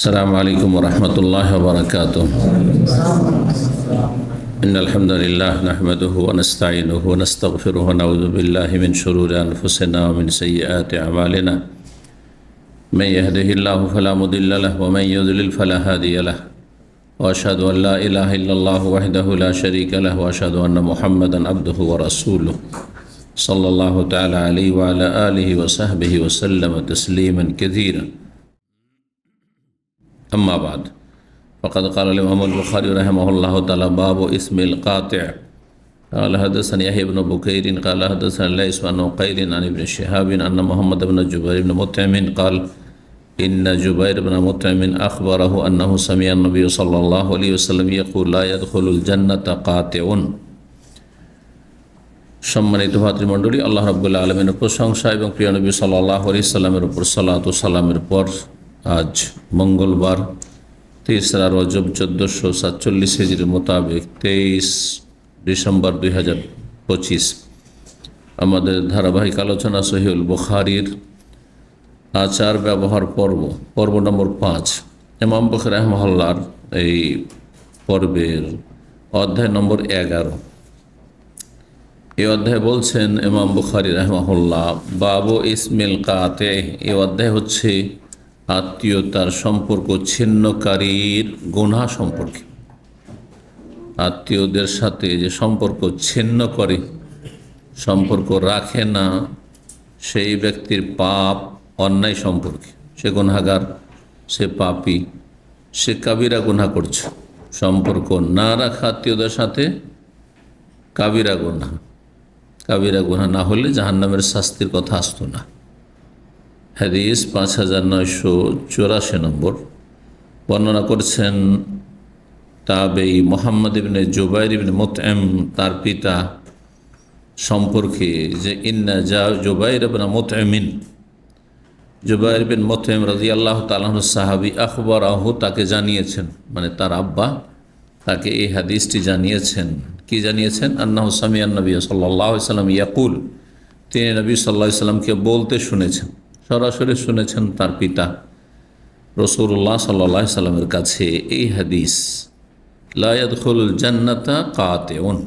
السلام عليكم ورحمة الله وبركاته. إن الحمد لله نحمده ونستعينه ونستغفره ونعوذ بالله من شرور أنفسنا ومن سيئات أعمالنا. من يهده الله فلا مضل له ومن يضلل فلا هادي له. وأشهد أن لا إله إلا الله وحده لا شريك له وأشهد أن محمدا عبده ورسوله صلى الله تعالى عليه وعلى آله وصحبه وسلم تسليما كثيرا. أما بعد فقد قال الإمام البخاري رحمه الله تعالى باب اسم القاطع. قال حدثنا يحيى بن بكير قال حدثنا ليس عن عقيل عن ابن شهاب أن محمد بن جبير بن مطعم قال إن جبير بن مطعم أخبره أنه سمع النبي صلى الله عليه وسلم يقول لا يدخل الجنة قاطع. সম্মানিত ভাতৃমণ্ডলী, আল্লাহ রাব্বুল আলামিনের প্রশংসা এবং প্রিয় নবী সাল্লাল্লাহু আলাইহি সাল্লামের উপর সালাত ও সালামের পর আজ মঙ্গলবার 3রা রজব 1447 হিজরির মোতাবেক 23 ডিসেম্বর 2025 আমাদের ধারাবাহিক আলোচনা সহিহুল বুখারীর আচার ব্যবহার পর্ব নম্বর 5 ইমাম বুখারী রাহিমাহুল্লাহর এই পর্বের অধ্যায় নম্বর 11। এই অধ্যায় বলছেন ইমাম বুখারী রাহিমাহুল্লাহ বাবু ইসমিল কাতে। এই অধ্যায় হচ্ছে আত্মীয়তার সম্পর্ক ছিন্নকারীর গুনাহ সম্পর্কে। আত্মীয়দের সাথে যে সম্পর্ক ছিন্ন করে, সম্পর্ক রাখে না, সেই ব্যক্তির পাপ অন্যায় সম্পর্কে। সে গুনাহগার, সে পাপী, সে কাবিরা গুনাহ করছে। সম্পর্ক না রাখা আত্মীয়দের সাথে কাবিরা গুনাহ। কাবিরা গুনাহ না হলে জাহান্নামের শাস্তির কথা আসতো না। হাদিস 5984 নম্বর। বর্ণনা করছেন তাবেঈ মুহাম্মদ ইবনে জুবাইর ইবনে মুতঈম তার পিতা সম্পর্কে যে ইন্না জুবাইর ইবনে মুতঈমিন, জুবাইর বিন মুতঈম রাদিয়াল্লাহু তাআলা আনহু সাহাবী, আখবরাহু তাকে জানিয়েছেন, মানে তার আব্বা তাকে এই হাদিসটি জানিয়েছেন। কি জানিয়েছেন? আন্নাহু সামিআন নবী সাল্লাল্লাহু আলাইহি ওয়াসাল্লাম ইয়াকুল, তিনি নবী সাল্লাল্লাহু আলাইহি ওয়াসাল্লামকে বলতে শুনেছেন, সরাসরি শুনেছেন তার পিতা রাসূলুল্লাহ সাল্লাল্লাহু আলাইহি ওয়াসাল্লামের কাছে এই হাদিস, লা ইয়াদখুলুল জান্নাতা কাতিউন,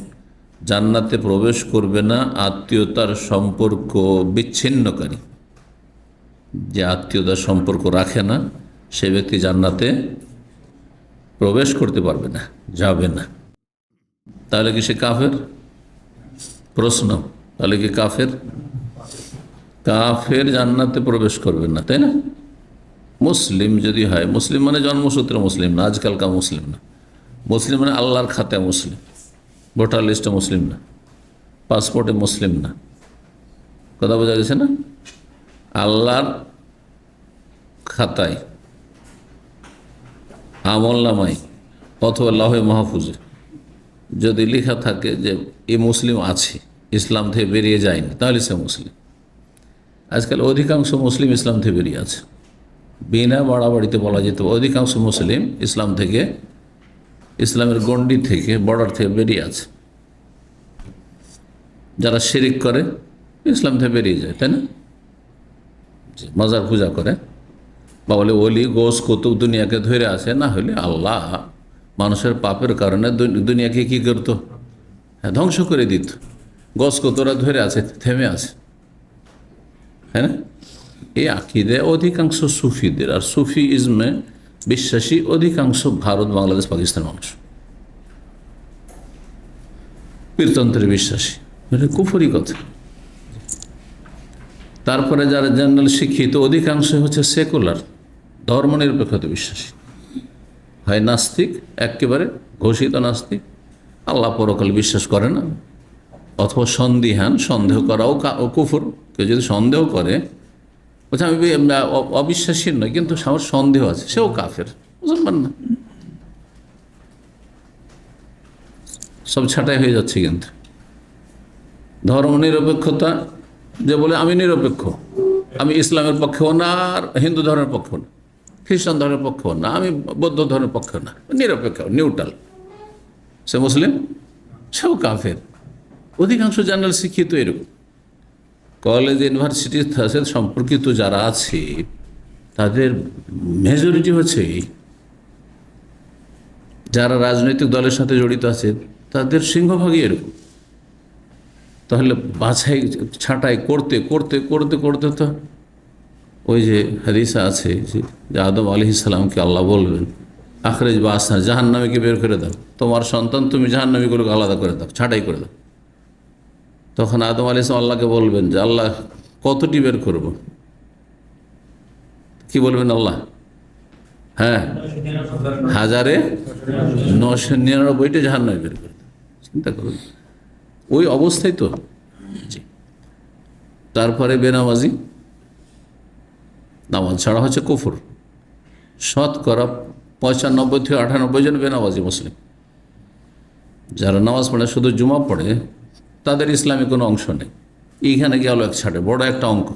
জান্নাতে প্রবেশ করবে না আত্মীয়তার সম্পর্ক বিচ্ছিন্নকারী। যে আত্মীয়তার সম্পর্ক রাখে না সে ব্যক্তি জান্নাতে প্রবেশ করতে পারবে না, যাবে না। তাহলে কি সে কাফের? প্রশ্ন, তাহলে কি কাফের? কাফের জান্নাতে প্রবেশ করবে না, তাই না? মুসলিম যদি হয়, মুসলিম মানে জন্মসূত্রে মুসলিম না, আজকালকার মুসলিম না। মুসলিম মানে আল্লাহর খাতায় মুসলিম, ভোটার লিস্টে মুসলিম না, পাসপোর্টে মুসলিম না। কথা বোঝা গেছে না? আল্লাহর খাতায়, আমলনামায় অথবা লাহে মাহফুজে যদি লেখা থাকে যে এই মুসলিম আছে, ইসলাম থেকে বেরিয়ে যায়নি, তাহলে সে মুসলিম। আজকাল অধিকাংশ মুসলিম ইসলাম থেকে বেরিয়ে আছে, বিনা বাড়াবাড়িতে বলা যেত অধিকাংশ মুসলিম ইসলাম থেকে, ইসলামের গণ্ডি থেকে, বর্ডার থেকে বেরিয়ে আছে। যারা শিরিক করে ইসলাম থেকে বেরিয়ে যায়, তাই না? মাজার পূজা করে বা বলে ওলি গোস কুতুব দুনিয়াকে ধরে আছে, না হলে আল্লাহ মানুষের পাপের কারণে দুনিয়াকে কি করতো? ধ্বংস করে দিত। গোস কুতুবরা ধরে আছে, থেমে আছে, হ্যাঁ না? এই আকিদে অধিকাংশ সুফিদের, আর সুফি ইজমে বিশ্বাসী অধিকাংশ ভারত, বাংলাদেশ, পাকিস্তান মানুষ, পীরতন্ত্রে বিশ্বাসী, এটা কুফরি কথা। তারপরে যারা জেনারেল শিক্ষিত অধিকাংশ হচ্ছে সেকুলার, ধর্মনিরপেক্ষতা বিশ্বাসী, হয় নাস্তিক, একেবারে ঘোষিত নাস্তিক, আল্লাহ পরকাল বিশ্বাস করে না, অথবা সন্দিহান, সন্দেহ করাও কুফর। কেউ যদি সন্দেহ করে, বলছে আমি অবিশ্বাসী নয় কিন্তু আমার সন্দেহ আছে, সেও কাফের, মুসলমান না। সব ছাঁটাই হয়ে যাচ্ছে। কিন্তু ধর্মনিরপেক্ষতা, যে বলে আমি নিরপেক্ষ, আমি ইসলামের পক্ষেও না আর হিন্দু ধর্মের পক্ষেও না, খ্রিস্টান ধর্মের পক্ষেও না, আমি বৌদ্ধ ধর্মের পক্ষেও না, নিরপেক্ষ, নিউট্রাল, সে মুসলিম, সেও কাফের। অধিকাংশ জেনারেল শিক্ষিত এরকম। কলেজ, ইউনিভার্সিটির সাথে সম্পর্কিত যারা আছে তাদের মেজরিটি হচ্ছে এই, যারা রাজনৈতিক দলের সাথে জড়িত আছে তাদের সিংহভাগই এরকম। তাহলে বাছাই ছাঁটাই করতে করতে করতে করতে তো ওই যে হাদিসে আছে যে আদম আলাইহিস সালামকে আল্লাহ বলবেন, আখরেজ বা আসনা, জাহান্নামীকে বের করে দাও, তোমার সন্তান তুমি জাহান্নামীগুলোকে আলাদা করে দাও, ছাঁটাই করে দাও। তখন আদম আলাইহিস সালাম আল্লাহকে বলবেন যে আল্লাহ কতটি বের করব? কি বলবেন আল্লাহ? হ্যাঁ, 1999টি জাহান্নামে বের করে দাও। চিন্তা করুন, ওই অবস্থায় তো। জি। তারপরে বেনামাজি, নামাজ ছাড়া হচ্ছে কুফর। শতকরা 95 থেকে 98 জন বেনামাজি মুসলিম। যারা নামাজ পড়ে শুধু জুমা পড়ে তাদের ইসলামে কোনো অংশ নেই। এইখানে গেল এক ছাড়ে, বড় একটা অঙ্ক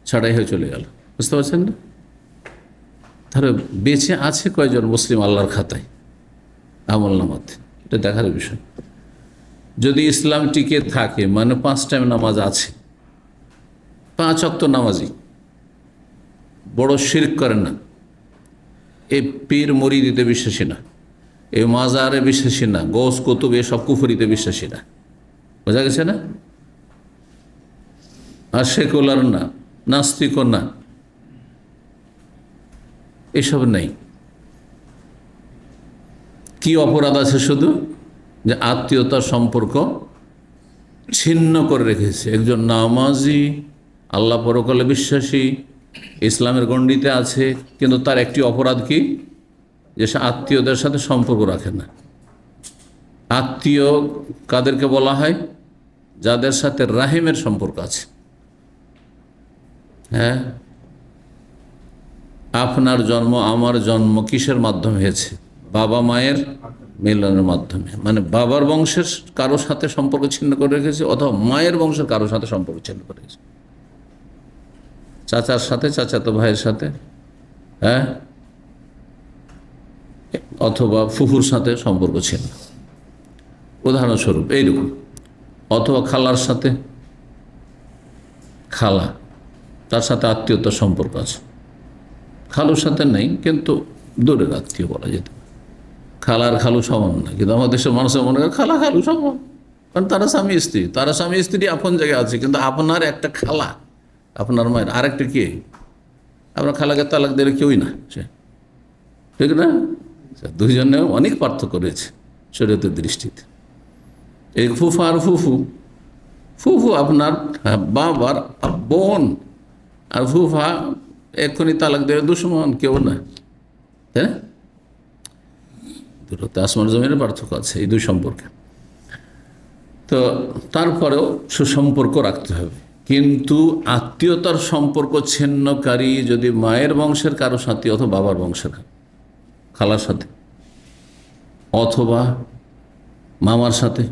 ছাড়াই হয়ে চলে গেল। বুঝতে পারছেন না? তাহলে বেঁচে আছে কয়জন মুসলিম আল্লাহর খাতায়, আমল নামাতে? এটা দেখার বিষয়। যদি ইসলাম টিকে থাকে, মানে 5 টাইম নামাজ আছে, 5 ওয়াক্ত নামাজি, বড় শিরক করেন না, এই পীর মুরিদিতে বিশ্বাসী না, এই মাজারে বিশ্বাসী না, গৌস কুতুব এসব কুফরিতে বিশ্বাসী না। বোঝা গেছে না? আর সেকুলার না, নাস্তিকও না, এসব নেই। কি অপরাধ আছে? শুধু যে আত্মীয়তার সম্পর্ক ছিন্ন করে রেখেছে। একজন নামাজি, আল্লাহ পরকালে বিশ্বাসী, ইসলামের গণ্ডিতে আছে, কিন্তু তার একটি অপরাধ কি? যে সে আত্মীয়দের সাথে সম্পর্ক রাখে না। আত্মীয় কাদেরকে বলা হয়? যাদের সাথে রাহিমের সম্পর্ক আছে। হ্যাঁ, আপনার জন্ম আমার জন্ম কিসের মাধ্যমে হয়েছে? বাবা মায়ের মিলনের মাধ্যমে। মানে বাবার বংশের কারো সাথে সম্পর্ক ছিন্ন করে রেখেছে, অথবা মায়ের বংশের কারো সাথে সম্পর্ক ছিন্ন করে রেখেছে, চাচার সাথে, চাচাতো ভাইয়ের সাথে, হ্যাঁ, অথবা ফুফুর সাথে সম্পর্ক ছিন্ন, উদাহরণস্বরূপ এইরকম। অথবা খালার সাথে, খালা, তার সাথে আত্মীয়তার সম্পর্ক আছে, খালুর সাথে নেই কিন্তু দূরের আত্মীয় বলা যেত। খালার খালু সমান না, কিন্তু আমাদের দেশের মানুষের মনে করে খালা খালু সমান, কারণ তারা স্বামী স্ত্রী, তারা স্বামী স্ত্রী আপন জায়গায় আছে, কিন্তু আপনার একটা খালা, আপনার মায়ের আরেকটা কে? আপনার খালাকে তালাক দিলে কেউই না সে, ঠিক না? দুইজনে অনেক পার্থক্য রয়েছে শরীয়তের দৃষ্টিতে। এই ফুফা আর ফুফু, ফুফু আপনার বাবার বোন, আর ফুফা এক্ষুনি তালাক দেবে দুশ্মন, কেউ না। হ্যাঁ, দুটোতে আসমান জমিনের পার্থক্য আছে এই দুই সম্পর্কে। তো তারপরেও সুসম্পর্ক রাখতে হবে, কিন্তু আত্মীয়তার সম্পর্ক ছিন্নকারী যদি মায়ের বংশের কারো সাথে, অথবা বাবার বংশের খালার সাথে, অথবা মামার সাথে,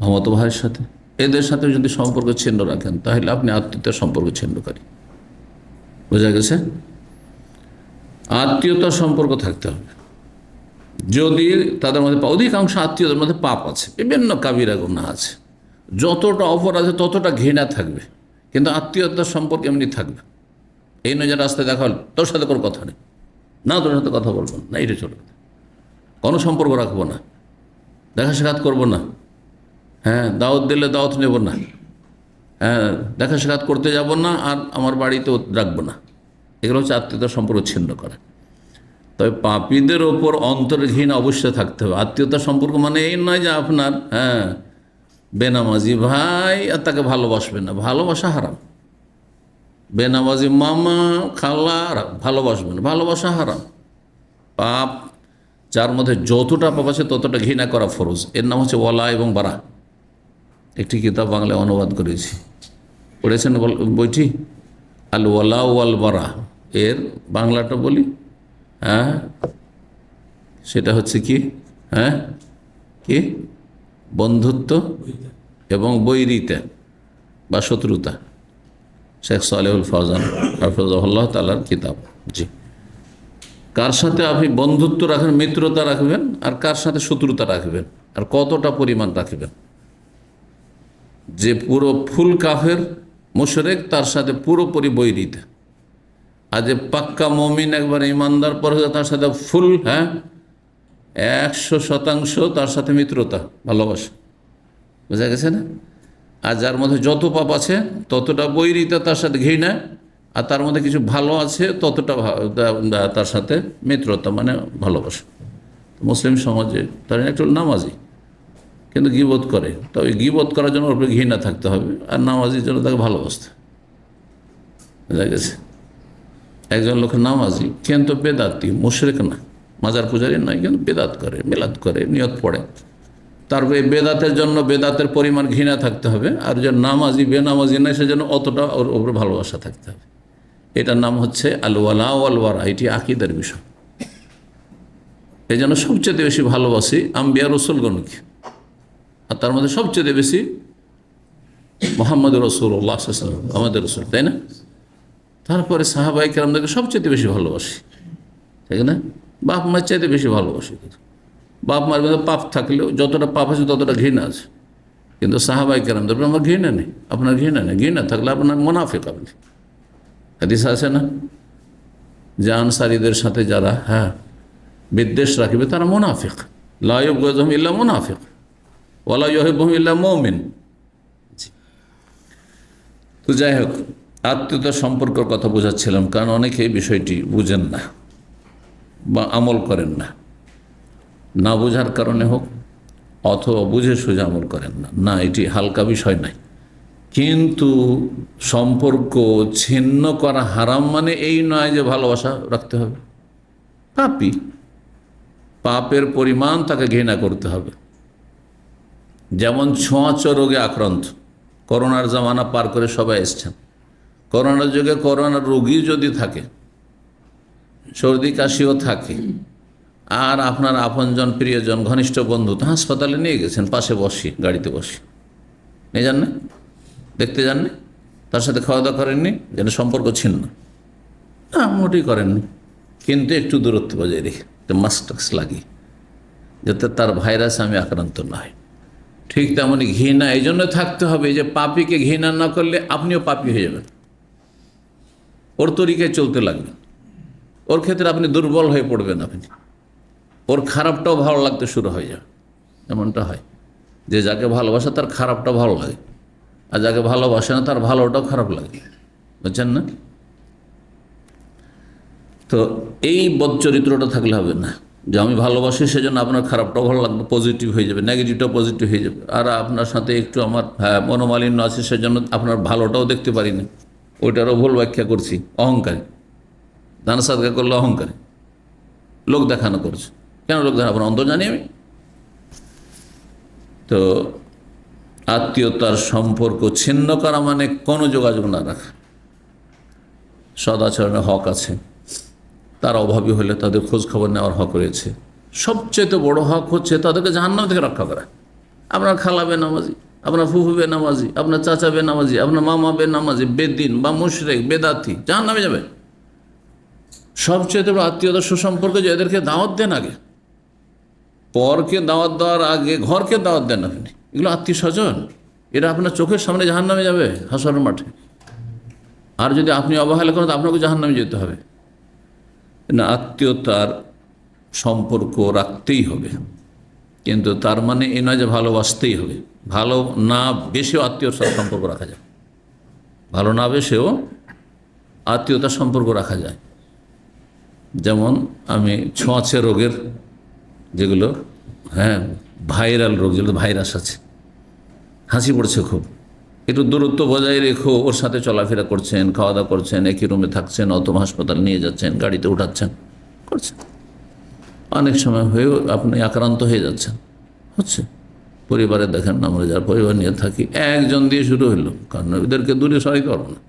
মামাতো ভাইয়ের সাথে, এদের সাথে যদি সম্পর্ক ছিন্ন রাখেন, তাহলে আপনি আত্মীয়তার সম্পর্ক ছিন্নকারী। বোঝা গেছে? আত্মীয়তার সম্পর্ক থাকতে হবে। যদি তাদের মধ্যে, অধিকাংশ আত্মীয়দের মধ্যে পাপ আছে, বিভিন্ন কাবিরা গুনাহ আছে, যতটা অপরাধ আছে ততটা ঘৃণা থাকবে, কিন্তু আত্মীয়তার সম্পর্ক এমনি থাকবে। এই নয় যে রাস্তায় দেখা হল, তোর সাথে কোনো কথা নেই, না তোর সাথে কথা বলবো না, এটা চলবে না, কোনো সম্পর্ক রাখবো না, দেখা সাক্ষাৎ করবো না, হ্যাঁ, দাওয়াত দিলে দাওয়াত নেব না, হ্যাঁ, দেখা সাক্ষাৎ করতে যাব না, আর আমার বাড়িতেও রাখবো না। এগুলো হচ্ছে আত্মীয়তার সম্পর্ক ছিন্ন করা। তবে পাপীদের ওপর অন্তরের ঘৃণা অবশ্যই থাকতে হবে। আত্মীয়তার সম্পর্ক মানে এই নয় যে আপনার, হ্যাঁ, বেনামাজি ভাই আর তাকে ভালোবাসবেন না, ভালোবাসা হারাম। বেনামাজি মামা খালা ভালোবাসবেন, ভালোবাসা হারাম। পাপ যার মধ্যে যতটা পাপ আছে ততটা ঘৃণা করা ফরজ। এর নাম হচ্ছে ওয়ালা এবং বারা। একটি কিতাব বাংলায় অনুবাদ করেছি, পড়েছেন বইটি? আল ওয়ালা ওয়াল বারা। এর বাংলাটা বলি, হ্যাঁ, সেটা হচ্ছে কি? হ্যাঁ, কি? বন্ধুত্ব এবং বৈরিতা বা শত্রুতা। শেখ সালেহুল ফৌজান হাফিজাহুল্লাহ তাআলার কিতাব। জি, কার সাথে আপনি বন্ধুত্ব রাখবেন, মিত্রতা রাখবেন, আর কার সাথে শত্রুতা রাখবেন, আর কতটা পরিমাণ রাখবেন। যে পুরো ফুল কাফের মুশরিক, তার সাথে পুরোপুরি বৈরিতা, আর যে পাক্কা মমিন একবার ইমানদার পর তার সাথে ফুল 100% তার সাথে মিত্রতা, ভালোবাসা, বোঝা গেছে না? আর যার মধ্যে যত পাপ আছে ততটা বৈরিতা, তার সাথে ঘৃণা, আর তার মধ্যে কিছু ভালো আছে ততটা তার সাথে মিত্রতা, মানে ভালোবাসা। মুসলিম সমাজে তার একটু নামাজি কিন্তু গীবত করে, তো ওই গীবত করার জন্য ওর উপরে ঘৃণা থাকতে হবে, আর নামাজির জন্য তাকে ভালোবাসতে, বোঝা গেছে? একজন লোক নামাজি কিন্তু বেদাতি, মুশরিক না, মাজার পূজারি নয়, কিন্তু বেদাত করে, মিলাদ করে, নিয়ত পড়ে, তারপরে বেদাতের জন্য বেদাতের পরিমাণ ঘৃণা থাকতে হবে, আর যে নামাজি বেনামাজি নয় সেজন্য অতটা ওর উপরে ভালোবাসা থাকতে হবে। এটার নাম হচ্ছে আল ওয়ালা ওয়াল ওয়ারা, এটি আকীদার বিষয়। এই জন্য সবচেয়ে বেশি ভালোবাসি আম্বিয়া রসুলগণকে, আর তার মধ্যে সবচেয়ে বেশি মুহাম্মদ রাসূলুল্লাহ সাল্লাল্লাহু আলাইহি ওয়াসাল্লাম, আমাদের রসুল, তাই না? তারপরে সাহাবায়ে কেরামদেরকে সবচেয়ে বেশি ভালোবাসি, ঠিক না? বাপ মার চাইতে বেশি ভালোবাসি। বাপ মার মধ্যে পাপ থাকলেও যতটা পাপ আছে ততটা ঘৃণা আছে, কিন্তু সাহাবায়ে কেরামদের উপর আমার ঘৃণা নেই, আপনার ঘৃণা নেই। ঘৃণা থাকলে আপনার মুনাফিক আপনি। হাদিস আছে না যে আনসারীদের সাথে যারা বিদ্বেষ রাখবে তারা মুনাফিক, লা ইউবগিযুহুম ইল্লা মুনাফিক ওয়ালা ইউহিব্বুহুম ইল্লা মুমিন। তো যাই হোক, আত্মীয়তার সম্পর্কের কথা বোঝাচ্ছিলাম, কারণ অনেকে এই বিষয়টি বুঝেন না বা আমল করেন না, না বোঝার কারণে হোক অথবা বুঝে সুঝে আমল করেন না। না, এটি হালকা বিষয় নাই, কিন্তু সম্পর্ক ছিন্ন করা হারাম মানে এই নয় যে ভালোবাসা রাখতে হবে। পাপী, পাপের পরিমাণ তাকে ঘৃণা করতে হবে। যেমন ছোঁয়াচে রোগে আক্রান্ত, করোনার জামানা পার করে সবাই এসছেন, করোনার যুগে করোনার রোগী যদি থাকে, সর্দি কাশিও থাকে, আর আপনার আপনজন প্রিয়জন ঘনিষ্ঠ বন্ধু তো হাসপাতালে নিয়ে গেছেন, পাশে বসি, গাড়িতে বসি, নিয়ে যান না, দেখতে যাননি, তার সাথে খাওয়া দাওয়া করেননি, যেন সম্পর্ক ছিন্ন না, মোটেই করেননি, কিন্তু একটু দূরত্ব বজায় রেখে মাস্ক লাগিয়ে, যাতে তার ভাইরাস আমি আক্রান্ত না হয়। ঠিক তেমনই ঘৃণা এই জন্য থাকতে হবে যে পাপীকে ঘৃণা না করলে আপনিও পাপী হয়ে যাবেন, ওর তরিকায় চলতে লাগবেন, ওর ক্ষেত্রে আপনি দুর্বল হয়ে পড়বেন, আপনি ওর খারাপটাও ভালো লাগতে শুরু হয়ে যাবে। এমনটা হয় যে যাকে ভালোবাসে তার খারাপটা ভালো লাগে, আর যাকে ভালোবাসে না তার ভালোটাও খারাপ লাগে, বুঝছেন না? তো এই বদচরিত্রটা থাকলে হবে না যে আমি ভালোবাসি সেজন্য আপনার খারাপটাও ভালো লাগবে, পজিটিভ হয়ে যাবে, নেগেটিভটাও পজিটিভ হয়ে যাবে, আর আপনার সাথে একটু আমার মনোমালিন্য আছে সেজন্য আপনার ভালোটাও দেখতে পারি না, ওইটারও ভুল ব্যাখ্যা করছি। অহংকারী, দান সাদকা করলে অহংকারী, লোক দেখানো করছে। কেন লোক দেখানো? আপনার অন্তর জানি আমি। তো আত্মীয়তার সম্পর্ক ছিন্ন করা মানে কোনো যোগাযোগ না রাখা। সদাচরণের হক আছে, তার অভাবী হলে তাদের খোঁজ খবর নেওয়ার হক রয়েছে। সবচেয়ে বড় হক হচ্ছে তাদেরকে জাহান্নাম থেকে রক্ষা করা। আপনার খালা বেনামাজি, আপনার ফুফু বেনামাজি, আপনার চাচা বেনামাজি, আপনার মামা বেনামাজি, বেদিন বা মুশরিক বেদাতি, জাহান্নামে যাবে। সবচেয়ে বড় আত্মীয়তা সুসম্পর্ক যে এদেরকে দাওয়াত দেন আগে, পরকে দাওয়াত দেওয়ার আগে ঘরকে দাওয়াত দেন আপনি। এগুলো আত্মীয় স্বজন, এরা আপনার চোখের সামনে জাহান্নামে যাবে হাসরের মাঠে। আর যদি আপনি অবহেলা করেন তো আপনাকে জাহান্নামে যেতে হবে না। আত্মীয়তার সম্পর্ক রাখতেই হবে, কিন্তু তার মানে এই নয় যে ভালোবাসতেই হবে। ভালো না বেশেও আত্মীয়র সাথে সম্পর্ক রাখা যায়, ভালো না বেশেও আত্মীয়তার সম্পর্ক রাখা যায়। যেমন আমি ছোঁয়াচে রোগের যেগুলো ভাইরাল রোগ, যেগুলো ভাইরাস আছে, হাসি পড়ছে খুব, একটু দূরত্ব বজায় রেখো, ওর সাথে চলাফেরা করছেন, খাওয়া দাওয়া করছেন, একই রুমে থাকছেন, অথবা হাসপাতাল নিয়ে যাচ্ছেন, গাড়িতে উঠাচ্ছেন, করছেন, অনেক সময় হয়েও আপনি আক্রান্ত হয়ে যাচ্ছেন, হচ্ছে। পরিবারে দেখেন, আমরা যারা পরিবার নিয়ে থাকি, একজন দিয়ে শুরু হলো, কারণ ওদেরকে দূরে সরাইতে পারবো না।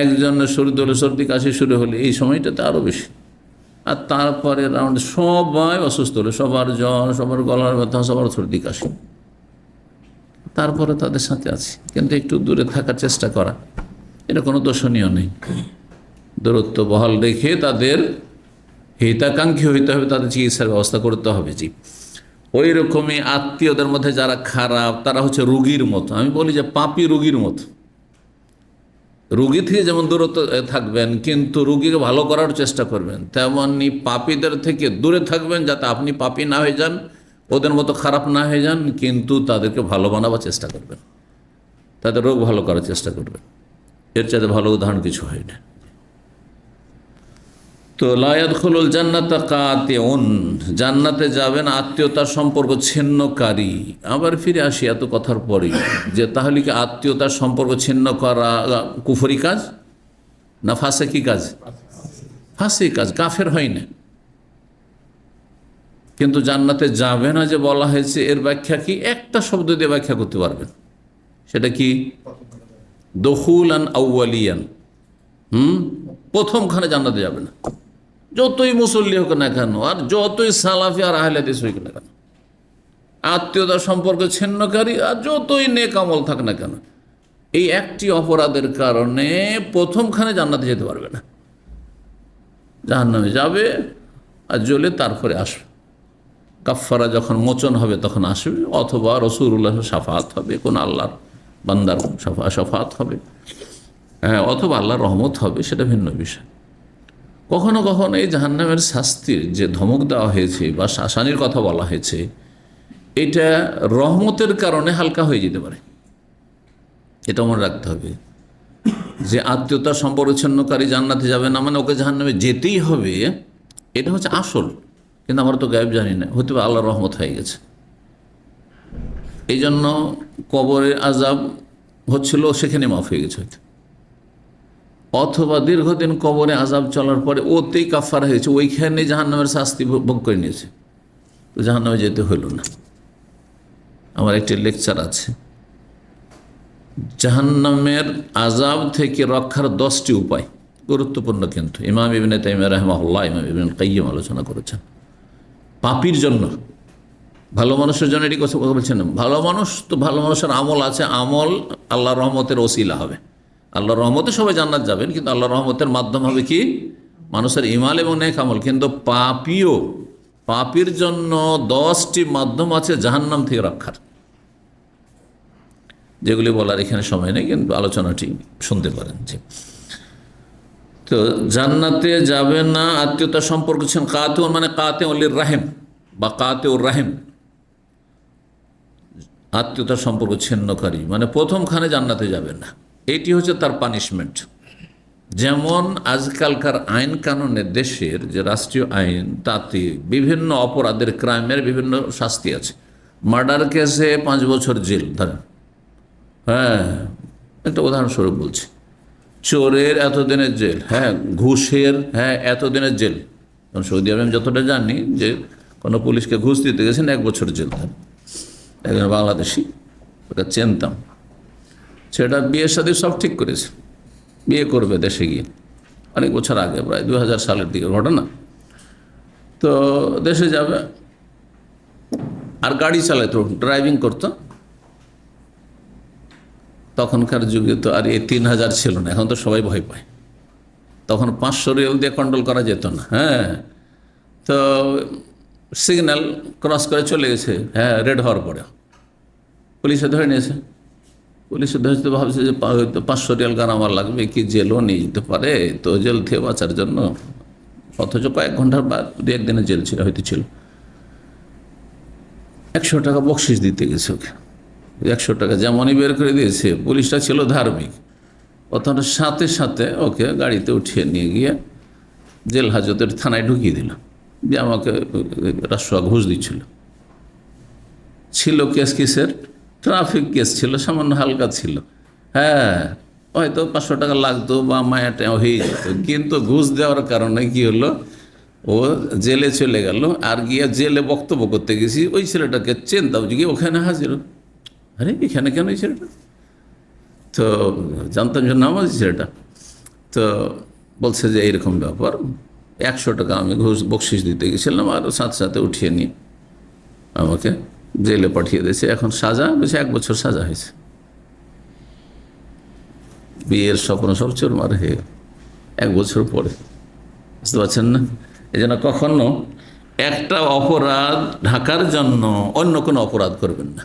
একজনের সর্দি হলে, সর্দি কাশি শুরু হলে এই সময়টাতে আরও বেশি, আর তারপরে রাউন্ড সবাই অসুস্থ হলো, সবার জ্বর, সবার গলার ব্যথা, সবার সর্দি কাশি, তারপরে তাদের সাথে আছি, কিন্তু একটু দূরে থাকার চেষ্টা করা, এটা কোনো দোষণীয় নেই। দূরত্ব বহাল রেখে তাদের হিতাকাঙ্ক্ষী হইতে হবে, তাদের চিকিৎসার ব্যবস্থা করতে হবে। জি, ওই রকমই আত্মীয়দের মধ্যে যারা খারাপ, তারা হচ্ছে রোগীর মতো। আমি বলি যে পাপী রোগীর মতো। রোগী থেকে যেমন দূরত্ব থাকবেন কিন্তু রোগীকে ভালো করার চেষ্টা করবেন, তেমনি পাপীদের থেকে দূরে থাকবেন যাতে আপনি পাপী না হয়ে যান, ওদের মতো খারাপ না হয়ে যান, কিন্তু তাদেরকে ভালো বানাবার চেষ্টা করবেন, তাদের রোগ ভালো করার চেষ্টা করবেন। এর চাইতে ভালো উদাহরণ কিছু হয় না। তো লা ইয়াদখুলুল জান্নাতা কাতিউন, জান্নাতে যাবেন আত্মীয়তার সম্পর্ক ছিন্নকারী। আবার ফিরে আসি এত কথার পরে যে তাহলে কি আত্মীয়তার সম্পর্ক ছিন্ন করা কুফরি কাজ না ফাসিকি কাজ? ফাসিক কাজ, কাফের হয় না। কিন্তু জান্নাতে যাবে না যে বলা হয়েছে, এর ব্যাখ্যা কি? একটা শব্দ দিয়ে ব্যাখ্যা করতে পারবেন, সেটা কি? দখুলান আউয়ালিয়ান। প্রথমখানে জান্নাতে যাবে না, যতই মুসল্লি হোক না কেন, আর যতই সালাফি আর আহলে হাদিস হোক না কেন, আত্মীয়তার সম্পর্ক ছিন্নকারী আর যতই নেক আমল থাক না কেন, এই একটি অপরাধের কারণে প্রথমখানে জান্নাতে যেতে পারবে না। জাহান্নামে যাবে আর জ্বলে তারপরে আসবে। কাফফারা যখন মোচন হবে তখন আসবে, অথবা রাসূলুল্লাহ শাফাআত হবে, কোন আল্লাহর বান্দার শাফাআত হবে, হ্যাঁ, অথবা আল্লাহর রহমত হবে, সেটা ভিন্ন বিষয়। কখনো কখনো এই জাহান্নামের শাস্তির যে ধমক দেওয়া হয়েছে বা শাসানির কথা বলা হয়েছে, এটা রহমতের কারণে হালকা হয়ে যেতে পারে। এটা মনে রাখতে হবে যে আত্মীয়তার সম্পর্ক ছিন্নকারী জান্নাতে যাবে না মানে ওকে জাহান্নামে যেতেই হবে, এটা হচ্ছে আসল। কিন্তু আমরা তো গায়েব জানি না, হতে পারে আল্লাহর রহমত হয়ে গেছে। এই জন্য কবরের আযাব হচ্ছিল, সেখানে মাফ হয়ে গেছে হয়তো, অথবা দীর্ঘদিন কবরে আযাব চলার পরে ওতেই কাফারা হয়েছে, ওইখানে জাহান্নামের শাস্তি ভোগ করে নিয়েছে, তো জাহান্নামে যেতে হইল না। আমার একটি লেকচার আছে, জাহান্নামের আযাব থেকে রক্ষার 10টি উপায়, গুরুত্বপূর্ণ। কিন্তু ইমাম ইবনে তাইমিয়া রাহিমাহুল্লাহ, ইমাম ইবনে কাইয়্যিম আলোচনা করেছেন। পাপীর জন্য, ভালো মানুষের জন্য এটি কথা বলছেন। ভালো মানুষ তো, ভালো মানুষের আমল আছে, আমল আল্লাহর রহমতের ওসিলা হবে। আল্লাহর রহমতে সবাই জান্নাত যাবেন, কিন্তু আল্লাহর রহমতের মাধ্যম হবে কি? মানুষের ইমান এবং নেক আমল। কিন্তু পাপীর জন্য 10টি মাধ্যম আছে জাহান্নাম থেকে রক্ষার, যেগুলি বলার এখানে সময় নেই, কিন্তু আলোচনাটি শুনতে পারেন। যে তো জান্নাতে যাবে না আত্মীয়তা সম্পর্ক ছিলেন কাতেউন, মানে কাতেউল রাহিম বা কাতেউর রাহিম, আত্মীয়তার সম্পর্ক ছিন্নকারী, মানে প্রথমখানে জান্নাতে যাবে না। এটি হচ্ছে তার পানিশমেন্ট। যেমন আজকালকার আইন কানুনের, দেশের যে রাষ্ট্রীয় আইন, তাতে বিভিন্ন অপরাধের, ক্রাইমের বিভিন্ন শাস্তি আছে। মার্ডার কেসে 5 বছর জেল ধরেন, হ্যাঁ, একটা উদাহরণস্বরূপ বলছি। চোরের এতদিনের জেল, হ্যাঁ, ঘুষের, হ্যাঁ, এতদিনের জেল। কারণ সৌদি আরবে আমি যতটা জানি যে কোনো পুলিশকে ঘুষ দিতে গেছেন 1 বছর জেল ধরেন। একজন বাংলাদেশি, ওটা চিনতাম, সেটা বিয়ের সাথে সব ঠিক করেছে, বিয়ে করবে দেশে গিয়ে, অনেক বছর আগে, প্রায় 2000 সালের দিকে ঘটনা। তো দেশে যাবে আর গাড়ি চালাইতো, ড্রাইভিং করতো। তখনকার যুগে তো আর এই 3000 ছিল না, এখন তো সবাই ভয় পায়। তখন 500 রিয়াল দিয়ে কন্ট্রোল করা যেত না। হ্যাঁ, তো সিগন্যাল ক্রস করে চলে গেছে, হ্যাঁ, রেড হওয়ার পরে পুলিশে ধরে নিয়েছে। পুলিশে ধরে তো ভাবছে যে হয়তো 500 রিয়াল গানামার লাগবে, কি জেলও নিয়ে যেতে পারে, তো জেল থেকে বাঁচার জন্য। অথচ কয়েক ঘন্টার বা 2-1 দিনের জেল ছিল, হয়তো ছিল। 100 টাকা বকশিস দিতে গেছে ওকে। 100 টাকা যেমনই বের করে দিয়েছে, পুলিশটা ছিল ধার্মিক, অথচ সাথে সাথে ওকে গাড়িতে উঠিয়ে নিয়ে গিয়ে জেল হাজতের থানায় ঢুকিয়ে দিল, যে আমাকে রাষ্ট্র ঘুষ দিচ্ছিল। ছিল কেস কিসের? ট্রাফিক কেস ছিল, সামান্য হালকা ছিল। হ্যাঁ, হয়তো 500 টাকা লাগতো বা মায়াটা হয়ে যেত, কিন্তু ঘুষ দেওয়ার কারণে কি হলো, ও জেলে চলে গেল। আর গিয়ে জেলে বক্তব্য করতে গেছি, ওই ছেলেটাকে চিনতাম, যে ওখানে হাজির। আরে এখানে কেন এই ছেলেটা? তো জানতাম যে নামাজ ছেলেটা। তো বলছে যে এইরকম ব্যাপার, 100 টাকা আমি ঘুষ বকশিস দিতে গেছিলাম, আর সাথে সাথে উঠিয়ে নিয়ে আমাকে জেলে পাঠিয়ে দিয়েছে। এখন সাজা বেশি 1 বছর সাজা হয়েছে। বিয়ের স্বপ্ন সব চোরমার হয়ে 1 বছর পরে, বুঝতে পারছেন না? এই জন্য কখনো একটা অপরাধ ঢাকার জন্য অন্য কোনো অপরাধ করবেন না।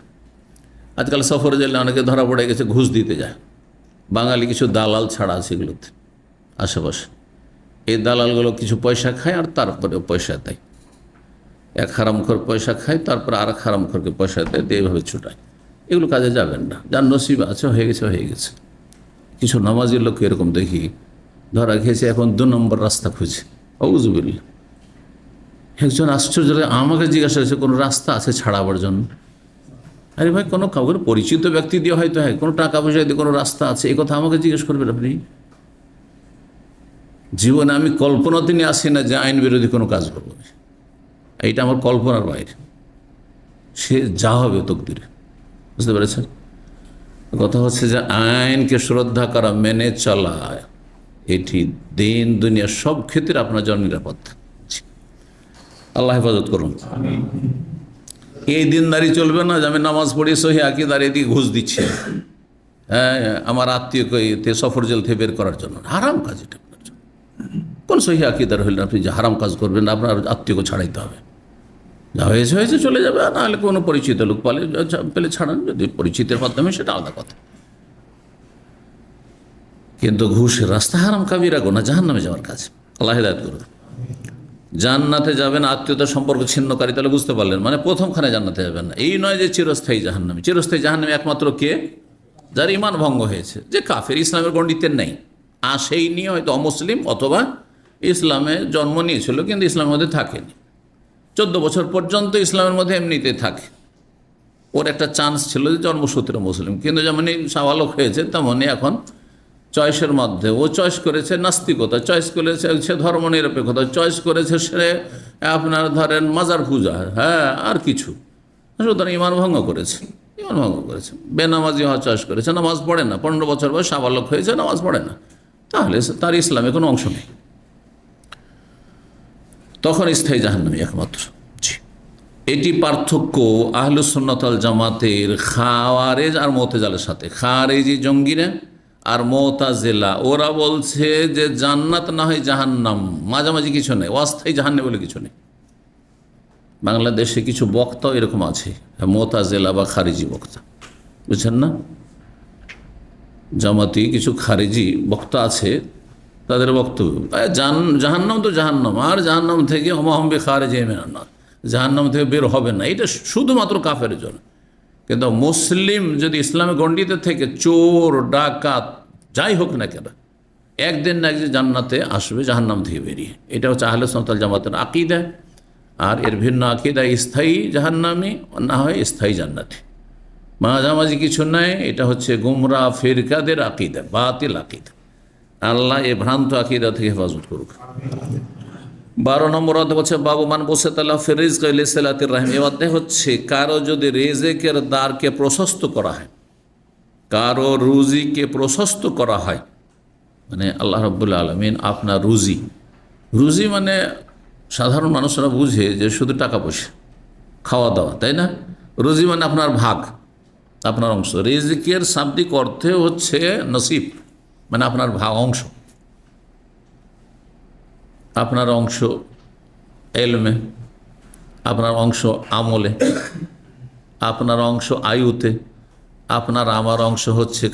আজকাল সফরে গেলে অনেকে ধরা পড়ে গেছে ঘুষ দিতে যায়, বাঙালি কিছু দালাল ছাড়া আছে এগুলোতে আশেপাশে। এই দালালগুলো কিছু পয়সা খায় আর তারপরে পয়সা দেয়। এক হারামখোর পয়সা খায়, তারপরে আর এক হারামখোরকে পয়সা দেয়, দিয়ে এইভাবে ছুটায়। এগুলো কাজে যাবেন না। যার নসিব আছে হয়ে গেছে হয়ে গেছে। কিছু নামাজের লোক এরকম দেখি ধরা খেয়েছে, এখন 2 নম্বর রাস্তা খুঁজে। আউযুবিল্লাহ। একজন আশ্চর্য, আমাকে জিজ্ঞাসা করেছে কোনো রাস্তা আছে ছাড়াবার জন্য। আরে ভাই, কোনো কাউকে পরিচিত ব্যক্তি দিয়ে হয়তো হয়, কোনো টাকা পয়সা দিয়ে কোনো রাস্তা আছে, এই কথা আমাকে জিজ্ঞেস করবেন আপনি? জীবনে আমি কল্পনাতে নিয়ে আসি না যে আইন বিরোধী কোনো কাজ করবো। এইটা আমার কল্পনার বাইরে। সে যা হবে তকদিরে, বুঝতে পেরেছেন? কথা হচ্ছে যে আইনকে শ্রদ্ধা করা, মেনে চলা, এটি দিন দুনিয়া সব ক্ষেত্রে আপনার জন্য নিরাপদ। আল্লাহ হেফাজত করুন। এই দিনদারি চলবে না যে আমি নামাজ পড়ি সহি আকীদার এদিকে ঘুষ দিচ্ছি, হ্যাঁ, আমার আত্মীয়কে সফরজেল থেকে বের করার জন্য। হারাম কাজ এটা আপনার জন্য। কোন সহি আকীদার হইলেন আপনি যে হারাম কাজ করবেন? আপনার আত্মীয়কে ছাড়াইতে হবে। যা হয়েছে হয়েছে, চলে যাবে। নাহলে কোনো পরিচিত লোক পেলে ছাড়ান, যদি পরিচিতের মাধ্যমে, সেটা আলাদা কথা। কিন্তু ঘুষের রাস্তা হারাম, কাবিরা গুনাহ, জাহান্নামে যাওয়ার কাজ। আল্লাহ হিদায়াত করুন। জান্নাতে যাবেন আত্মীয়তার সম্পর্ক ছিন্নকারী, তাহলে বুঝতে পারলেন, মানে প্রথমখানে জান্নাতে যাবেন না। এই নয় যে চিরস্থায়ী জাহান্নামী। চিরস্থায়ী জাহান্নামী একমাত্র কে? যার ঈমান ভঙ্গ হয়েছে, যে কাফের, ইসলামের গণ্ডিতে নেই, সেই নিয়ে হয়তো অমুসলিম, অথবা ইসলামে জন্ম নিয়েছিল কিন্তু ইসলামের মধ্যে থাকেনি, 14 বছর পর্যন্ত ইসলামের মধ্যে এমনিতে থাকে। ওর একটা চান্স ছিল যে জন্মসূত্রে মুসলিম, কিন্তু যেমনই সাবালক হয়েছে তেমনই এখন চয়েসের মধ্যে ও চয়েস করেছে নাস্তিকতা, চয়েস করেছে সে ধর্মনিরপেক্ষতা, চয়েস করেছে সে আপনার ধরেন মাজার পূজা, হ্যাঁ, আর কিছু। সুতরাং ঈমান ভঙ্গ করেছে, ঈমান ভঙ্গ করেছে। বেনামাজি হওয়া চয়েস করেছে, নামাজ পড়ে না, 15 বছর বয়স সাবালক হয়েছে, নামাজ পড়ে না, তাহলে তার ইসলামে কোনো অংশ নেই, তখন স্থায়ী জাহান্নামী একমাত্র। এটি পার্থক্য আহলুস সুন্নাত ওয়াল জামাতের খাওয়ারেজ আর মুতাজিলার সাথে। খারেজি জঙ্গিরা আর মুতাজিলা ওরা বলছে যে জান্নাত না হয় জাহান্নাম, মাঝামাঝি কিছু নেই, অস্থায়ী জাহান্নাম বলে কিছু নেই। বাংলাদেশে কিছু বক্তা এরকম আছে, মুতাজিলা বা খারিজি বক্তা, বুঝছেন না? জামাতি কিছু খারিজি বক্তা আছে, তাদের বক্তব্য জাহান্নাম তো জাহান্নাম, আর জাহান্নাম থেকে হমাহম্বে খারেজি মেনান্না, জাহান্নাম থেকে বের হবে না, এটা শুধুমাত্র কাফের জন্য। কিন্তু মুসলিম যদি ইসলামের গণ্ডিতে থেকে চোর ডাকাত যাই হোক না কেন, একদিন না একদিন জান্নাতে আসবে জাহান্নাম থেকে বেরিয়ে। এটা হচ্ছে আহলে সুন্নাত ওয়াল জামাতের আকীদা। আর এর ভিন্ন আকীদা স্থায়ী জাহান্নামী, না হয় স্থায়ী জান্নাতি, মাঝামাঝি কিছু নাই। এটা হচ্ছে গুমরা ফিরকাদের আকীদা, বাতিল আকীদা। আল্লাহ এ ভ্রান্ত আকীদা থেকে হেফাজত করুক। 12 নম্বর অধ্যায় হচ্ছে বাবু মান বসাতাল্লাহ ফির রিজক লিসালাতির রাহিম। এই অধ্যায় হচ্ছে কারো যদি রিজকের দ্বারকে প্রশস্ত করা হয়, কারো রুজিকে প্রশস্ত করা হয়, মানে আল্লাহ রাব্বুল আলামিন আপনার রুজি, রুজি মানে সাধারণ মানুষরা বুঝে যে শুধু টাকা পয়সা, খাওয়া দাওয়া, তাই না? রুজি মানে আপনার ভাগ, আপনার অংশ। রিজকের শাব্দিক অর্থে হচ্ছে নসিব, মানে আপনার ভাগ, অংশ। আপনার অংশ এলমে, আপনার অংশ আমলে, আপনার অংশ আয়ুতে, আপনার আমার অংশ হচ্ছে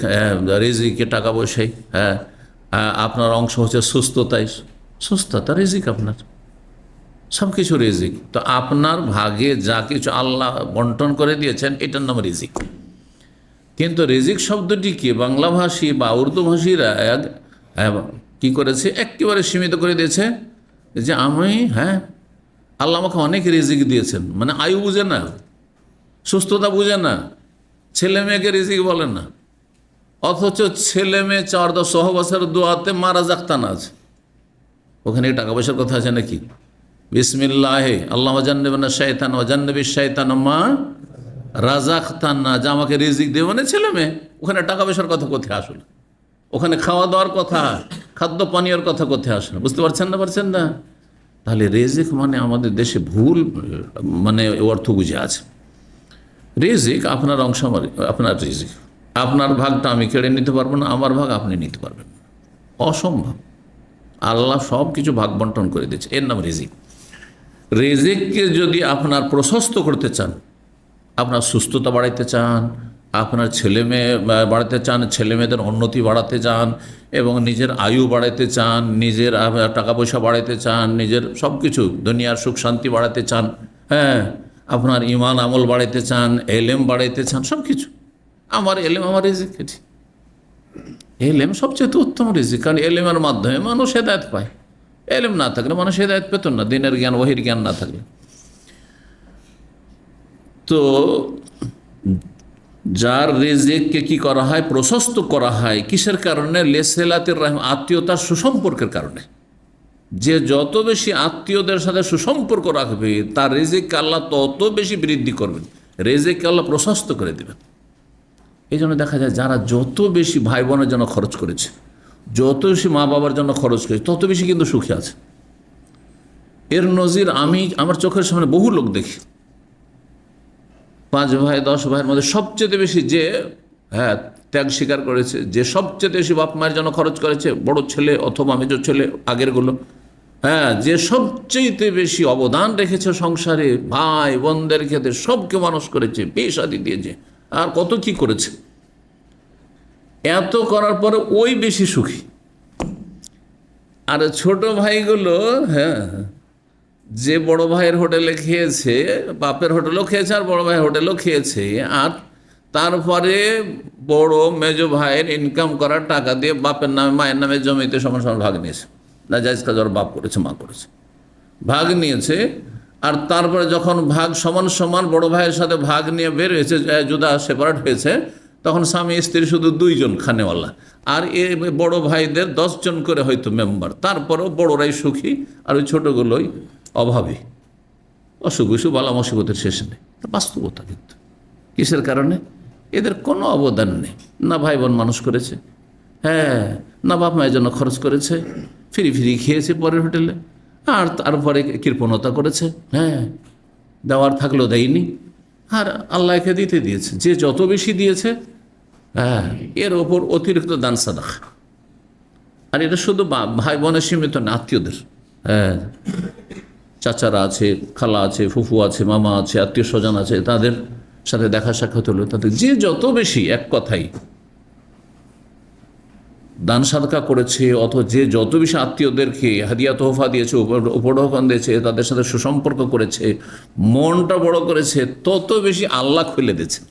রিজিকে, টাকা পয়সায়, হ্যাঁ, আপনার অংশ হচ্ছে সুস্থতায়, সুস্থতা রিজিক, আপনার সব কিছু রিজিক। তো আপনার ভাগে যা কিছু আল্লাহ বন্টন করে দিয়েছেন এটার নাম রিজিক। কিন্তু রিজিক শব্দটিকে বাংলাভাষী বা উর্দু ভাষীরা কি করেছে, একেবারে সীমিত করে দিয়েছে যে আমি, হ্যাঁ, আল্লাহ আমাকে অনেক রিজিক দিয়েছেন, মানে আয়ু বুঝে না, সুস্থতা বুঝে না, ছেলে মেয়েকে রিজিক বলে না। অথচ ছেলে মেয়ে 4-10 সহবাসের দোয়াতে মারা জাক্তানা আছে, ওখানে টাকা পয়সার কথা আছে নাকি? বিসমিল্লাহে আল্লাহ জান্নাবিনা শাইতান ওয়া জান্নাবিশ শাইতান মা রাযাকতানা, যে আমাকে রিজিক দেবে মানে ছেলে মেয়ে। ওখানে টাকা পয়সার কথা কোথায় আসলে? ওখানে খাওয়া দাওয়ার কথা, খাদ্য পানীয়র কথা কোথায় আসলে? বুঝতে পারছেন না? পারছেন না? তাহলে রিজিক মানে আমাদের দেশে ভুল মানে অর্থ বুঝে আছে। রিজিক আপনার অংশ, আমার আপনার রিজিক, আপনার ভাগটা আমি কেড়ে নিতে পারবো না, আমার ভাগ আপনি নিতে পারবেন, অসম্ভব। আল্লাহ সব কিছু ভাগ বন্টন করে দিয়েছে, এর নাম রিজিক। রিজিককে যদি আপনার প্রশস্ত করতে চান, আপনার সুস্থতা বাড়াইতে চান, আপনার ছেলে মেয়ে বাড়াতে চান, ছেলে মেয়েদের উন্নতি বাড়াতে চান এবং নিজের আয়ু বাড়াতে চান, নিজের টাকা পয়সা বাড়াতে চান, নিজের সব কিছু দুনিয়ার সুখ শান্তি বাড়াতে চান, হ্যাঁ, আপনার ইমান আমল বাড়াইতে চান, এলেম বাড়াইতে চান, সব কিছু। আমার এলেম আমার রিজিক, এটি এলেম সবচেয়ে উত্তম রিজিক, কারণ এলেমের মাধ্যমে মানুষ হেদায়েত পায়। এলেম না থাকলে মানুষ হেদায়েত পেত না, দিনের জ্ঞান ওহির জ্ঞান না থাকলে। তো যার রিজিককে কি করা হয়, প্রশস্ত করা হয় কিসের কারণে? লেসেলাতের রহম, আত্মীয়তার সুসম্পর্কের কারণে। যে যত বেশি আত্মীয়দের সাথে সুসম্পর্ক রাখবে তার রিজিককে আল্লাহ তত বেশি বৃদ্ধি করবেন, রিজিককে আল্লাহ প্রশস্ত করে দেবেন। এই জন্য দেখা যায় যারা যত বেশি ভাই বোনের জন্য খরচ করেছে, যত বেশি মা বাবার জন্য খরচ করেছে, তত বেশি কিন্তু সুখী আছে। এর নজির আমি আমার চোখের সামনে বহু লোক দেখি। 5 ভাই 10 ভাইয়ের মধ্যে সবচেয়ে বেশি যে ত্যাগ স্বীকার করেছে, যে সবচেয়ে বেশি বাপ মায়ের জন্য খরচ করেছে, বড় ছেলে অথবা মেজর ছেলে, আগেরগুলো, যে সবচেয়ে বেশি অবদান রেখেছে সংসারে, ভাই বোনদের ক্ষেত্রে সবকে মানুষ করেছে, বিয়ে শাদী দিয়েছে, আর কত কি করেছে, এত করার পরে ওই বেশি সুখী। আর ছোট ভাইগুলো যে বড় ভাইয়ের হোটেলে খেয়েছে, বাপের হোটেলেও খেয়েছে আর বড় ভাইয়ের হোটেলেও খেয়েছে, আর তারপরে বড় মেজো ভাইয়ের ইনকাম করার টাকা দিয়ে বাপের নামে মায়ের নামে জমিতে সমান সমান ভাগ নিয়েছে, না জায়েজ কাজ ওর বাপ করেছে মা করেছে, ভাগ নিয়েছে। আর তারপরে যখন ভাগ সমান সমান বড় ভাইয়ের সাথে ভাগ নিয়ে বের হয়েছে, জুদা সেপারেট হয়েছে, তখন স্বামী স্ত্রী শুধু 2 জন খানেওয়ালা, আর এ বড় ভাইদের 10 জন করে হয়তো মেম্বার। তারপরেও বড়রাই সুখী আর ওই ছোটোগুলোই অভাবী, অসুখ বিসুখ বালা মুসিবতের শেষ নেই। বাস্তবতা কিন্তু কিসের কারণে? এদের কোনো অবদান নেই, না ভাই বোন মানুষ করেছে, না বাপ মায়ের জন্য খরচ করেছে, ফিরি ফিরি খেয়েছে পরের হোটেলে, আর তারপরে কৃপণতা করেছে, দেওয়ার থাকলেও দেয়নি, আর আল্লাহকে দিতে দিয়েছে। যে যত বেশি দিয়েছে এর ওপর অতিরিক্ত দান সাদাকা। আর এটা শুধু ভাই বোনের সীমিত না, আত্মীয়দের, চাচারা আছে, খালা আছে, ফুফু আছে, মামা আছে, আত্মীয় স্বজন আছে, তাদের সাথে দেখা সাক্ষাৎ হলো, তাদের যে যত বেশি, এক কথাই দান সাদকা করেছে, অথবা যে যত বেশি আত্মীয়দেরকে হাদিয়া তোহফা দিয়েছে, উপঢৌকন দিয়েছে, তাদের সাথে সুসম্পর্ক করেছে, মনটা বড় করেছে, তত বেশি আল্লাহ খুলে দিয়েছে।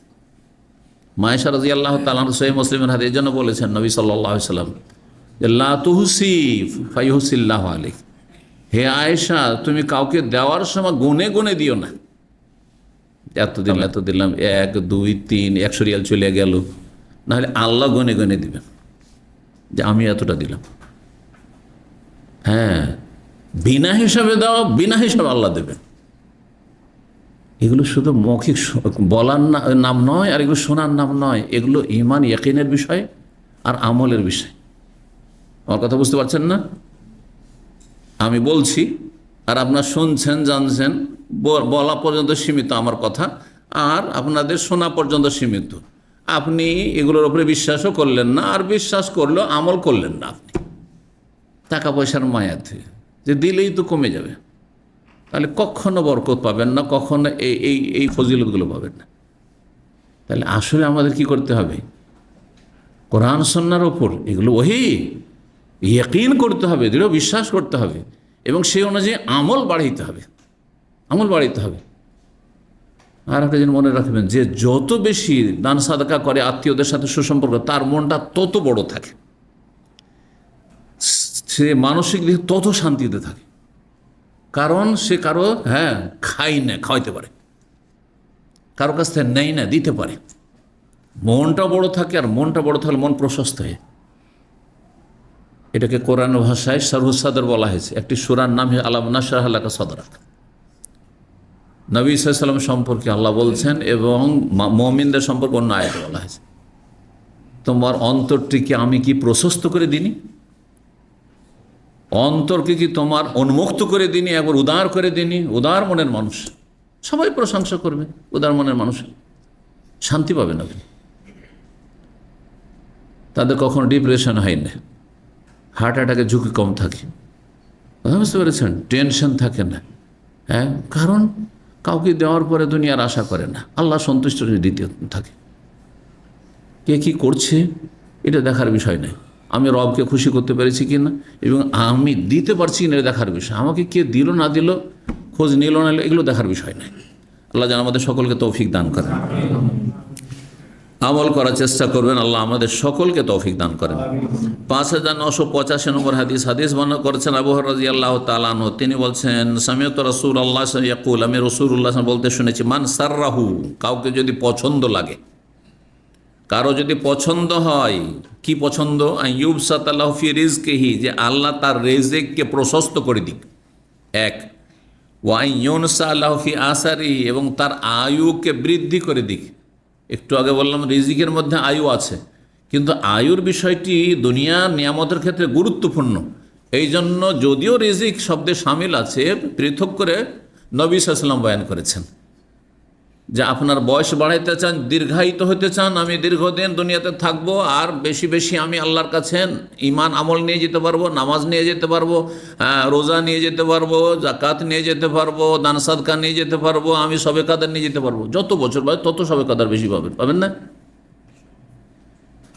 মায়েশা রাদিয়াল্লাহু তাআলা সহিহ মুসলিমের হাদিস জন্য বলেছেন নবী সাল্লাল্লাহু আলাইহি সাল্লাম, লা তুহসি ফায়ুহসিল্লাহু আলাইক, হে আয়েশা, তুমি কাউকে দেওয়ার সময় গুনে গুনে দিও না, এত দিলাম এত দিলাম, 1 2 3 100 রিয়াল চলে গেল, নাহলে আল্লাহ গুনে গুনে দিবেন যে আমি এতটা দিলাম। বিনা হিসাবে দাও, বিনা হিসাবে আল্লাহ দেবেন। এগুলো শুধু মৌখিক বলার নাম নয়, আর এগুলো শোনার নাম নয়, এগুলো ঈমান ইয়াকিনের বিষয় আর আমলের বিষয়। আমার কথা বুঝতে পারছেন না? আমি বলছি আর আপনার শুনছেন, জানছেন, বলা পর্যন্ত সীমিত আমার কথা, আর আপনাদের শোনা পর্যন্ত সীমিত। আপনি এগুলোর উপরে বিশ্বাসও করলেন না, আর বিশ্বাস করলেও আমল করলেন না। আপনি টাকা পয়সার মায়াতে যে দিলেই তো কমে যাবে, তাহলে কখনো বরকত পাবেন না, কখনো এই ফজিলতগুলো পাবেন না। তাহলে আসলে আমাদের কি করতে হবে? কোরআন সুন্নাহর ওপর এগুলো ওহী ইয়াকিন করতে হবে, দৃঢ় বিশ্বাস করতে হবে, এবং সেই অনুযায়ী আমল বাড়াইতে হবে, আমল বাড়াইতে হবে। আর একটা জিনিস মনে রাখবেন, যে যত বেশি দান সাদাকা করে, আত্মীয়দের সাথে সুসম্পর্ক, তার মনটা তত বড় থাকে, সে মানসিক দিকে তত শান্তিতে থাকে। কারণ সে কারো খাওয়াইতে পারে, কারো কাছ থেকে নেই না, দিতে পারে। মনটা বড় থাকে, আর মনটা বড় থাকলে মন প্রশস্ত হয়। এটাকে কোরআন ভাষায় শারহুস সাদর বলা হয়েছে। একটি সূরার নাম আলাম নাশরাহ লাকা সাদরাক। নবী সাল্লাল্লাহু আলাইহি ওয়াসাল্লাম সম্পর্কে আল্লাহ বলছেন, এবং মুমিনদের সম্পর্কে অন্য আয়াতে বলা হয়েছে, তোমার অন্তরটিকে আমি কি প্রশস্ত করে দিনি, অন্তরকে কি তোমার উন্মুক্ত করে দিনি, একবার উদার করে দিনি। উদার মনের মানুষ সবাই প্রশংসা করবে, উদার মনের মানুষ শান্তি পাবে না, তাদের কখনো ডিপ্রেশন হয় না, হার্ট অ্যাটাকের ঝুঁকি কম থাকে, বুঝতে পেরেছেন? টেনশন থাকে না, কারণ কাউকে দেওয়ার পরে দুনিয়ার আশা করে না, আল্লাহ সন্তুষ্ট দিতে থাকে। কে কি করছে এটা দেখার বিষয় নয়, আমি রবকে খুশি করতে পেরেছি কি না এবং আমি দিতে পারছি না, এটা দেখার বিষয়। আমাকে কে দিল না দিল, খোঁজ নিল না নিল, এগুলো দেখার বিষয় নয়। আল্লাহ যেন আমাদের সকলকে তৌফিক দান করেন, আমল করার চেষ্টা করবেন। আল্লাহ আমাদের সকলকে তৌফিক দান করেন। 5985 নম্বর হাদিস বর্ণনা করেছেন আবু হুরায়রা রাদিয়াল্লাহু তাআলা আনহু। তিনি বলছেন, সামিআতু রাসূলুল্লাহ সাল্লাল্লাহু আলাইহি ইয়াকুল, আমি রাসূলুল্লাহ বলতে শুনেছি, মান সাররাহু, কাউকে যদি পছন্দ লাগে, কারো যদি পছন্দ হয়, কি পছন্দ, আইয়ুবসাতা লাহু ফি রিজকিহি, যে আল্লাহ তার রিজিককে প্রশস্ত করে দিক, এক, ওয়া আইয়ুনসা লাহু ফি আসারি, এবং তার আয়ুকে বৃদ্ধি করে দিক। একটু আগে বললাম রিজিকের মধ্যে আয়ু আছে, কিন্তু আয়ুর বিষয়টি দুনিয়ার নিয়ামতের ক্ষেত্রে গুরুত্বপূর্ণ। এই জন্য যদিও রিজিক শব্দে শামিল আছে, পৃথক করে নবী সাল্লাল্লাহু আলাইহি ওয়াসাল্লাম বয়ান করেছেন যে আপনার বয়স বাড়াইতে চান, দীর্ঘায়িত হতে চান, আমি দীর্ঘদিন দুনিয়াতে থাকবো, আর বেশি বেশি আমি আল্লাহর কাছে ঈমান আমল নিয়ে যেতে পারবো, নামাজ নিয়ে যেতে পারবো, রোজা নিয়ে যেতে পারবো, জাকাত নিয়ে যেতে পারবো, দান সাদকা নিয়ে যেতে পারবো, আমি সবে কাদার নিয়ে যেতে পারবো। যত বছর বাড়ে তত সবে কাদার বেশি পাবেন না?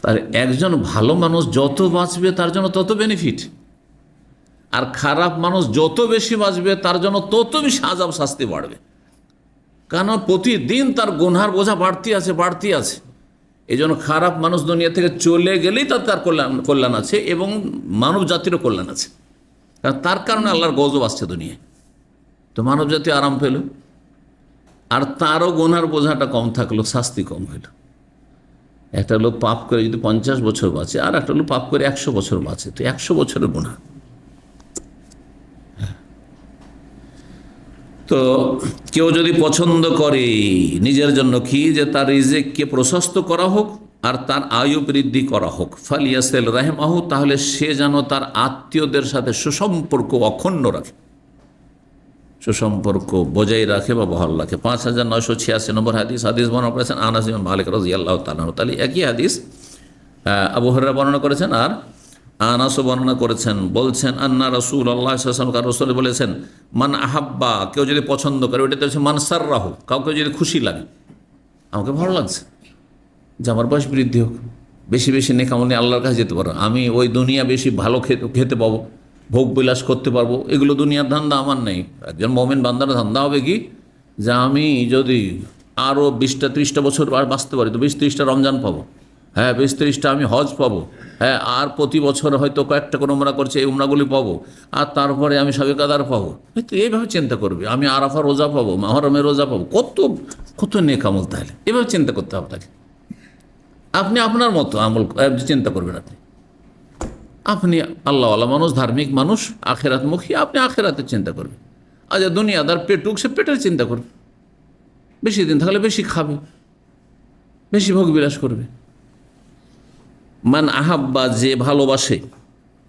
তার একজন ভালো মানুষ যত বাঁচবে তার জন্য তত বেনিফিট, আর খারাপ মানুষ যত বেশি বাঁচবে তার জন্য তত বেশি আযাব শাস্তি বাড়বে। কেন? প্রতিদিন তার গুনহার বোঝা বাড়তি আছে। এই জন্য খারাপ মানুষ দুনিয়া থেকে চলে গেলেই তার কল্যাণ আছে এবং মানব জাতিরও কল্যাণ আছে, কারণ তার কারণে আল্লাহর গজব আসছে দুনিয়ায়। তো মানব জাতি আরাম পেল, আর তারও গুনহার বোঝাটা কম থাকলো, শাস্তি কম হইল। একটা লোক পাপ করে যদি 50 বছর বাঁচে, আর একটা লোক পাপ করে 100 বছর বাঁচে, তো 100 বছরের গুনহা। তো কেউ যদি পছন্দ করে নিজের জন্য কি, যে তার রিজিককে প্রশস্ত করা হোক আর তার আয়ু বৃদ্ধি করা হোক, ফালিয়াসিল রাহিমাহু, তাহলে সে যেন তার আত্মীয়দের সাথে সুসম্পর্ক অক্ষুণ্ণ রাখে, সুসম্পর্ক বজায় রাখে বা বহাল রাখে। 5986 নম্বর হাদিস বর্ণনা করেছেন আনাস ইবনে মালিক রাদিয়াল্লাহু তাআলা আনহু। তাহলে একই হাদিস আবু হুরায়রা বর্ণনা করেছেন আর আনাসও বর্ণনা করেছেন। বলছেন আন্না রাসূলুল্লাহ সাল্লাল্লাহু আলাইহি ওয়াসাল্লাম, রাসূল বলেছেন, মান আহাব্বা, কেউ যদি পছন্দ করে, ওইটাতে হচ্ছে মান সাররাহু, কাউকে যদি খুশি লাগে, আমাকে ভালো লাগছে যে আমার বয়স বৃদ্ধি হোক, বেশি বেশি নেক আমল নিয়ে আল্লাহর কাছে যেতে পারো, আমি ওই দুনিয়া বেশি ভালো খেতে পাবো, ভোগ বিলাস করতে পারবো, এগুলো দুনিয়ার ধান্দা আমার নেই। একজন মুমিন বান্দার ধান্দা হবে কি, যে আমি যদি আরও 20-30টা বছর বাঁচতে পারি তো 20-30টা রমজান পাবো, হ্যাঁ 20-30টা আমি হজ পাবো, হ্যাঁ আর প্রতি বছর হয়তো কয়েকটা করে উমরা করছে, এই উমরাগুলি পাবো, আর তারপরে আমি সাবে কাদার পাবো। হয়তো এইভাবে চিন্তা করবে, আমি আরাফা রোজা পাবো, মহরমের রোজা পাবো, কত কত নেক আমল। তাহলে এভাবে চিন্তা করতে হবে তাকে। আপনি আপনার মতো আমল চিন্তা করবেন, আপনি আল্লাহওয়ালা মানুষ, ধার্মিক মানুষ, আখেরাতমুখী, আপনি আখেরাতের চিন্তা করবেন। আচ্ছা দুনিয়াদার পেটুক, সে পেটের চিন্তা করবে, বেশি দিন থাকলে বেশি খাবে, বেশি ভোগ বিলাস করবে। মান আহাব্বা, যে ভালোবাসে,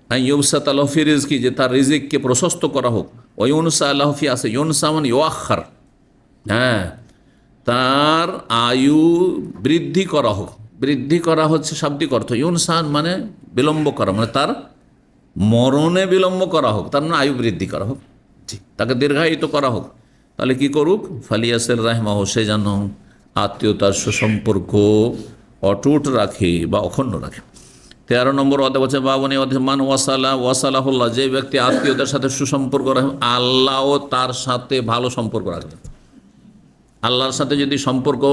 ইউনসা লাহু ফি রিজকি, যে তার রিজিককে প্রশস্ত করা হোক, ও ইউনসা লাহু ফি আসে, ইউনসা মানে ইউআখার, হ্যাঁ তার আয়ু বৃদ্ধি করা হোক। বৃদ্ধি করা হচ্ছে শাব্দিক অর্থ, ইউনসান মানে বিলম্ব করা, মানে তার মরণে বিলম্ব করা হোক, তার মানে আয়ু বৃদ্ধি করা হোক, ঠিক তাকে দীর্ঘায়িত করা হোক। তাহলে কি করুক, ফালিয়াসের রাহমাহু, সে যেন আত্মীয়তার সুসম্পর্ক অটুট রাখে বা অখণ্ড রাখে। 13 নম্বর অধ্যায় বলছে বাবনী মান ওয়াসালাহুল্লাহ, যে ব্যক্তি আত্মীয়তার সাথে সুসম্পর্ক রাখবে, আল্লাহও তার সাথে ভালো সম্পর্ক রাখবে। আল্লাহর সাথে যদি সম্পর্ক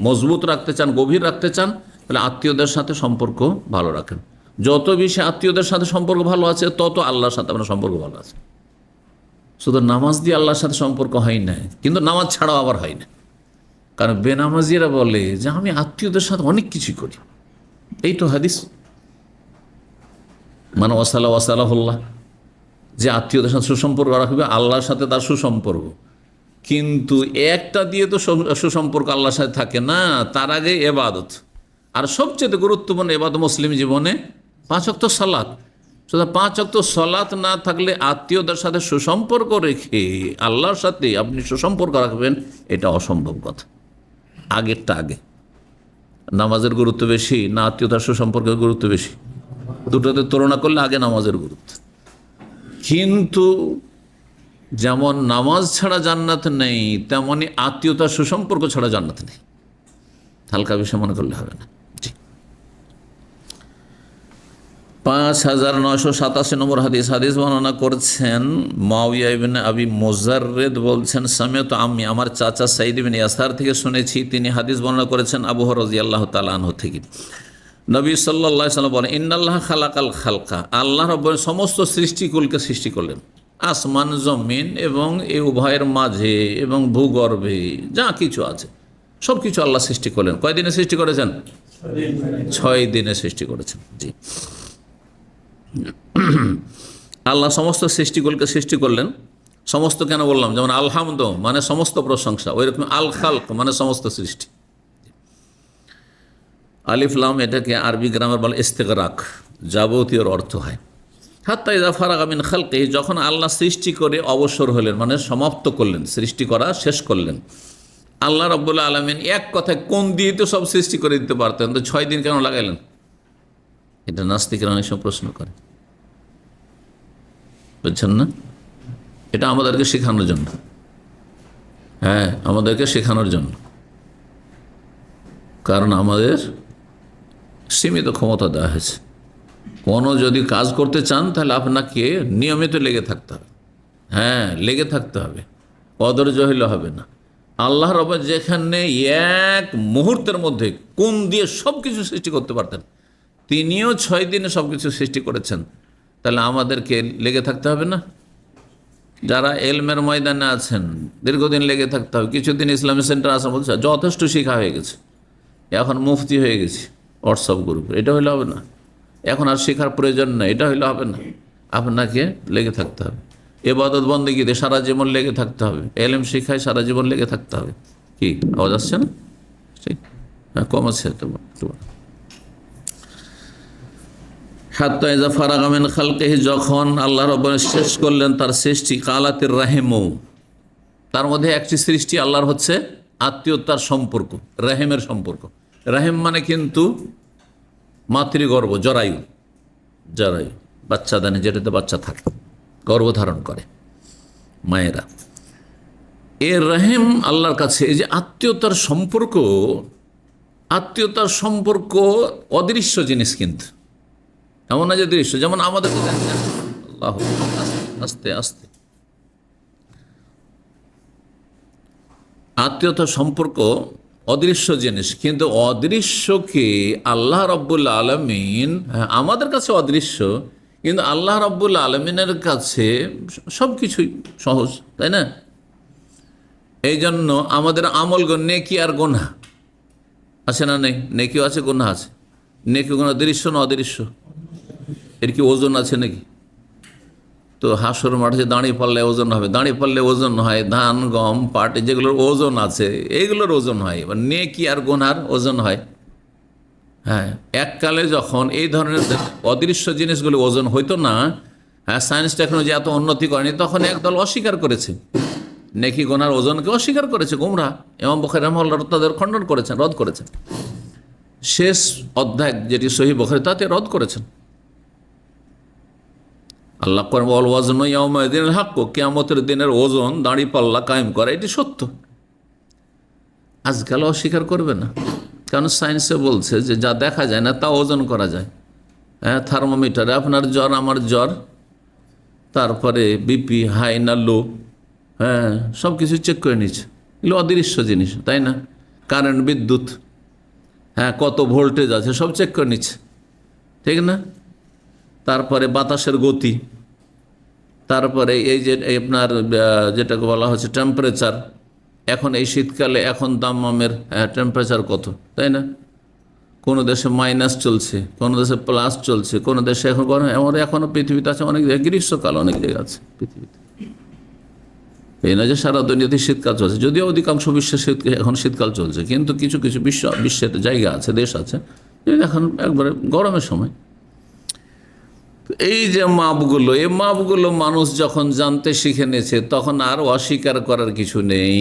মজবুত রাখতে চান, গভীর রাখতে চান, তাহলে আত্মীয়দের সাথে সম্পর্ক ভালো রাখেন। যত বেশি আত্মীয়দের সাথে সম্পর্ক ভালো আছে, তত আল্লাহর সাথে আপনার সম্পর্ক ভালো আছে। শুধু নামাজ দিয়ে আল্লাহর সাথে সম্পর্ক হয় না, কিন্তু নামাজ ছাড়াও আবার হয় না। কারণ বেনামাজিরা বলে যে আমি আত্মীয়দের সাথে অনেক কিছু করি, এই তো হাদিস, মানে ওয়াসালাহুল্লাহ, যে আত্মীয়দের সাথে সুসম্পর্ক রাখবে, আল্লাহর সাথে তার সুসম্পর্ক। কিন্তু একটা দিয়ে তো সুসম্পর্ক আল্লাহর সাথে থাকে না, তার আগে এবাদত, আর সবচেয়ে গুরুত্বপূর্ণ এবাদত মুসলিম জীবনে 5 ওয়াক্ত সালাত। সুতরাং 5 ওয়াক্ত সালাত না থাকলে আত্মীয়দের সাথে সুসম্পর্ক রেখে আল্লাহর সাথে আপনি সুসম্পর্ক রাখবেন, এটা অসম্ভব কথা। আগেরটা আগে, নামাজের গুরুত্ব বেশি না আত্মীয়তার সুসম্পর্কের গুরুত্ব বেশি? দুটোতে তুলনা করলে আগে নামাজের গুরুত্ব। কিন্তু যেমন নামাজ ছাড়া জান্নাত নেই, তেমনি আত্মীয়তার সুসম্পর্ক ছাড়া জান্নাত নেই। হালকা বিষয় মনে করলে হবে না। 5987 নম্বর হাদিস বর্ণনা করছেন মুআবিয়া ইবনে আবি মুজাররিদ বলছেন, সামিআতু আম্মি, আমার চাচা সাঈদ ইবনে ইয়াসার থেকে শুনেছি, তিনি হাদিস বর্ণনা করেছেন আবু হুরায়রা রাদিয়াল্লাহু তাআলা আনহু থেকে। নবী সাল্লাল্লাহু আলাইহি ওয়াসাল্লাম বলেন, ইন্নাল্লাহা খালাকাল খালকা, আল্লাহ রাব্বুল সমস্ত সৃষ্টিকুলকে সৃষ্টি করলেন, আসমান জমিন এবং এই উভয়ের মাঝে এবং ভূগর্ভে যা কিছু আছে সব কিছু আল্লাহ সৃষ্টি করলেন। কয় দিনে সৃষ্টি করেছেন? 6 দিনে সৃষ্টি করেছেন। জি, আল্লাহ সমস্ত সৃষ্টিগুলোকে সৃষ্টি করলেন। সমস্ত কেন বললাম? যেমন আলহামদ মানে সমস্ত প্রশংসা, ওই রকম আল খালক মানে সমস্ত সৃষ্টি। আলিফ লাম এটাকে আরবি গ্রামার বলে ইস্তেগরাক, যাবতীয় অর্থ হয়। হাত্তা ইযা ফারাগা মিন খালকি, যখন আল্লাহ সৃষ্টি করে অবসর হলেন মানে সমাপ্ত করলেন, সৃষ্টি করা শেষ করলেন। আল্লাহ রাব্বুল আলামিন এক কথায় কোন দিয়ে তো সব সৃষ্টি করে দিতে পারতেন, তো 6 দিন কেন লাগাইলেন? এটা নাস্তিকরা অনেক সময় প্রশ্ন করে, বুঝছেন না? এটা আমাদেরকে শেখানোর জন্য, হ্যাঁ আমাদেরকে শেখানোর জন্য, কারণ আমাদের সীমিত ক্ষমতা দেওয়া হয়েছে। কোনো যদি কাজ করতে চান তাহলে আপনাকে নিয়মিত লেগে থাকতে হবে, হ্যাঁ লেগে থাকতে হবে, অধৈর্য হইলে হবে না। আল্লাহ রাব্বুল যেখানে এক মুহূর্তের মধ্যে কোন দিয়ে সব কিছু সৃষ্টি করতে পারতেন, তিনিও 6 দিনে সব কিছু সৃষ্টি করেছেন, তাহলে আমাদেরকে লেগে থাকতে হবে না? যারা এলমের ময়দানে আছেন দীর্ঘদিন লেগে থাকতে হবে। কিছুদিন ইসলামী সেন্টার আসা বলছে যথেষ্ট শিক্ষা হয়ে গেছে, এখন মুফতি হয়ে গেছি হোয়াটসঅ্যাপ গ্রুপে, এটা হইলে হবে না। এখন আর শেখার প্রয়োজন নেই, এটা হইলে হবে না। আপনাকে লেগে থাকতে হবে, ইবাদত বন্দেগীতে সারা জীবন লেগে থাকতে হবে, এলম শিখায় সারা জীবন লেগে থাকতে হবে। কি আওয়াজ আসছে না? ঠিক, হ্যাঁ কম আছে তো। হাত্তা ইযা ফারাগা মিন খালকিহি, যখন আল্লাহ রাব্বুল শেষ করলেন তার সৃষ্টি, কালাতির রাহিমু, তার মধ্যে একটি সৃষ্টি আল্লাহর হচ্ছে আত্মীয়তার সম্পর্ক, রাহিমের সম্পর্ক। রাহিম মানে কিন্তু মাতৃগর্ভ, জরায়ু, জরায়ু বাচ্চা দানে যেটাতে বাচ্চা থাকে, গর্ভধারণ করে মায়েরা। এর রাহিম আল্লাহর কাছে এই যে আত্মীয়তার সম্পর্ক, আত্মীয়তার সম্পর্ক অদৃশ্য জিনিস, কিন্তু এমন না যে দৃশ্য। যেমন আমাদের আল্লাহ আস্তে আস্তে আত্মীয়তার সম্পর্ক অদৃশ্য জিনিস, কিন্তু অদৃশ্যকে আল্লাহ রাব্বুল আলামিন, আমাদের কাছে অদৃশ্য কিন্তু আল্লাহ রাব্বুল আলামিনের কাছে সব কিছুই সহজ, তাই না? এই জন্য আমাদের আমলগণ, নেকি আর গুনাহ আছে না নেই? নেকিও আছে, গুনাহ আছে। নেকি গুনাহ দৃশ্য না অদৃশ্য? এর কি ওজন আছে নাকি? তো হাসর মাঠে দাঁড়িয়ে পারলে ওজন হবে, দাঁড়িয়ে পারলে ওজন হয়, ধান গম পাট যেগুলোর ওজন আছে এইগুলোর ওজন হয়। এবার নেকি আর গুনার ওজন হয়। হ্যাঁ, এককালে যখন এই ধরনের অদৃশ্য জিনিসগুলো ওজন হইতো না, হ্যাঁ সায়েন্স টেকনোলজি এত উন্নতি করেনি, তখন একদল অস্বীকার করেছে, নেকি গুনার ওজনকে অস্বীকার করেছে। গোমরা ইমাম বুখারী রাহিমাহুল্লাহ তাদের খণ্ডন করেছেন, রদ করেছেন। শেষ অধ্যায় যেটি সহিহ বুখারী তাতে রদ করেছেন। আল্লাহ করেন ওয়াল ওয়াজনু ইয়াউমাইযিনিল হাক্কু, কিয়ামতের দিনের ওজন দাঁড়ি পাল্লা কায়েম করা এটি সত্য। আজকাল অস্বীকার করবে না, কারণ সায়েন্সে বলছে যে যা দেখা যায় না তা ওজন করা যায়। হ্যাঁ, থার্মোমিটারে আপনার জ্বর আমার জ্বর, তারপরে বিপি হাই না লো, হ্যাঁ সব কিছু চেক করে নিচ্ছে। এগুলো অদৃশ্য জিনিস, তাই না? কারেন্ট, বিদ্যুৎ, হ্যাঁ কত ভোল্টেজ আছে সব চেক করে নিচ্ছে, ঠিক না? তারপরে বাতাসের গতি, তারপরে এই যে আপনার যেটাকে বলা হচ্ছে টেম্পারেচার, এখন এই শীতকালে এখন দামামের টেম্পারেচার কত, তাই না? কোনো দেশে মাইনাস চলছে, কোনো দেশে প্লাস চলছে, কোনো দেশে এখন এখনও পৃথিবীতে আছে অনেক জায়গায় গ্রীষ্মকাল, অনেক জায়গায় আছে পৃথিবীতে। এই না যে সারা দুনিয়াতে শীতকাল চলছে, যদিও অধিকাংশ বিশ্বে এখন শীতকাল চলছে, কিন্তু কিছু কিছু বিশ্বের জায়গা আছে, দেশ আছে এখন একবারে গরমের সময়। এই যে মাপগুলো, এই মাপগুলো মানুষ যখন জানতে শিখে নিয়েছে, তখন আর অস্বীকার করার কিছু নেই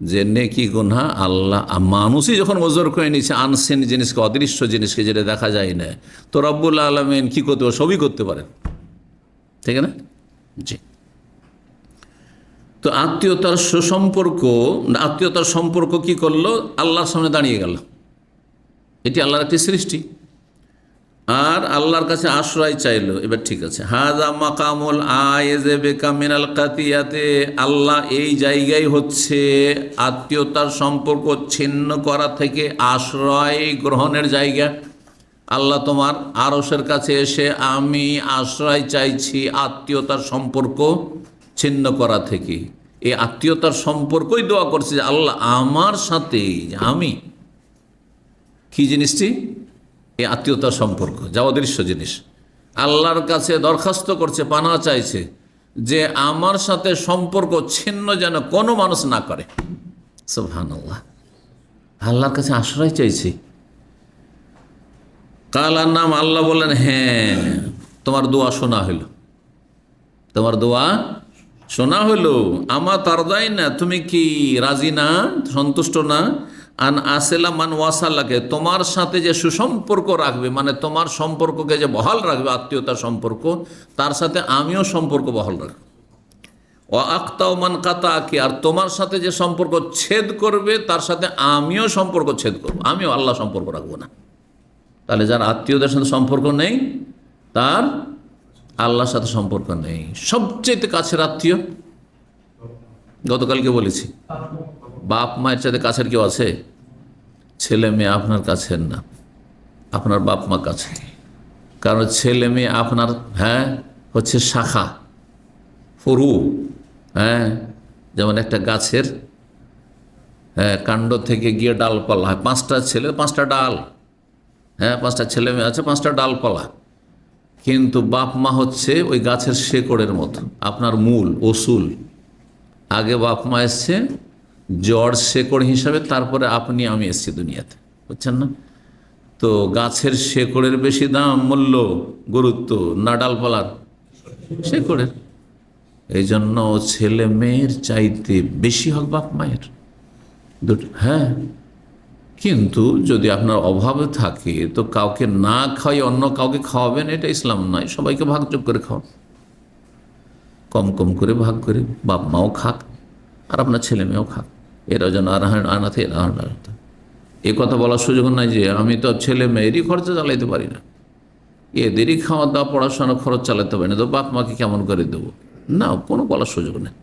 যে নেকি গুনাহ আল্লাহ, মানুষই যখন ওজোর করে নিচ্ছে আনসিন জিনিসকে, অদৃশ্য জিনিসকে, যেটা দেখা যায় না, তো রব্বুল আলামিন কি করতে পারে? সবই করতে পারেন, ঠিক না? জি। তো আত্মীয়তার সুসম্পর্ক, আত্মীয়তার সম্পর্ক কি করলো? আল্লাহর সামনে দাঁড়িয়ে গেল। এটি আল্লাহর একটি সৃষ্টি। আর আল্লাহর কাছে আশ্রয় চাইলো। এবার ঠিক আছে, হাযা মাকামুল আয়েযে বিকা মিনাল কাতিয়াতে, আল্লাহ এই জায়গায় হচ্ছে আত্মীয়তার সম্পর্ক ছিন্ন করা থেকে আশ্রয় গ্রহণের জায়গা। আল্লাহ তোমার আরশের কাছে এসে আমি আশ্রয় চাইছি আত্মীয়তার সম্পর্ক ছিন্ন করা থেকে। এই আত্মীয়তার সম্পর্কই দোয়া করছে যে আল্লাহ আমার সাথে, আমি কি জিনিসটি, এই আত্মীয়তার সম্পর্ক যা অদৃশ্য জিনিস, আল্লাহর কাছে দরখাস্ত করছে, পানা চাইছে যে আমার সাথে সম্পর্ক ছিন্ন যেন কোনো মানুষ না করে। সুবহানাল্লাহ, আল্লাহর কাছে আশ্রয় চাইছি। কালার নাম, আল্লাহ বললেন হ্যাঁ তোমার দোয়া শোনা হইল, তোমার দোয়া শোনা হইল। আমা তারদাই না, তুমি কি রাজি না, সন্তুষ্ট না, আন আসেলা মান ওয়াসাল্লাকে, তোমার সাথে যে সুসম্পর্ক রাখবে, মানে তোমার সম্পর্ককে যে বহাল রাখবে, আত্মীয়তার সম্পর্ক, তার সাথে আমিও সম্পর্ক বহাল রাখবো। ও আক্তাও মান কাতাকে, আর তোমার সাথে যে সম্পর্ক ছেদ করবে তার সাথে আমিও সম্পর্ক ছেদ করবো, আমিও আল্লাহ সম্পর্ক রাখবো না। তাহলে যার আত্মীয়দের সাথে সম্পর্ক নেই তার আল্লাহর সাথে সম্পর্ক নেই। সবচেয়ে কাছের আত্মীয়, গতকালকে বলেছি, বাপ মায়ের সাথে কাছের কেউ আছে? ছেলে মেয়ে আপনার কাছের না, আপনার বাপ মা কাছে। কারণ ছেলে মেয়ে আপনার হচ্ছে শাখা, ফরু। যেমন একটা গাছের কাণ্ড থেকে গিয়ে ডালপালা হয়, 5টা ছেলে 5টা ডাল, 5টা ছেলে মেয়ে আছে 5টা ডালপালা। কিন্তু বাপ মা হচ্ছে ওই গাছের শেকড়ের মতো, আপনার মূল অসুল। আগে বাপ মা এসছে জড় শেকড় হিসাবে, তারপরে আপনি আমি এসছি দুনিয়াতে, বুঝছেন না? তো গাছের শেকড়ের বেশি দাম, মূল্য, গুরুত্ব না ডালপালার শেকড়ের? এই জন্য ছেলে মেয়ের চাইতে বেশি হক বাপ মায়ের দুটো। কিন্তু যদি আপনার অভাবে থাকে তো কাউকে না খাওয়াই অন্য কাউকে খাওয়াবেন, এটা ইসলাম নয়। সবাইকে ভাগযোগ করে খাওয়ান, কম কম করে ভাগ করে, বাপ মাও খাক আর আপনার ছেলে মেয়েও খাক। এরা যেন আনাথে এ কথা বলার সুযোগ নাই যে আমি তো ছেলে মেয়েরই খরচা চালাইতে পারি না, এদেরই খাওয়া দাওয়া পড়াশোনা খরচ চালাতে পারি না, তো বাপ মাকে কেমন করে দেবো? না, কোনো বলার সুযোগ নেই।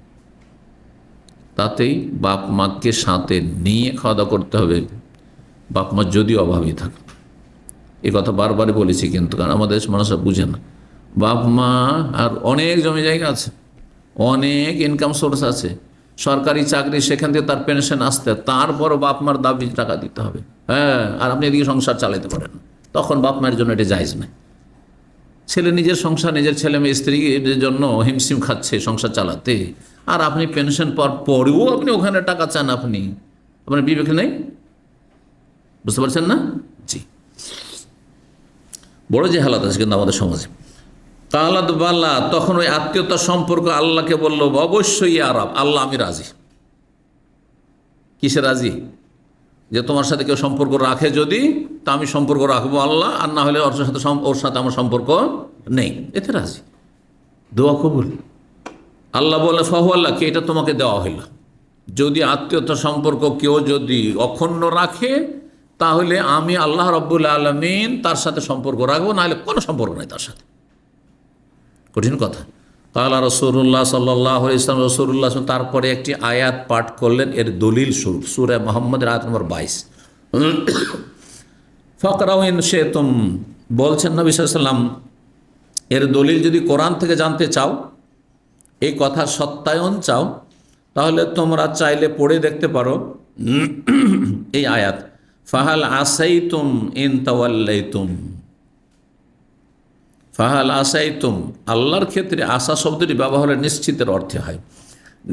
তাতেই বাপ মাকে সাথে নিয়ে খাওয়া দাওয়া করতে হবে, বাপ মা যদি অভাবী থাকে। এ কথা বারবারই বলেছি, কিন্তু কারণ আমাদের মানুষরা বুঝে না। বাপ মা আর অনেক জমি জায়গা আছে, অনেক ইনকাম সোর্স আছে, সরকারি চাকরি, সেখান থেকে তার পেনশন আসতে, তারপরও বাপ মার দাবি টাকা দিতে হবে। আর আপনি এদিকে সংসার চালাতে পারেন, তখন বাপ মায়ের জন্য এটা জায়েজ নয়। ছেলে নিজের সংসার, নিজের ছেলে মেয়ে স্ত্রীর জন্য হিমশিম খাচ্ছে সংসার চালাতে, আর আপনি পেনশন পাওয়ার পরেও আপনি ওখানে টাকা চান, আপনার বিবেক নেই? বুঝতে পারছেন না? জি, বড় যে হালাত আছে কিন্তু আমাদের সমাজে। কালাদ বাল্লা, তখন ওই আত্মীয়তার সম্পর্ক আল্লাহকে বললো অবশ্যই আরব, আল্লাহ আমি রাজি। কিসে রাজি? যে তোমার সাথে কেউ সম্পর্ক রাখে যদি, তা আমি সম্পর্ক রাখবো আল্লাহ, আর না হলে ওর সাথে আমার সম্পর্ক নেই, এতে রাজি। দোয়া কবুল। আল্লাহ বলে ফাহু আল্লাহকে, এটা তোমাকে দেওয়া হইল। যদি আত্মীয়তার সম্পর্ক কেউ যদি অক্ষুণ্ণ রাখে, তাহলে আমি আল্লাহ রব্বুল আলামিন তার সাথে সম্পর্ক রাখবো, নাহলে কোনো সম্পর্ক নাই তার সাথে। কঠিন কথা। কালা রাসূলুল্লাহ সাল্লাল্লাহু আলাইহি ওয়াসাল্লাম, রাসূলুল্লাহ তারপরে একটি আয়াত পাঠ করলেন এর দলিল স্বরূপ, সূরা মুহাম্মদের আয়াত নম্বর 22। ফাকরাউ ইন শি'তুম, বলছেন নবী সাল্লাল্লাহু আলাইহি ওয়াসাল্লাম, এর দলিল যদি কোরআন থেকে জানতে চাও, এই কথার সত্যায়ন চাও, তাহলে তোমরা চাইলে পড়ে দেখতে পারো এই আয়াত, ফাহাল আসাইতুম ইন তাওয়াল্লাইতুম। ফাহাল আসাইতুম, আল্লাহর ক্ষেত্রে আশা শব্দটি ব্যবহারের নিশ্চিতের অর্থে হয়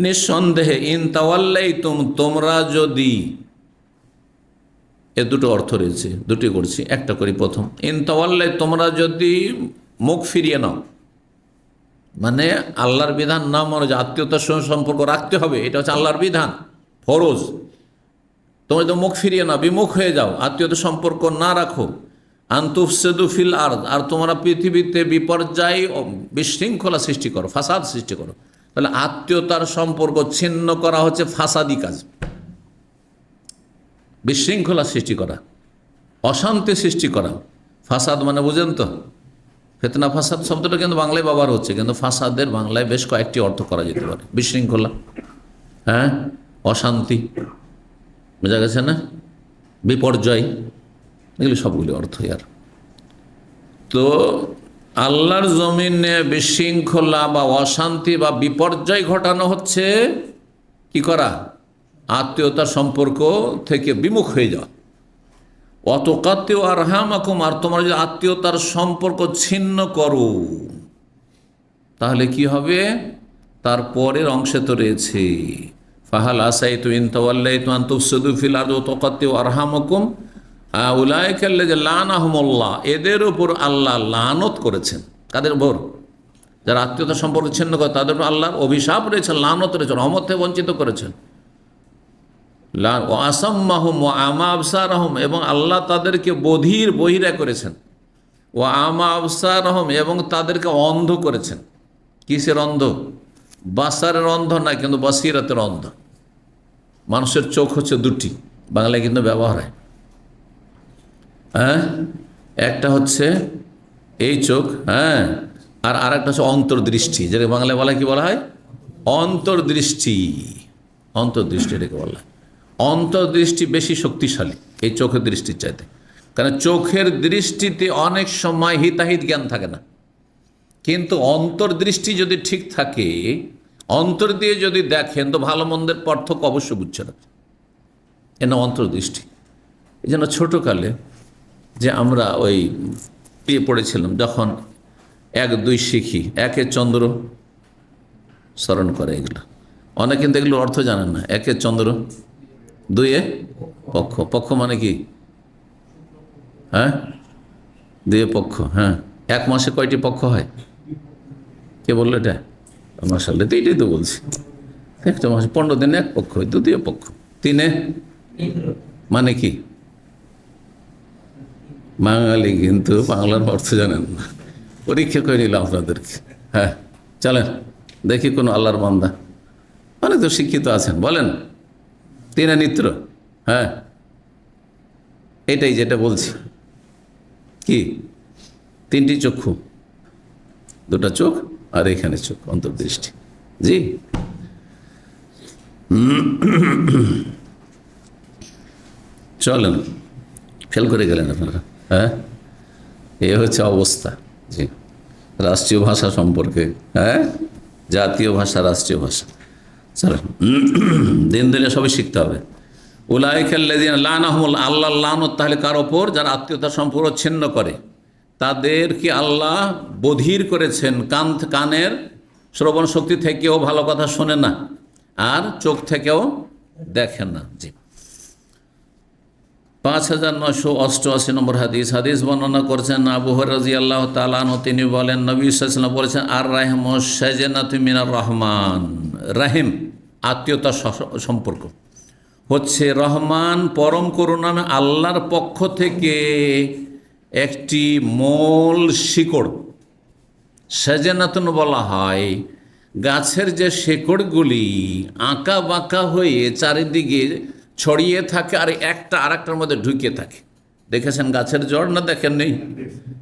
নিঃসন্দেহে। ইন তাওয়াল্লাইতুম, তোমরা যদি, এ দুটো অর্থ রয়েছে, দুটি করছি, একটা করি। প্রথম, ইন তাওয়াল্লাই, তোমরা যদি মুখ ফিরিয়ে নাও, মানে আল্লাহর বিধান না মানে যে আত্মীয়তার সঙ্গে সম্পর্ক রাখতে হবে, এটা হচ্ছে আল্লাহর বিধান, ফরজ। তোমরা তো মুখ ফিরিয়ে নাও, বিমুখ হয়ে যাও, আত্মীয়তার সম্পর্ক না রাখো। আনতুফসিদু ফিল আরদ, আর তোমরা পৃথিবীতে বিপর্যয় ও বিশৃঙ্খলা সৃষ্টি করো, ফাসাদ সৃষ্টি করো। তাহলে আত্মীয়তার সম্পর্ক ছিন্ন করা হচ্ছে ফাসাদি কাজ, বিশৃঙ্খলা সৃষ্টি করা, অশান্তি সৃষ্টি করা। ফাসাদ মানে বুঝেন তো, ফিতনা ফাসাদ শব্দটা কিন্তু বাংলায় ব্যবহার হচ্ছে, কিন্তু ফাসাদের বাংলায় বেশ কয়েকটি অর্থ করা যেতে পারে। বিশৃঙ্খলা, হ্যাঁ, অশান্তি, বোঝা গেছে না, বিপর্যয়, এগুলি সবগুলি অর্থ। আর তো আল্লাহর জমিনে বিশৃঙ্খলা বা অশান্তি বা বিপর্যয় ঘটানো হচ্ছে কি করা? আত্মীয়তার সম্পর্ক থেকে বিমুখ হয়ে যাওয়া। অতকাত্মীয় আরহামাকুম, আর তোমরা যদি আত্মীয়তার সম্পর্ক ছিন্ন করো তাহলে কি হবে? তারপরের অংশে তো রয়েছে ফাহাল আসাইতু ইন তাওয়াল্লাইতু আন তুফসিদু ফিল আরদি ওয়া তুকাত্তিউ আরহামাকুম উলাইকা আল্লাযিনা লানাহুমুল্লাহ, এদের উপর আল্লাহ লানত করেছেন। কাদের উপর? যারা আত্মীয়তার সম্পর্ক ছিন্ন করে তাদের উপর আল্লাহর অভিশাপ রয়েছে, লানত রয়েছে, রহমত থেকে বঞ্চিত করেছেন। আসাম্মাহুম ওয়া আমা আবসারহুম, এবং আল্লাহ তাদেরকে বহিরা করেছেন। ও আমা আবসারহুম, এবং তাদেরকে অন্ধ করেছেন। কিসের অন্ধ? বাসারের অন্ধ না, কিন্তু বসিরাতের অন্ধ। মানুষের চোখ হচ্ছে দুটি, বাংলায় কিন্তু ব্যবহার হয়। হ্যাঁ, একটা হচ্ছে এই চোখ, হ্যাঁ, আর আরেকটা হচ্ছে অন্তর্দৃষ্টি, যেটা বাংলায় বলা কি বলা হয়? অন্তর্দৃষ্টি। অন্তর্দৃষ্টি এটাকে বলা হয়। অন্তর্দৃষ্টি বেশি শক্তিশালী এই চোখের দৃষ্টির চাইতে, কারণ চোখের দৃষ্টিতে অনেক সময় হিতাহিত জ্ঞান থাকে না, কিন্তু অন্তর্দৃষ্টি যদি ঠিক থাকে, অন্তর দিয়ে যদি দেখেন তো ভালো মন্দের পার্থক্য অবশ্যই বুঝছে না। এর নাম অন্তর্দৃষ্টি। এই জন্য ছোটোকালে যে আমরা ওই পড়েছিলাম, যখন 1, 2 শিখি, একে চন্দ্র স্মরণ করে, এগুলো অনেক কিন্তু এগুলো অর্থ জানেন না। একে চন্দ্র, 2 পক্ষ। পক্ষ মানে কি? হ্যাঁ, 2 পক্ষ। হ্যাঁ, 1 মাসে কয়টি পক্ষ হয়? কে বললো এটা? মাশাআল্লাহ, তো এইটাই তো বলছি। একটা মাসে 15 দিনে 1 পক্ষ হয়, 2 পক্ষ। 3 মানে কি? বাঙালি কিন্তু বাংলার অর্থ জানেন না, পরীক্ষা করে নিলাম আপনাদেরকে। হ্যাঁ, চলেন দেখি কোনো আল্লাহর বান্দা, অনেক তো শিক্ষিত আছেন, বলেন 3 নিত্র। হ্যাঁ, এটাই যেটা বলছি। কি? 3টি চক্ষু, 2টা চোখ, আর এখানে চোখ, অন্তর্দৃষ্টি। জি, চলেন, ফেল করে গেলেন আপনারা। হ্যাঁ, এ হচ্ছে অবস্থা। জি, রাষ্ট্রীয় ভাষা সম্পর্কে। হ্যাঁ, জাতীয় ভাষা, রাষ্ট্রীয় ভাষা, চলেন দিন দিনে সবই শিখতে হবে। উলাইকা আল্লাযিনা লানাহুমুল্লাহ, আল্লাহ লানত তাহলে কার ওপর? যারা আত্মীয়তার সম্পর্ক ছিন্ন করে, তাদেরকে আল্লাহ বধির করেছেন। কানের শ্রবণ শক্তি থেকেও ভালো কথা শোনে না, আর চোখ থেকেও দেখেন না। জি, 5988 নম্বর হাদিস বর্ণনা করছেন আবু হুরায়রা রাদিয়াল্লাহু তাআলা আনহু। তিনি বলেন, নবী সাল্লাল্লাহু আলাইহি ওয়াসাল্লাম বলেছেন, আর রাহিমু শাজানাতু মিনার রহমান। রাহিম আত্মীয়তার সম্পর্ক হচ্ছে রহমান পরম করুণাময় আল্লাহর পক্ষ থেকে একটি মূল শিকড়। শাজানাতুন বলা হয় গাছের যে শিকড়গুলি আঁকা বাঁকা হয়ে চারিদিকে ছড়িয়ে থাকে, আর একটা আরেকটার মধ্যে ঢুকে থাকে। দেখেছেন গাছের জড়? না দেখেন নেই?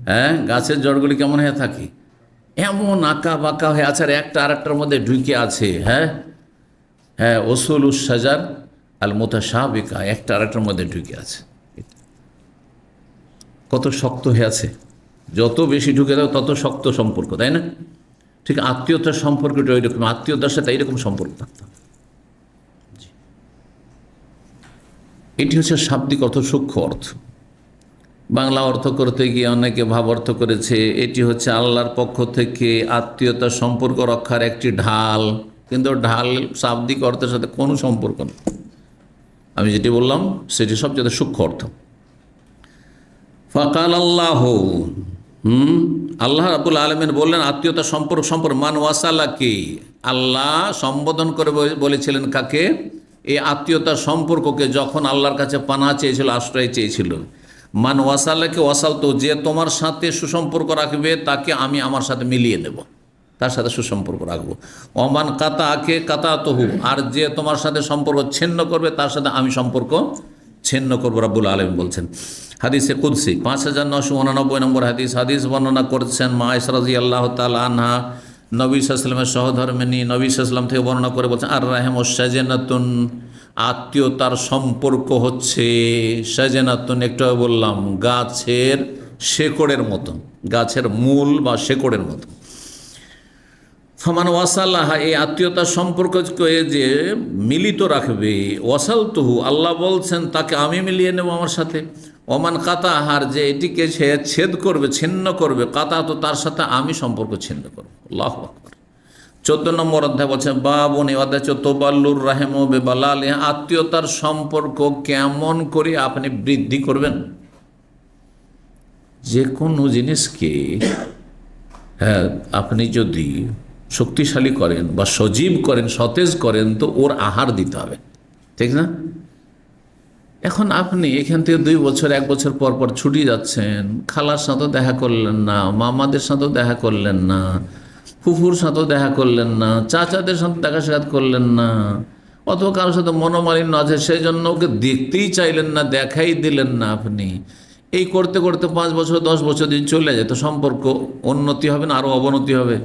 হ্যাঁ, গাছের জড়গুলি কেমন হয়ে থাকে? এমন আঁকা বাঁকা হয়ে আছে, আর একটা আরেকটার মধ্যে ঢুকে আছে। হ্যাঁ হ্যাঁ, ওসুলুস শাজার আল মুতাশাবিকা, একটা আরেকটার মধ্যে ঢুকে আছে। কত শক্ত হয়ে আছে, যত বেশি ঢুকে থাকে তত শক্ত সম্পর্ক, তাই না? ঠিক আত্মীয়তার সম্পর্কটা ওই রকম, আত্মীয়তার সাথে এইরকম সম্পর্ক থাকতাম। এটি হচ্ছে শাব্দিক অর্থ, সূক্ষ্ম অর্থ। বাংলা অর্থ করতে গিয়ে অনেকে ভাব অর্থ করেছে এটি হচ্ছে আল্লাহর পক্ষ থেকে আত্মীয়তার সম্পর্ক রক্ষার একটি ঢাল, কিন্তু ঢাল শাব্দিক অর্থের সাথে কোনো সম্পর্ক নেই। আমি যেটি বললাম সেটি সবচেয়ে সূক্ষ্ম অর্থ। ফাকাল আল্লাহ, আল্লাহ রাব্বুল আলামিন বললেন আত্মীয়তার সম্পর্ক মান ওয়াসালাকে, আল্লাহ সম্বোধন করে বলেছিলেন কাকে? এই আত্মীয়তার সম্পর্ককে, যখন আল্লাহর কাছে পানা চেয়েছিল, আশ্রয় চেয়েছিল। মান ওয়াসালাকে, ওয়াসাল তো, যে তোমার সাথে সুসম্পর্ক রাখবে তাকে আমি আমার সাথে মিলিয়ে দেব, তার সাথে সুসম্পর্ক রাখবো। অমান কাতা আকে কাতা তহু, আর যে তোমার সাথে সম্পর্ক ছিন্ন করবে তার সাথে আমি সম্পর্ক ছিন্ন করবো, রাব্বুল আলামিন বলছেন। হাদিসে কুদসি 5989 নম্বর হাদিস। হাদিস বর্ণনা করছেন মা আয়েশা রাদিয়াল্লাহু তাআলা আনহা, নবী সাল্লাল্লাহু আলাইহি ওয়াসাল্লামের সহধর্মিণী, নবী সাল্লাল্লাহু আলাইহি ওয়াসাল্লাম থেকে বর্ণনা করে বলছেন, আর রাহিমু শাজানাতুন, আত্মীয়তার সম্পর্ক হচ্ছে শাজানাতুন, একটু বললাম গাছের শেকড়ের মতো, গাছের মূল বা শেকড়ের মতো। ফামান ওয়াসাল্লাহা, এই আত্মীয়তার সম্পর্ককে যে মিলিত রাখবে, ওয়াসালতুহু, আল্লাহ বলছেন তাকে আমি মিলিয়ে নেব আমার সাথে। ওমান কাতা আহার, যে এটিকে সে ছেদ করবে, ছিন্ন করবে, কাতা, তো তার সাথে আমি সম্পর্ক ছিন্ন করবো। আল্লাহু আকবার। 14 নম্বর অধ্যায় বলছে বাবুন, এই অধ্যায় তোবাল্লুর রাহেম বেবালাল, আত্মীয়তার সম্পর্ক কেমন করে আপনি বৃদ্ধি করবেন। যে কোনো জিনিসকে হ্যাঁ আপনি যদি শক্তিশালী করেন বা সজীব করেন, সতেজ করেন, তো ওর আহার দিতে হবে, ঠিক না? এখন আপনি এখান থেকে 2 বছর 1 বছর পর পর ছুটি যাচ্ছেন, খালার সাথেও দেখা করলেন না, মামাদের সাথেও দেখা করলেন না, ফুফুর সাথেও দেখা করলেন না, চাচাদের সাথে দেখা সাক্ষাৎ করলেন না, অথবা কারোর সাথে মনোমালিন্য আছে সেই জন্য ওকে দেখতেই চাইলেন না, দেখাই দিলেন না আপনি। এই করতে করতে 5 বছর 10 বছর দিন চলে যায়, তো সম্পর্ক উন্নতি হবে না আরও অবনতি হবে?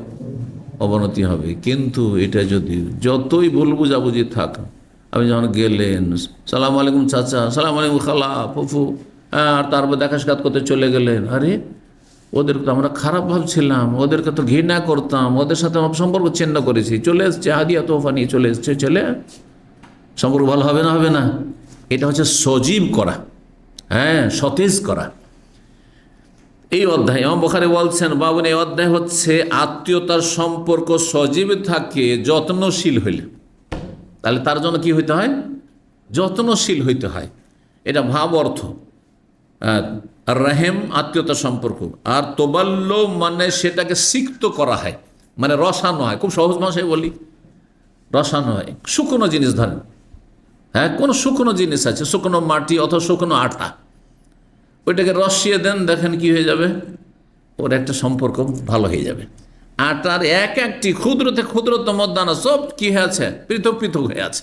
অবনতি হবে। কিন্তু এটা যদি যতই ভুল বুঝাবুঝি থাক, আপনি যখন গেলেন, সালাম আলাইকুম চাচা, সালাম আলাইকুম খালা, ফুফু, আর তারপর দেখা সাক্ষাৎ করতে চলে গেলেন, আরে ওদেরকে তো আমরা খারাপ ভাবছিলাম, ওদেরকে তো ঘৃণা করতাম, ওদের সাথে আমার সম্পর্ক ছিন্ন করেছি, চলে এসছে হাদিয়া তোফা নিয়ে চলে এসছে, ছেলে সম্পর্ক ভালো হবে না? হবে না। এটা হচ্ছে সজীব করা, হ্যাঁ সতেজ করা। এই অধ্যায় ইমাম বুখারী বলছেন বাবুন, এই অধ্যায় হচ্ছে আত্মীয়তার সম্পর্ক সজীব থাকে যত্নশীল হইলে। তাহলে তার জন্য কি হইতে হয়? যত্নশীল হইতে হয়। এটা ভাব অর্থ। আর রাহেম আত্মীয়তার সম্পর্ক, আর তোবাল্য মানে সেটাকে সিক্ত করা হয়, মানে রসানো হয়। খুব সহজ ভাষায় বলি, রসানো হয়। শুকনো জিনিস ধরেন, হ্যাঁ কোনো শুকনো জিনিস আছে, শুকনো মাটি অথবা শুকনো আটা, ওইটাকে রসিয়ে দেন, দেখেন কি হয়ে যাবে, ওর একটা সম্পর্ক ভালো হয়ে যাবে। আটার এক একটি ক্ষুদ্রতে ক্ষুদ্রতম দানা সব কি হয়েছে, পৃথক পৃথক হয়ে আছে।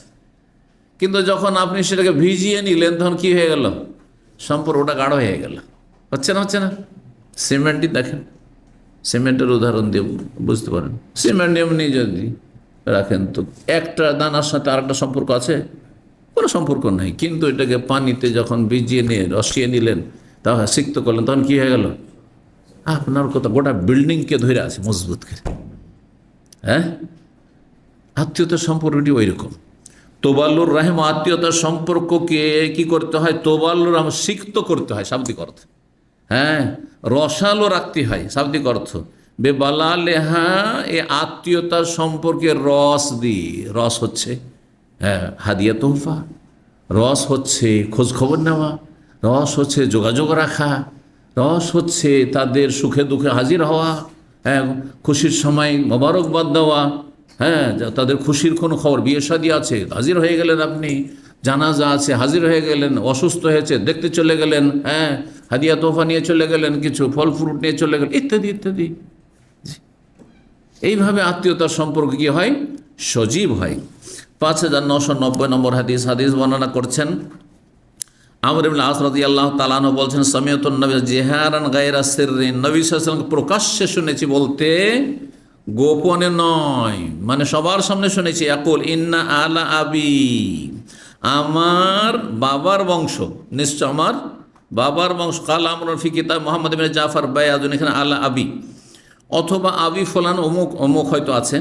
কিন্তু যখন আপনি সেটাকে ভিজিয়ে নিলেন, তখন কি হয়ে গেল, সম্পর্কটা গাঢ় হয়ে গেল। হচ্ছে না? হচ্ছে না? সিমেন্টই দেখেন, সিমেন্টের উদাহরণ দিয়ে বুঝতে পারেন। সিমেন্ট এমনি যদি রাখেন, তো একটা দানার সাথে আরেকটা সম্পর্ক আছে? কোনো সম্পর্ক নেই। কিন্তু এটাকে পানিতে যখন ভিজিয়ে নিয়ে রসিয়ে নিলেন, তখন সিক্ত করলেন, তখন কি হয়ে গেল, আপনার কথা গোটা বিল্ডিংকে ধরে আছে মজবুত করে। হ্যাঁ, আত্মীয়তার সম্পর্কটি ওই রকম। তোবাল্লুর রাহিম, আত্মীয়তার সম্পর্ককে কি করতে হয়, তোবাল্লুর রাহিম সিক্ত করতে হয়, শাব্দিক অর্থ। হ্যাঁ, রসালো রাখতে হয়, শাব্দিক অর্থ। বেবালা লেহা, এ আত্মীয়তার সম্পর্কে রস দি, রস হচ্ছে হ্যাঁ হাদিয়া তোহফা, রস হচ্ছে খোঁজ খবর নেওয়া, রস হচ্ছে যোগাযোগ রাখা, রস হচ্ছে তাদের সুখে দুঃখে হাজির হওয়া, হ্যাঁ খুশির সময় মোবারকবাদ দেওয়া, হ্যাঁ তাদের খুশির কোনো খবর, বিয়ে শাদী আছে হাজির হয়ে গেলেন আপনি, জানাজা আছে হাজির হয়ে গেলেন, অসুস্থ হয়েছে দেখতে চলে গেলেন, হ্যাঁ হাদিয়া তোহফা নিয়ে চলে গেলেন, কিছু ফল ফ্রুট নিয়ে চলে গেলেন, ইত্যাদি ইত্যাদি। এইভাবে আত্মীয়তার সম্পর্ক কি হয়, সজীব হয়। 5990 নম্বর হাদিস। হাদিস বর্ণনা করছেন আমর ইবনে আস রাদিয়াল্লাহু তাআলা আনহু বলছেন, সামিআতুন নবী জিহারান গায়রা সিররিন, নবী সাল্লাল্লাহু আলাইহি ওয়াসাল্লাম প্রকাশ্যে শুনেছি বলতে গোপনে নয়, মানে সবার সামনে শুনেছি। ইয়াকুল ইন্না আলা আবি, আমার বাবার বংশ, নিশ্চয় আমার বাবার বংশ। কাল আমরুন ফি কিতাব মুহাম্মদ ইবনে জাফর বায়াজুন, এখানে আলা আবি অথবা আবি ফলান অমুক অমুক হয়তো আছে।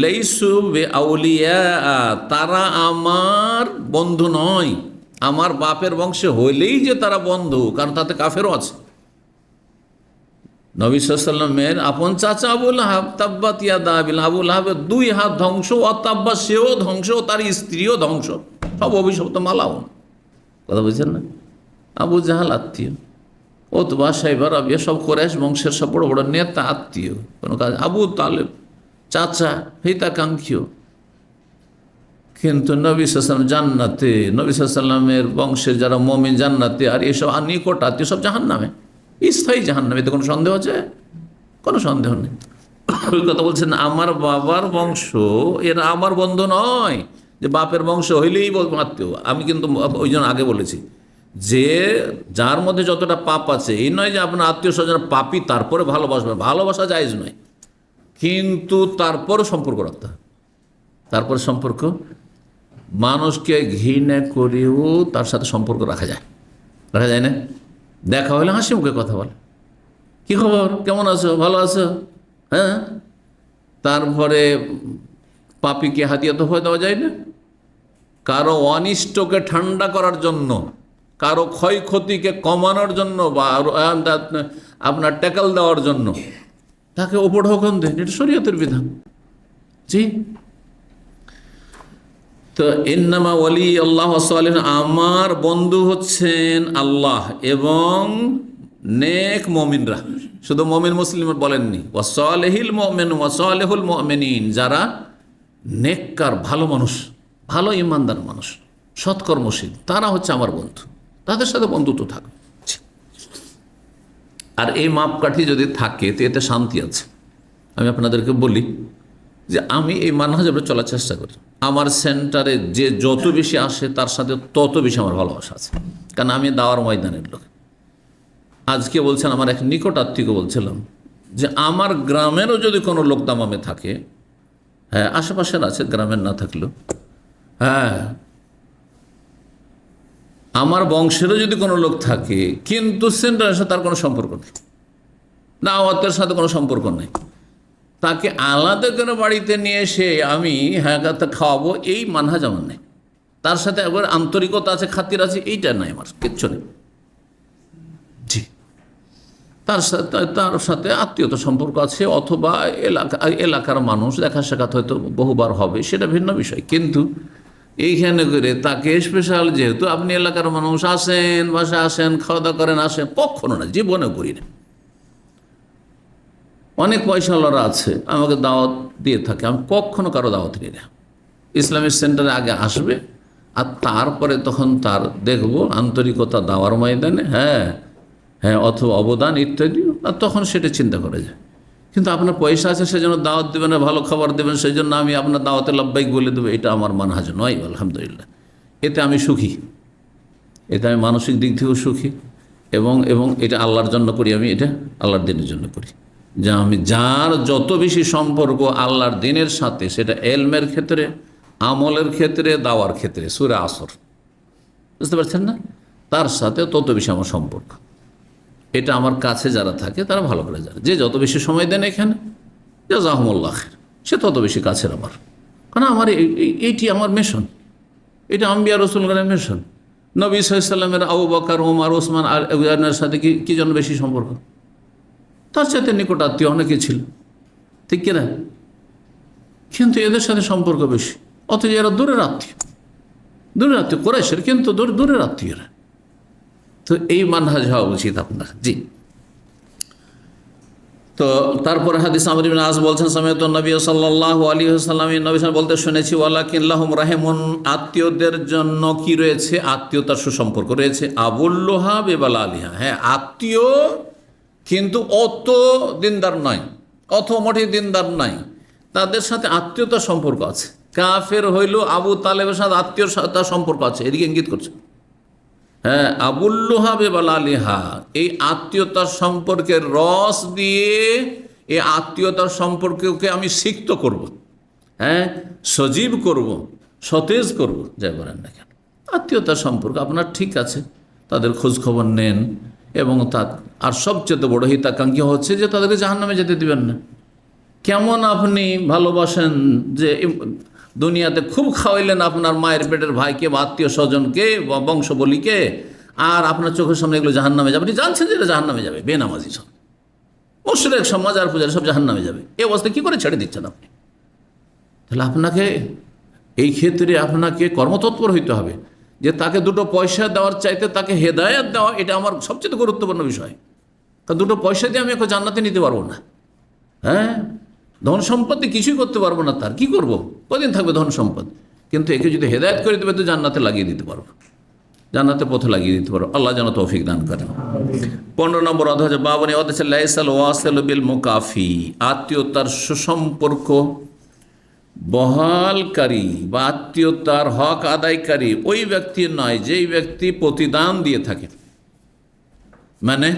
লাইসু বে আউলিয়া, তারা আমার বন্ধু নয়। আমার বাপের বংশে হইলেই যে তারা বন্ধু, কারণ তাতে কাফেরও আছে। নবী সাল্লাল্লাহু আলাইহি ওয়াসাল্লামের আপন চাচা আবুল আহাব, তাব্বাত ইয়াদা আবিল, আবুল আহাবের 2 হাত ধ্বংস, ও তাব্বা সেও ধ্বংস, তার স্ত্রীও ধ্বংস, সব অভিশপ্ত মালাউন। কথা বুঝছেন না? আবু জাহাল আত্মীয়, ওতবা সাইবা রাবিয়া সব কুরাইশ বংশের সব বড় বড় নেতা আত্মীয়, কোনো কাজ। আবু তালেব চাচা, হিতাকাঙ্ক্ষীয়। কিন্তু নবী সাল্লাল্লাহু আলাইহি ওয়াসাল্লাম জান্নাতে, নবী সাল্লাল্লাহু আলাইহি ওয়াসাল্লামের বংশের যারা মুমিন জান্নাতে, আর এসব নিকট আত্মীয় সব জাহান্নামে, স্থায়ী জাহান্নামে। এতে কোনো সন্দেহ আছে? কোনো সন্দেহ নেই। ওই কথা বলছেন, আমার বাবার বংশ এরা আমার বন্ধু নয়, যে বাপের বংশ হইলেই আত্মীয়। আমি কিন্তু ওই জন্য আগে বলেছি যে যার মধ্যে যতটা পাপ আছে, এই নয় যে আপনার আত্মীয় স্বজন পাপী তারপরে ভালোবাসবেন, ভালোবাসা জায়েজ নয়, কিন্তু তারপরও সম্পর্ক রাখতে হবে। তারপরে সম্পর্ক, মানুষকে ঘৃণা করেও তার সাথে সম্পর্ক রাখা যায় না? দেখা হলে হাসি মুখে কথা বলে, কি খবর, কেমন আছো, ভালো আছো, হ্যাঁ। তারপরে পাপীকে হাতিয়া তোফা দেওয়া যায় না? কারো অনিষ্টকে ঠান্ডা করার জন্য, কারো ক্ষয়ক্ষতিকে কমানোর জন্য বা আপনার ট্যাকল দেওয়ার জন্য তাকে ওপর হুকুম দেন, এটা শরীয়তের বিধান। জি। তো ইন্নামা ওয়ালি আল্লাহ সালিহিন, আমার বন্ধু হচ্ছেন আল্লাহ এবং নেক মুমিনরা। শুধু মুমিন মুসলিম বলেননি, ওয়াসালিহিল মুমিন ওয়াসালিহুল মুমিনিন, যারা নেককার ভালো মানুষ, ভালো ইমানদার মানুষ, সৎকর্মশীল, তারা হচ্ছে আমার বন্ধু, তাদের সাথে বন্ধুত্ব থাকবে। আর এই মাপকাঠি যদি থাকে তো এতে শান্তি আছে। আমি আপনাদেরকে বলি যে আমি এই মানহাজে চলার চেষ্টা করি, আমার সেন্টারে যে যত বেশি আসে তার সাথে তত বেশি আমার ভালোবাসা আছে, কারণ আমি দাওয়ার ময়দানের লোক। আজকে বলছেন আমার এক নিকট আত্মীয়কে বলছিলাম যে আমার গ্রামেরও যদি কোনো লোক দামামে থাকে, হ্যাঁ আশেপাশের আছে, গ্রামের না থাকলেও, হ্যাঁ আমার বংশেরও যদি কোনো লোক থাকে, কিন্তু সেন্টারের সাথে তার কোনো সম্পর্ক নেই, দাওয়াতের সাথে কোনো সম্পর্ক নেই, তাকে আলাদা করে বাড়িতে নিয়ে এসে আমি হ্যাঁ খাওয়াবো, এই মানহাজ আমার নেই। তার সাথে একবার আন্তরিকতা আছে, খাতির আছে, এইটা নাই আমার, কিচ্ছু নেই। জি, তার সাথে আত্মীয়তা সম্পর্ক আছে, অথবা এলাকার মানুষ দেখা সাক্ষাৎ হয়তো বহুবার হবে, সেটা ভিন্ন বিষয়। কিন্তু এইখানে করে তাকে স্পেশাল, যেহেতু আপনি এলাকার মানুষ, আসেন, বাসা আসেন, খাওয়া দাওয়া করেন, আসেন, কখনো না, জীবনে করি না। অনেক পয়সাওয়ালারা আছে আমাকে দাওয়াত দিয়ে থাকে, আমি কখনো কারো দাওয়াত নিই না। ইসলামিক সেন্টারে আগে আসবে, আর তারপরে তখন তার দেখব আন্তরিকতা দাওয়ার ময়দানে, হ্যাঁ হ্যাঁ, অথবা অবদান ইত্যাদি, আর তখন সেটা চিন্তা করা যায়। কিন্তু আপনার পয়সা আছে সেই জন্য দাওয়াত দেবেন, ভালো খাবার দেবেন, সেই জন্য আমি আপনার দাওয়াতে লাব্বাইক বলে দেবো, এটা আমার মানহাজ নয়। আলহামদুলিল্লাহ, এতে আমি সুখী, এতে আমি মানসিক দিক থেকেও সুখী, এবং এটা আল্লাহর জন্য করি, আমি এটা আল্লাহর দিনের জন্য করি। যে আমি যার যত বেশি সম্পর্ক আল্লাহর দিনের সাথে, সেটা এলমের ক্ষেত্রে, আমলের ক্ষেত্রে, দাওয়ার ক্ষেত্রে, সূরা আসর, বুঝতে পারছেন না, তার সাথে তত বেশি আমার সম্পর্ক। এটা আমার কাছে যারা থাকে তারা ভালো করে জানে, যে যত বেশি সময় দেন এখানে, জাযাকুমুল্লাহ খায়র, সে তত বেশি কাছের আমার। কারণ আমার এইটি আমার মিশন, এটা আম্বিয়া রাসূলগণের মিশন। নবী সাল্লাল্লাহু আলাইহি ওয়াসাল্লামের আবু বকর, ওমর, ওসমান আর এর সাথে কি জন্য বেশি সম্পর্ক? তার সাথে নিকট আত্মীয় অনেকে ছিল, ঠিক কিনা? কিন্তু এদের সাথে সম্পর্ক বেশি, অথচ এরা দূরের আত্মীয়, কুরাইশের, কিন্তু দূরের আত্মীয়রা। তো এই মানহাজ হওয়া উচিত আপনার। জি। তো তারপরে হাদিস আমর ইবনে আস বলছেন, সামিআতু নবী সাল্লাল্লাহু আলাইহি ওয়াসাল্লাম, নবী সাল্লাল্লাহু বলতে শুনেছি, ওয়ালাকিন লাহুম রাহিমুন, আত্মীয়দের জন্য কি রয়েছে? আত্মীয়তার সুসম্পর্ক রয়েছে। আবুল্লুহা বেবালা আলিহা, হ্যাঁ আত্মীয়, কিন্তু অত দিনদার নয়, অত মোটে দিনদার নয়, তাদের সাথে আত্মীয়তার সম্পর্ক আছে। কাফের হইল আবু তালেবের সাথে আত্মীয়তার সম্পর্ক আছে, এদিকে ইঙ্গিত করছে। হ্যাঁ, আবুল্লুহা বেবালা আলিহা, এই আত্মীয়তার সম্পর্কের রস দিয়ে এই আত্মীয়তার সম্পর্ককে আমি সিক্ত করব, হ্যাঁ সজীব করব, সতেজ করব, যাই বলেন না কেন। আত্মীয়তার সম্পর্ক আপনার ঠিক আছে, তাদের খোঁজ খবর নেন, এবং আর সবচেয়ে বড় হিতাকাঙ্ক্ষী হচ্ছে যে তাদেরকে জাহান্নামে যেতে দিবেন না। কেমন আপনি ভালোবাসেন যে দুনিয়াতে খুব খাওয়াইলেন আপনার মায়ের পেটের ভাইকে বা আত্মীয় স্বজনকে বা বংশবলীকে, আর আপনার চোখের সামনে এগুলো জাহান্নামে যাবে, আপনি জানছেন যে এটা জাহান্নামে যাবে, বেনামাজি সব, মুশরিক সব, মাজার পূজারী সব জাহান্নামে যাবে, এই অবস্থায় কী করে ছেড়ে দিচ্ছেন আপনি? তাহলে আপনাকে এই ক্ষেত্রে আপনাকে কর্মতৎপর হইতে হবে, যে তাকে দুটো পয়সা দেওয়ার চাইতে তাকে হেদায়েত দেওয়া, এটা আমার সবচেয়ে গুরুত্বপূর্ণ বিষয়। তা দুটো পয়সা দিয়ে আমি এখন জান্নাতে নিতে পারবো না, হ্যাঁ ধন সম্পত্তি কিছুই করতে পারবো না, তার কি করব, কদিন থাকবে ধন সম্পদ, কিন্তু একে যদি হেদায়েত করে দেবে তো জান্নাতে লাগিয়ে দিতে পারবো, জান্নাতে পথে লাগিয়ে দিতে পারবো। আল্লাহ যেন তৌফিক দান করেন। 15 নম্বর অধ্যায়, বাবনে অধ্যায় লাইসাল ওয়াসিল বিল মুকাফি, আত্মীয়তার সুসম্পর্ক বহালকারী বা আত্মীয়তার হক আদায়কারী ওই ব্যক্তি নয় যেই ব্যক্তি প্রতিদান দিয়ে থাকে। মানে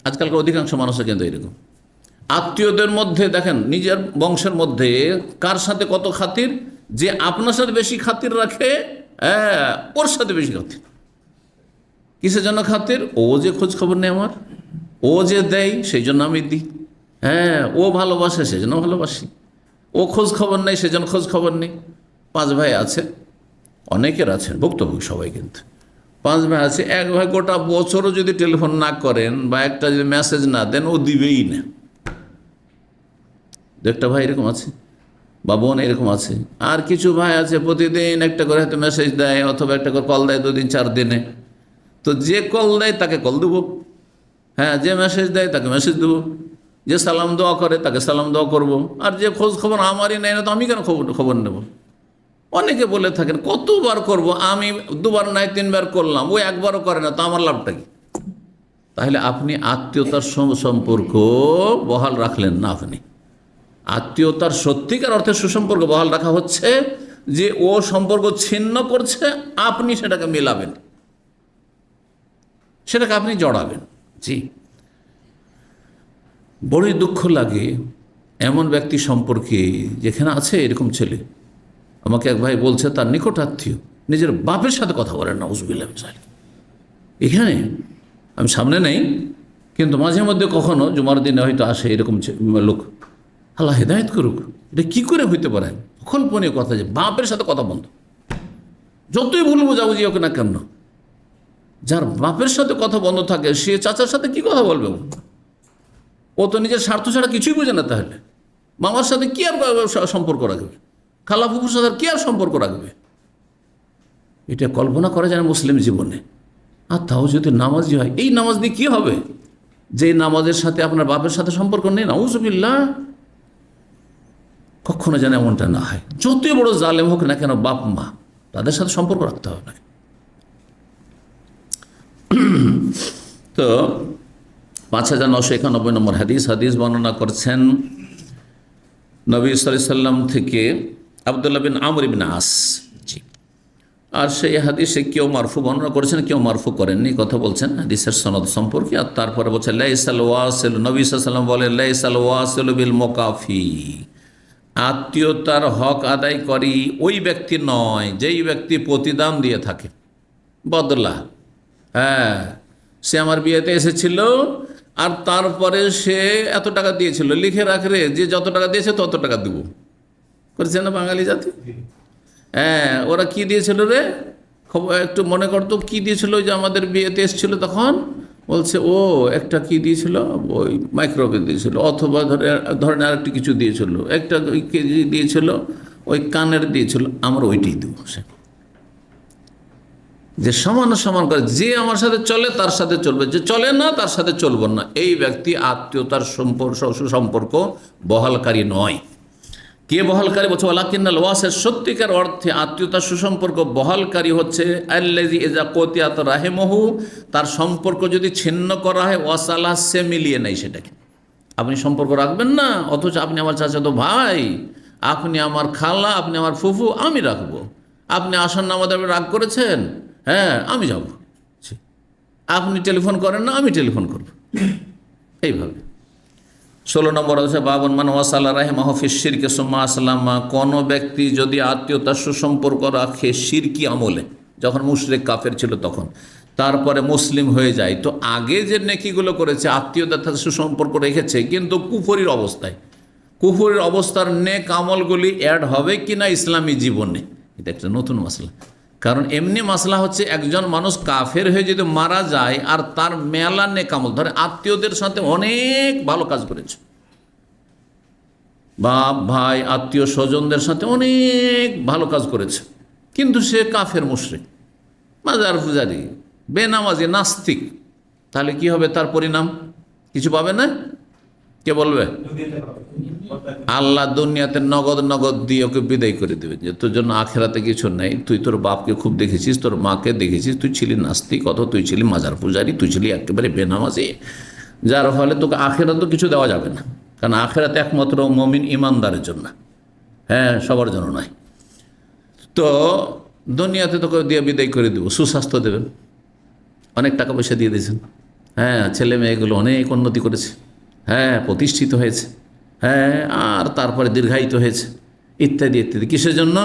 আজকালকার অধিকাংশ মানুষের কিন্তু এরকম, আত্মীয়দের মধ্যে দেখেন নিজের বংশের মধ্যে কার সাথে কত খাতির, যে আপনার সাথে বেশি খাতির রাখে, ওর সাথে বেশি খাতির। কিসের জন্য খাতির? ও যে খোঁজ খবর নেই আমার, ও যে দেয় সেই জন্য আমি দিই। ও ভালোবাসে সেই জন্য ভালোবাসি, ও খোঁজ খবর নেই সেই জন্য খোঁজ খবর নেই। 5 ভাই আছে, অনেকের আছেন, ভুক্তভোগী সবাই, কিন্তু 5 ভাই আছে, এক ভাই গোটা বছরও যদি টেলিফোন না করেন বা একটা যদি মেসেজ না দেন ও দিবেই না। একটা ভাই এরকম আছে বা বোন এরকম আছে। আর কিছু ভাই আছে প্রতিদিন একটা করে হয়তো মেসেজ দেয় অথবা একটা করে কল দেয় 2 দিন 4 দিনে। তো যে কল দেয় তাকে কল দেবো, যে মেসেজ দেয় তাকে মেসেজ দেবো, যে সালাম দোয়া করে তাকে সালাম দোয়া করবো। আর যে খোঁজ খবর আমারই নেই না তো আমি কেন খবর নেব? অনেকে বলে থাকেন কতবার করব, আমি 2 বার নাই 3 বার করলাম, ও একবারও করে না, তো আমার লাভটা কি? তাহলে আপনি আত্মীয়তার সম্পর্ক বহাল রাখলেন না। আপনি আত্মীয়তার সত্যিকার অর্থে সুসম্পর্ক বহাল রাখা হচ্ছে যে ও সম্পর্ক ছিন্ন করছে, আপনি সেটাকে মেলাবেন, সেটাকে আপনি জড়াবেন। জি, বড়ই দুঃখ লাগে এমন ব্যক্তি সম্পর্কে যেখানে আছে এরকম ছেলে। আমাকে এক ভাই বলছে তার নিকট আত্মীয় নিজের বাপের সাথে কথা বলেন না, উজবিল্লাহ। এখানে আমি সামনে নেই, কিন্তু মাঝে মধ্যে কখনো জুমার দিনে হয়তো আসে এরকম লোক। আল্লাহ হেদায়েত করুক, এটা কী করে হইতে পারে? অকল্পনীয় কথা যে বাপের সাথে কথা বন্ধ, যতই ভুল বুঝাবুঝি হোক না কেন, যার বাপের সাথে কথা বন্ধ থাকে সে চাচার সাথে কি কথা বলবে? ও তো নিজের স্বার্থ ছাড়া কিছুই বোঝে না। তাহলে মামার সাথে কি আর সম্পর্ক রাখবে? খালা ফুফুর সাথে কি আর সম্পর্ক রাখবে? এটা কল্পনা করা যায় না মুসলিম জীবনে। আর তাও যদি নামাজি হয়, এই নামাজ দিয়ে কী হবে? যে নামাজের সাথে আপনার বাপের সাথে সম্পর্ক নেই, নাউজুবিল্লাহ। কখনো যেন এমনটা না হয়। যতই বড় জালেম হোক না কেন, বাপ মা তাদের সাথে সম্পর্ক রাখতে হবে না। তো 5991 নম্বর হাদিস বর্ণনা করছেন নবী সাল্লাল্লাহু আলাইহি ওয়াসাল্লাম থেকে আব্দুল্লাহ বিন আমর ইবনে আস। জি, আর সেই হাদিসে কেউ মারফু বর্ণনা করেছেন, কেউ মারফু করেননি, কথা বলছেন হাদিসের সনদ সম্পর্কে। আর তারপরে বলছে লাইসাল ওয়াসিল, নবী সাল্লাল্লাহু আলাইহি ওয়াসাল্লাম বলেন লাইসাল ওয়াসিল বিল মুকাফি, আত্মীয়তার হক আদায় করি ওই ব্যক্তি নয় যেই ব্যক্তি প্রতিদান দিয়ে থাকে। বদলা, সে আমার বিয়েতে এসেছিল আর তারপরে সে এত টাকা দিয়েছিল, লিখে রাখরে যে যত টাকা দিয়েছে তত টাকা দেব, করেছে না বাঙালি জাতি? ওরা কি দিয়েছিল রে, একটু মনে করতো কি দিয়েছিল? যে আমাদের বিয়েতে এসেছিল তখন বলছে ও একটা কি দিয়েছিল, ওই মাইক্রোওয়েভ দিয়েছিল, অথবা ধরেন আর একটু কিছু দিয়েছিল, একটা কেজি দিয়েছিল, ওই কানের দিয়েছিল, আমরা ওইটাই দেবো। যে সমান সমান করে, যে আমার সাথে চলে তার সাথে চলবে, যে চলে না তার সাথে চলব না। এই ব্যক্তি আত্মীয়তার সুসম্পর্ক বহালকারী নয়। কে বহালকারী? বলছে ওয়ালাকিন্নাল ওয়াসিল, সত্যিকার অর্থে আত্মীয়তার সুসম্পর্ক বহালকারী হচ্ছে আল্লাযী ইযা কুতিয়াত রাহিমহু, তার সম্পর্ক যদি ছিন্ন করা হয়, ওয়াসালাহ, সে মিলিয়ে নেয় সেটাকে। আপনি সম্পর্ক রাখবেন না, অথচ আপনি আমার চাচাতো ভাই, আপনি আমার খালা, আপনি আমার ফুফু, আমি রাখবো। আপনি আসার নামাজ রাগ করেছেন, আমি যাব। আপনি টেলিফোন করেন না, আমি টেলিফোন করব। এইভাবে 16 নম্বর আছে বাবন মান ওয়াসালা রাহিমাহু ফি শিরকি সুম্মা আসলামা, কোনো ব্যক্তি যদি আত্মীয়তার সুসম্পর্ক রাখে শিরকি আমলে, যখন মুশরিক কাফের ছিল তখন, তারপরে মুসলিম হয়ে যায়, তো আগে যে নেকিগুলো করেছে আত্মীয়তার সুসম্পর্ক রেখেছে, কিন্তু কুফরির অবস্থায়, কুফরির অবস্থার নেক আমলগুলি অ্যাড হবে কিনা ইসলামী জীবনে, এটা একটা নতুন মাসলা। কারণ এমনি মাসলা হচ্ছে একজন মানুষ কাফের হয়ে যদি মারা যায় আর তার মেলা নেক আমল, ধরে আত্মীয়দের সাথে অনেক ভালো কাজ করেছে, বাপ ভাই আত্মীয় স্বজনদের সাথে অনেক ভালো কাজ করেছে, কিন্তু সে কাফের মুশরিক, মাজার পূজারি, বেনামাজি, নাস্তিক, তাহলে কি হবে? তার পরিণাম কিছু পাবে না। কে বলবে? আল্লাহ দুনিয়াতে নগদ নগদ দিয়ে ওকে বিদায় করে দেবে, যে তোর জন্য আখেরাতে কিছু নেই। তুই তোর বাপকে খুব দেখেছিস, তোর মাকে দেখেছিস, তুই ছিলি নাস্তিক, অথবা তুই ছিলি মাজার পূজারি, তুই ছিলি একেবারে বেনামাজি, যার ফলে তোকে আখেরাতে কিছু দেওয়া যাবে না। কারণ আখেরাতে একমাত্র মুমিন ইমানদারের জন্য, হ্যাঁ, সবার জন্য নয়। তো দুনিয়াতে তোকে দিয়ে বিদায় করে দেবো, সুস্বাস্থ্য দেবেন, অনেক টাকা পয়সা দিয়ে দিয়েছেন, হ্যাঁ, ছেলে মেয়েগুলো অনেক উন্নতি করেছে, হ্যাঁ, প্রতিষ্ঠিত হয়েছে, হ্যাঁ, আর তারপরে দীর্ঘায়িত হয়েছে, ইত্যাদি ইত্যাদি। কিসের জন্য?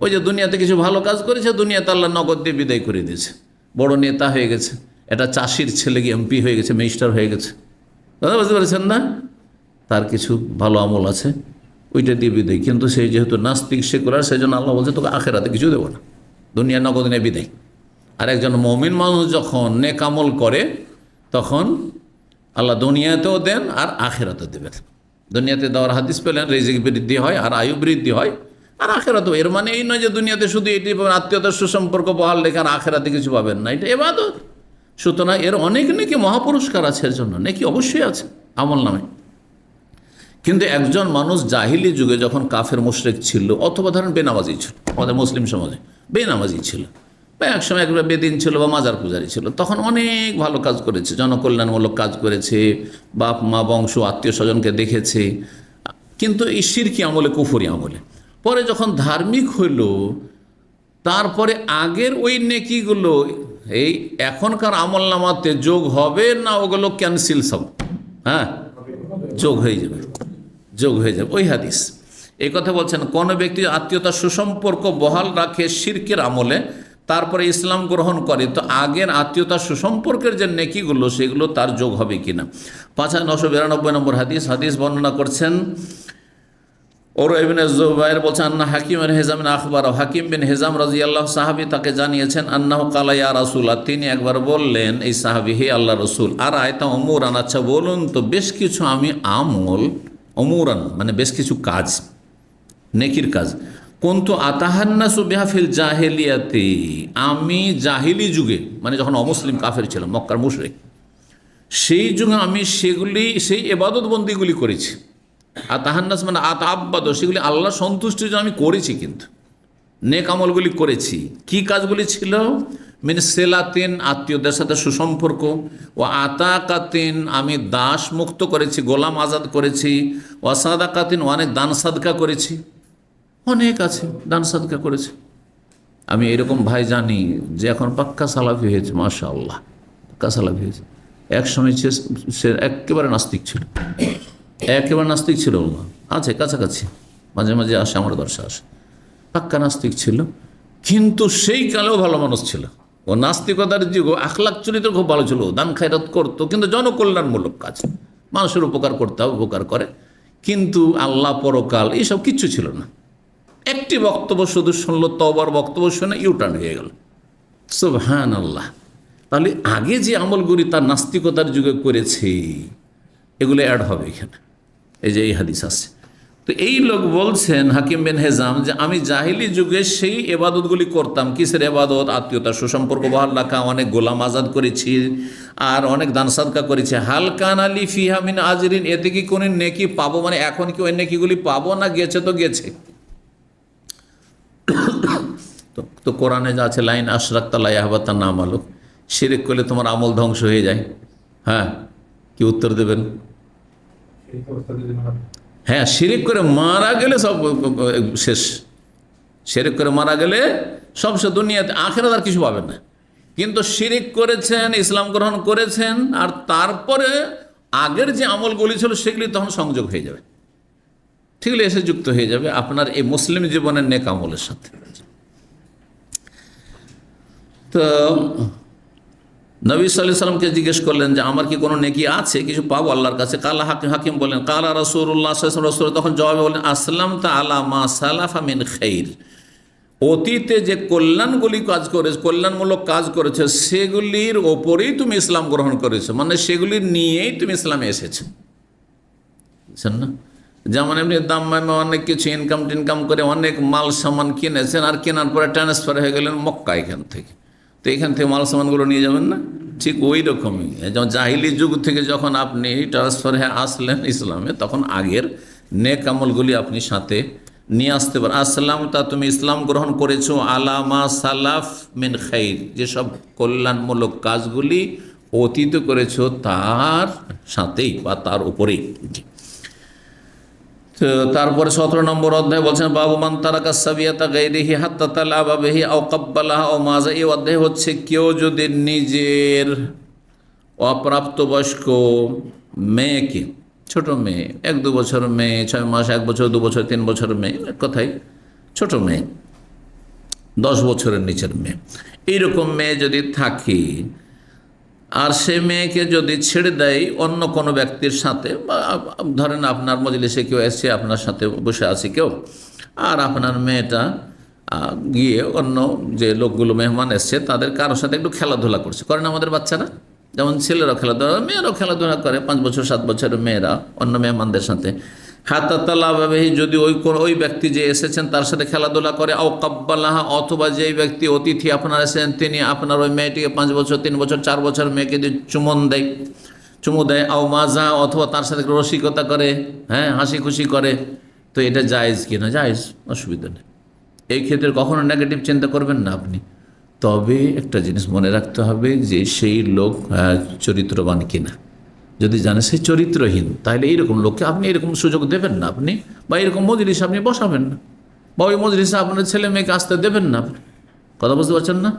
ওই যে দুনিয়াতে কিছু ভালো কাজ করেছে, দুনিয়াতে আল্লাহ নগদ দিয়ে বিদায় করে দিয়েছে। বড় নেতা হয়ে গেছে, এটা চাষির ছেলে গিয়ে এমপি হয়ে গেছে, মিনিস্টার হয়ে গেছে, দাদা বুঝতে পেরেছেন না? তার কিছু ভালো আমল আছে, ওইটা দিয়ে বিদায়। কিন্তু সেই যেহেতু নাস্তিক সেকুলার, সেই জন্য আল্লাহ বলছে তোকে আখেরাতে কিছু দেবো না, দুনিয়া নগদ নিয়ে বিদায়। আর একজন মমিন মানুষ যখন নেক আমল করে তখন আল্লাহ দুনিয়াতেও দেন আর আখেরাতেও দেবেন। দুনিয়াতে দেওয়ার হাদিস পেলেন, রিজিক বৃদ্ধি হয় আর আয়ু বৃদ্ধি হয়, আর আখেরাতেও। এর মানে এই নয় যে দুনিয়াতে শুধু এটি পাবেন, আত্মীয়তার সুসম্পর্ক বহাল রেখে, আর আখেরাতে কিছু পাবেন না, এটা ইবাদত। সুতরাং এর অনেক নাকি মহাপুরস্কার আছে, এর জন্য নাকি অবশ্যই আছে আমল নামে। কিন্তু একজন মানুষ জাহিলি যুগে যখন কাফের মুশরিক ছিল, অথবা ধরেন বেনামাজি ছিল, আমাদের মুসলিম সমাজে বেনামাজি ছিল, বা একসময় একবার বেদিন ছিল বা মাজার পূজারি ছিল, তখন অনেক ভালো কাজ করেছে, জনকল্যাণমূলক কাজ করেছে, বাপ মা বংশ আত্মীয় স্বজনকে দেখেছে, কিন্তু এই শিরকি আমলে, কুফরি আমলে। পরে যখন ধার্মিক হইল, তারপরে আগের ওই নেকিগুলো এই এখনকার আমল নামাতে যোগ হবে না, ওগুলো ক্যান্সেল সব, হ্যাঁ, যোগ হয়ে যাবে, যোগ হয়ে যাবে। ওই হাদিস এই কথা বলছেন, কোনো ব্যক্তি আত্মীয়তার সুসম্পর্ক বহাল রাখে শিরকের আমলে, তারপরে ইসলাম গ্রহণ করে, তো আগের আত্মীয়তার সুসম্পর্কের যে নেকিগুলো সেগুলো তার যোগ হবে কিনা। 5992 নম্বর হাদিস। হাদিস বর্ণনা করছেন ওর ইবনে জুবাইর বলছেন, আন্না হাকিমের হেজামিন আখবর, হাকিম বিন হেজাম রাদিয়াল্লাহু সাহাবী তাকে জানিয়েছেন, আন্নাহু কালা ইয়া রাসূলুল্লাহ, তিনি একবার বললেন এই সাহাবী, হে আল্লাহ রসুল, আর আয়তা উমুরান, আচ্ছা বলুন তো বেশ কিছু আমি আমল, উমুরান মানে বেশ কিছু কাজ, নেকির কাজ, কুনতু আতাহান্নাসু বিহা ফিল জাহিলিয়াতি, আমি জাহিলি যুগে মানে যখন অমুসলিম কাফের ছিলাম, মক্কার মুশরিক, সেই যুগে আমি সেগুলি, সেই ইবাদত বন্দিগুলি করেছি। আতাহান্নাস মানে আতাব্বাদ, সেগুলি আল্লাহ সন্তুষ্টির জন্য আমি করেছি, কিন্তু নেক আমলগুলি করেছি। কি কাজগুলি ছিল? মিন সেলাতিন, আত্মীয়দের সাথে সুসম্পর্ক, ও আতাকাতিন, আমি দাস মুক্ত করেছি, গোলাম আজাদ করেছি, ও সাদাকাতিন, অনেক দান সাদকা করেছি, অনেক আছে দান সাদকা করেছি। আমি এরকম ভাই জানি যে এখন পাক্কা সালাফি হয়েছে, মাশাআল্লাহ, পাক্কা সালাফি হয়েছে। এক সময় সে একেবারে নাস্তিক ছিল, একেবারে নাস্তিক ছিল না, আছে কাছাকাছি, মাঝে মাঝে আসে, আমার দর্শা আসে, পাক্কা নাস্তিক ছিল, কিন্তু সেই কালেও ভালো মানুষ ছিল। ও নাস্তিকতার যুগ, আখলাক চরিত্র খুব ভালো ছিল, দান খায়রাত করতো, কিন্তু জনকল্যাণমূলক কাজ, মানুষের উপকার করতে হবে, উপকার করে, কিন্তু আল্লাহ পরকাল এইসব কিচ্ছু ছিল না। একটি বক্তব্য শুধু শুনলো, তওবার বক্তব্য শুনে ইউটার্ন হয়ে গেল, সুবহানাল্লাহ। তাহলে আগে যে আমলগুলি তার নাস্তিকতার যুগে করেছে, এগুলো অ্যাড হবে এখানে, এই যে এই হাদিস আছে। তো এই লোক বলছেন হাকিম বিন হেজাম যে আমি জাহিলি যুগে সেই এবাদতগুলি করতাম। কিসের এবাদত? আত্মীয়তার সুসম্পর্ক বহাল রাখা, অনেক গোলাম আজাদ করেছি, আর অনেক দান সাদকা করেছি। হালকান আলী ফিহা মিন আজরিন, এতে কি কোনো নেকি পাবো? মানে এখন কি ওই নেকিগুলি পাবো না গেছে তো গেছে? তো কোরআনে যা আছে, লাইন আশরাকতা লা ইয়াহবাতা আমালুক, শিরক করলে তোমার আমল ধ্বংস হয়ে যায়। হ্যাঁ, কি উত্তর দেবেন? হ্যাঁ, শিরিক করে মারা গেলে সব শেষ, শিরিক করে মারা গেলে সব শেষ, দুনিয়াতে আখিরাতে আর কিছু পাবেন না। কিন্তু শিরিক করেছেন, ইসলাম গ্রহণ করেছেন, আর তারপরে আগের যে আমলগুলি ছিল সেগুলি তখন সংযোগ হয়ে যাবে, ঠিকই এসে যুক্ত হয়ে যাবে আপনার এই মুসলিম জীবনের নেক আমলের সাথে। তো নবী সাল্লাল্লাহু আলাইহি ওয়াসাল্লামকে জিজ্ঞেস করলেন যে আমার কি কোনো নেকি আছে, কিছু পাবো আল্লাহর কাছে? কালা হাকিম বলেন, কালা রাসূলুল্লাহ সাল্লাল্লাহু আলাইহি ওয়াসাল্লাম, তখন জবাবে বলেন, আসলামতা আলা মা সালাফা মিন খাইর, অতীতে যে কল্যাণগুলি কাজ করেছে, কল্যাণমূলক কাজ করেছে, সেগুলির ওপরেই তুমি ইসলাম গ্রহণ করেছো, মানে সেগুলি নিয়েই তুমি ইসলামে এসেছো, বুঝছেন না? যেমন এমনি দাম অনেক কিছু ইনকাম টিনকাম করে অনেক মাল সামান কিনেছেন, আর কেনার পরে ট্রান্সফার হয়ে গেলেন মক্কা এখান থেকে, তো এখান থেকে মাল সামানগুলো নিয়ে যাবেন না? ঠিক ওই রকমই যেমন জাহিলি যুগ থেকে যখন আপনি ট্রান্সফার হয়ে আসলেন ইসলামে, তখন আগের নেক আমলগুলি আপনি সাথে নিয়ে আসতে পারেন। আসলাম, তা তুমি ইসলাম গ্রহণ করেছো, আলামা সালাফ মিন খাইর, যেসব কল্যাণমূলক কাজগুলি অতীত করেছো তার সাথেই বা তার উপরেই। তো তারপরে 17 নম্বর অধ্যায় বলছেন বাবু মান তারাকা সাবিয়াতা গায়রিহি হাত্তা তালাবা বিহি আও কাব্বালাহা আও মাজা। এই অধ্যায় হচ্ছে কেউ যদি নিজের অপ্রাপ্তবয়স্ক মেয়েকে, ছোট মেয়ে, 1-2 বছর মেয়ে, 6 মাস, 1 বছর, 2 বছর, 3 বছর মেয়ে, এক কথায় ছোট মেয়ে, 10 বছরের নিচের মেয়ে, এইরকম মেয়ে যদি থাকে আর সে মেয়েকে যদি ছেড়ে দেয় অন্য কোনো ব্যক্তির সাথে, বা ধরেন আপনার মজলিসে কেউ এসছে, আপনার সাথে বসে আছে কেউ, আর আপনার মেয়েটা গিয়ে অন্য যে লোকগুলো মেহমান এসছে তাদের কারোর সাথে একটু খেলাধুলা করছে, করেন আমাদের বাচ্চারা, যেমন ছেলেরাও খেলাধুলা, মেয়েরাও খেলাধুলা করে, 5 বছর 7 বছরের মেয়েরা অন্য মেহমানদের সাথে। হাত্তা তালাবাহি, যদি ওই ব্যক্তি যে এসেছেন তার সাথে খেলাধুলা করে, আও কাব্বালাহা, অথবা যেই ব্যক্তি অতিথি আপনার এসেছেন তিনি আপনার ওই মেয়েটিকে 5 বছর, 3 বছর, 4 বছর মেয়েকে যদি চুমু দেয়, আও মাজা, অথবা তার সাথে রসিকতা করে, হ্যাঁ, হাসি খুশি করে, তো এটা জায়েজ কিনা? জায়েজ, অসুবিধা নেই। এই ক্ষেত্রে কখনো নেগেটিভ চিন্তা করবেন না আপনি। তবে একটা জিনিস মনে রাখতে হবে যে সেই লোক চরিত্রবান কিনা। যদি জানে সে চরিত্রহীন, তাহলে এইরকম লোককে আপনি এরকম সুযোগ দেবেন না আপনি, বা এরকম মজলিসে আপনি বসাবেন না, বা ওই মজলিসে আপনার ছেলে মেয়েকে আসতে দেবেন না আপনি। কথা বুঝতে পারছেন না?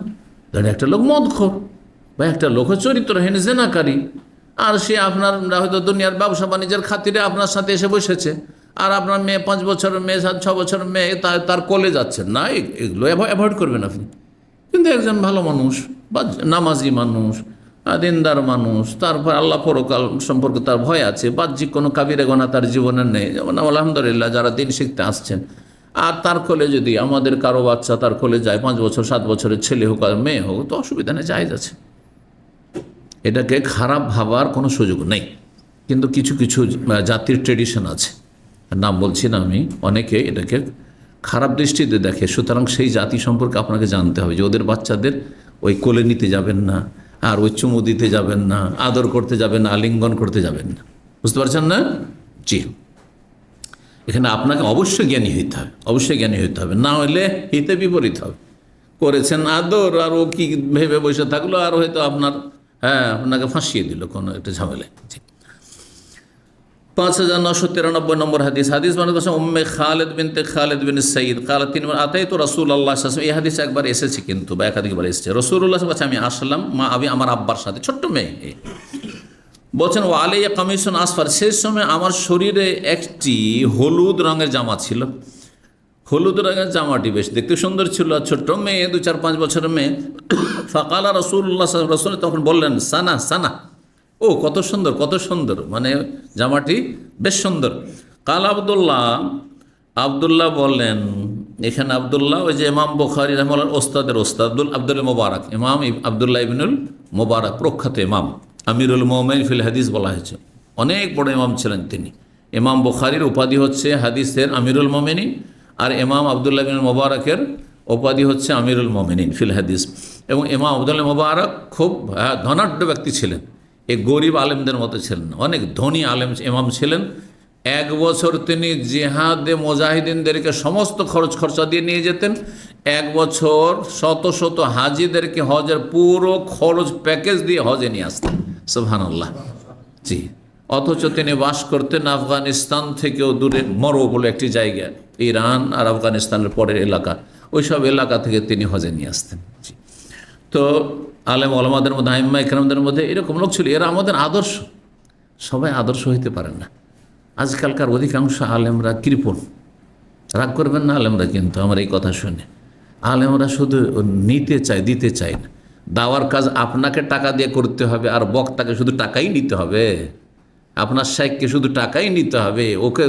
ধরেন একটা লোক মদখোর, বা একটা লোক চরিত্রহীন জেনাকারী, আর সে আপনার হয়তো দুনিয়ার ব্যবসা বাণিজ্যের খাতিরে আপনার সাথে এসে বসেছে, আর আপনার মেয়ে 5 বছরের মেয়ে, 6 বছরের মেয়ে তার কোলে যাচ্ছেন না, এগুলো অ্যাভয়েড করবেন আপনি। কিন্তু একজন ভালো মানুষ বা নামাজি মানুষ, দিনদার মানুষ, তারপর আল্লাহ পরকাল সম্পর্কে তার ভয় আছে, বাহ্যিক কোনো কাবিরে গোনা তার জীবনের নেই, যেমন আলহামদুলিল্লাহ যারা দিন শিখতে আসছেন, আর তার কোলে যদি আমাদের কারো বাচ্চা তার কোলে যায়, 5 বছর 7 বছরের ছেলে হোক আর মেয়ে হোক, তো অসুবিধা নেই, জায়েজ আছে। এটাকে খারাপ ভাবার কোনো সুযোগ নেই। কিন্তু কিছু কিছু জাতির ট্রেডিশন আছে, নাম বলছি না আমি, অনেকে এটাকে খারাপ দৃষ্টিতে দেখে। সুতরাং সেই জাতি সম্পর্কে আপনাকে জানতে হবে যে ওদের বাচ্চাদের ওই কোলে নিতে যাবেন না, আর ওই চুমু দিতে যাবেন না, আদর করতে যাবেন না, আলিঙ্গন করতে যাবেন না। বুঝতে পারছেন না? জি, এখানে আপনাকে অবশ্যই জ্ঞানী হইতে হবে, অবশ্যই জ্ঞানী হইতে হবে, না হলে হিতে বিপরীত হবে। করেছেন আদর, আর ও কি ভেবে বসে থাকলো, আর হয়তো আপনাকে ফাঁসিয়ে দিল কোনো একটা ঝামেলায়। 5993 নম্বর হাদিস মানে উম্মে খালেদ বিনতে খালেদ বিন সঈদ কাল, তিনি আতাই তো রাসূলুল্লাহ সাল্লাল্লাহু আলাইহি ওয়াসাল্লাম। এই হাদিস একবার এসেছে কিন্তু, বা একাধিকবার এসেছে। রাসূলুল্লাহ সাল্লাল্লাহু আলাইহি ওয়াসাল্লাম, আমি আসলাম আমার আব্বার সাথে, ছোট্ট মেয়ে, বলছেন ও আলাইয়া কামিসুন আসফার, সেই সময় আমার শরীরে একটি হলুদ রঙের জামা ছিল। হলুদ রঙের জামাটি বেশ দেখতে সুন্দর ছিল, ছোট্ট মেয়ে, 2-4-5 বছরের মেয়ে। ফাকালা রাসূলুল্লাহ সাল্লাল্লাহু আলাইহি ওয়াসাল্লাম, তখন বললেন সানা সানা, ও কত সুন্দর, কত সুন্দর, মানে জামাটি বেশ সুন্দর। কাল আবদুল্লাহ বললেন, এখানে আবদুল্লাহ ওই যে ইমাম বুখারী রাহিমাহুল্লাহর ওস্তাদের ওস্তাদ আব্দুল মুবারক, ইমাম আবদুল্লাহ ইবনুল মুবারক, প্রখ্যাত ইমাম, আমিরুল মুমিনিন ফিল হাদিস বলা হয়েছে, অনেক বড় ইমাম ছিলেন তিনি। ইমাম বুখারীর উপাধি হচ্ছে হাদিসের আমিরুল মুমিনিন, আর ইমাম আবদুল্লাহ ইবনুল মুবারকের উপাধি হচ্ছে আমিরুল মুমিনিন ফিল হাদিস। এবং ইমাম আবদুল্লাহ মুবারক খুব ধনাঢ্য ব্যক্তি ছিলেন, এই গরিব আলেমদের মতো ছিলেন, অনেক ধনী আলেম ইমাম ছিলেন। 1 বছর তিনি জিহাদে মুজাহিদিনদেরকে সমস্ত খরচ খরচা দিয়ে নিয়ে যেতেন। 1 বছর শত শত হাজিদেরকে হজের পুরো খরচ প্যাকেজ দিয়ে হজে নিয়ে আসতেন। সুবহানাল্লাহ। জি, অথচ তিনি বাস করতেন আফগানিস্তান থেকেও দূরে, মরো বলে একটি জায়গা, ইরান আর আফগানিস্তানের পরের এলাকা, ওইসব এলাকা থেকে তিনি হজে নিয়ে আসতেন। জি, তো আলেম ওলামাদের মধ্যে, আইম্মা ইকরামদের মধ্যে এরকম লোক ছিল, এরা আমাদের আদর্শ। সবাই আদর্শ হইতে পারেন না। আজকালকার অধিকাংশ আলেমরা কৃপণ, রাগ করবেন না আলেমরা, কিন্তু আমার এই কথা শুনে আলেমরা শুধু নিতে চায়, দিতে চায় না। দাওয়ার কাজ আপনাকে টাকা দিয়ে করতে হবে, আর বক্তাকে শুধু টাকাই নিতে হবে, আপনার শাইখকে শুধু টাকাই নিতে হবে, ওকে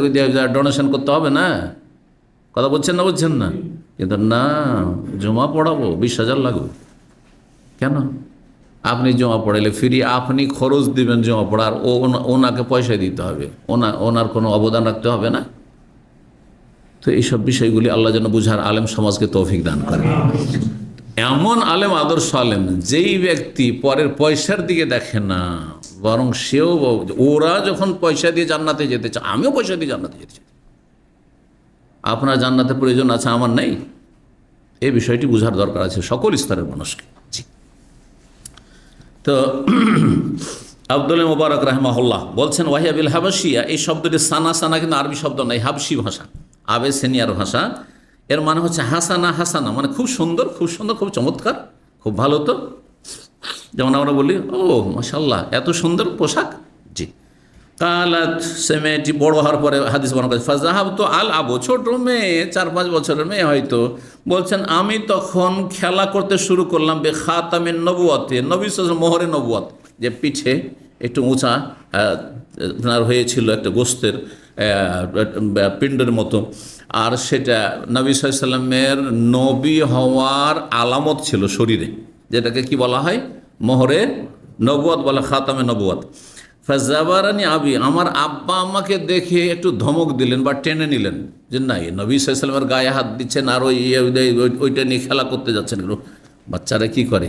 ডোনেশন করতে হবে না। কথা বলছেন না? বলছেন না? কিন্তু না, জমা পড়াবো 20,000 লাগবে। কেন? আপনি জমা পড়াইলে ফ্রি, আপনি খরচ দিবেন জমা পড়ার, ওনাকে পয়সা দিতে হবে, ওনার কোনো অবদান রাখতে হবে না। তো এইসব বিষয়গুলি আল্লাহ যেন বুঝার আলেম সমাজকে তৌফিক দান করে। এমন আলেম, আদর্শ আলেম, যেই ব্যক্তি পরের পয়সার দিকে দেখে না, বরং সেও, ওরা যখন পয়সা দিয়ে জান্নাতে যেতে চায়, আমিও পয়সা দিয়ে জান্নাতে যেতে চাই। আপনার জান্নাতের প্রয়োজন আছে, আমার নেই, এই বিষয়টি বুঝার দরকার আছে সকল স্তরের মানুষকে। তো আব্দুল মুবারক রাহমাহুল্লাহ বলছেন ওয়াহিয়াবিল হাবাসিয়া, এই শব্দটি সানা সানা কিন্তু আরবি শব্দ নয়, হাবসি ভাষা, আবে সেনিয়ার ভাষা। এর মানে হচ্ছে হাসানা হাসানা, মানে খুব সুন্দর, খুব সুন্দর, খুব চমৎকার, খুব ভালো। তো যেমন আমরা বলি ও মাশাল্লাহ এত সুন্দর পোশাক। জি। কালাত, সে মেয়েটি বড় হওয়ার পরে হাদিস বর্ণনা করেছে, ফাজাহাব তো আল আবু, ছোট মেয়ে 4-5 বছরের মেয়ে হয়তো, বলছেন আমি তখন খেলা করতে শুরু করলাম বে খাতামিন নবুয়াতে, নবী সাল্লাল্লাহু আলাইহি মোহরে নবুয়াত, যে পিঠে একটু উঁচা আপনার হয়েছিল একটা গোস্তের পিণ্ডের মতো, আর সেটা নবী সাল্লাল্লাহু আলাইহি সাল্লামের নবী হওয়ার আলামত ছিল শরীরে, যেটাকে কি বলা হয় মোহরে নবুয়াত বলা, খাতামে নবুয়াত। ফাজাবারানি আবি, আমার আব্বা আমাকে দেখে একটু ধমক দিলেন বা টেনে নিলেন, যে নাই নবী সাল্লাল্লাহু আলাইহি ওয়াসাল্লামের গায়ে হাত দিচ্ছেন আর ওইটা নিয়ে খেলা করতে যাচ্ছেন। বাচ্চারা কি করে,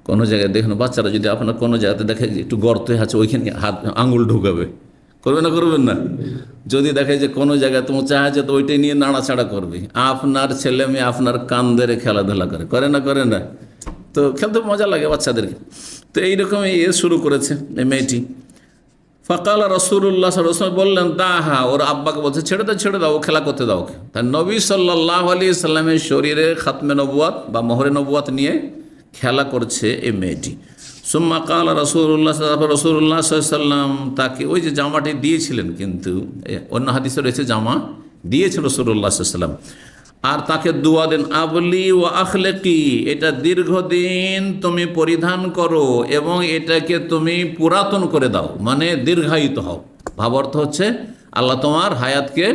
কোনো জায়গায় দেখুন বাচ্চারা যদি আপনার কোনো জায়গাতে দেখে একটু গর্ত আছে ওইখানে হাত আঙুল ঢুকাবে, করবে না করবেন না? যদি দেখে যে কোনো জায়গায় তোমার চাহ আছে তো ওইটাই নিয়ে নাড়াচাড়া করবে। আপনার ছেলে মেয়ে আপনার কান ধরে খেলাধুলা করে না করে না? তো খেলতে মজা লাগে বাচ্চাদেরকে। তো এইরকমই শুরু করেছে এই মেয়েটি। ফাকাল রাসূলুল্লাহ সাল্লাল্লাহু আলাইহি ওয়াসাল্লাম, বললেন দাহা, ওর আব্বাকে বলছে ছেড়ে দাও, ও খেলা করতে দাও ওকে। তাই নবী সাল্লাল্লাহু আলাইহি সাল্লামের শরীরে খাতমে নবুয়াত বা মোহরে নবুয়াত নিয়ে খেলা করছে এই মেয়েটি। সুম্মা কাল রাসূলুল্লাহ সাল্লাল্লাহু আলাইহি ওয়াসাল্লাম, তাকে ওই যে জামাটি দিয়েছিলেন, কিন্তু অন্য হাদিসে রয়েছে জামা দিয়েছিল রাসূলুল্লাহ সাল্লাল্লাহু আলাইহি ওয়াসাল্লাম, আর তাকে দুয়া দেন আবলি ও আখলেকি, এটা দীর্ঘদিন তুমি পরিধান করো এবং এটাকে তুমি পুরাতন করে দাও, মানে দীর্ঘায়িত হও। ভাব অর্থ হচ্ছে আল্লাহ তোমার হায়াতকে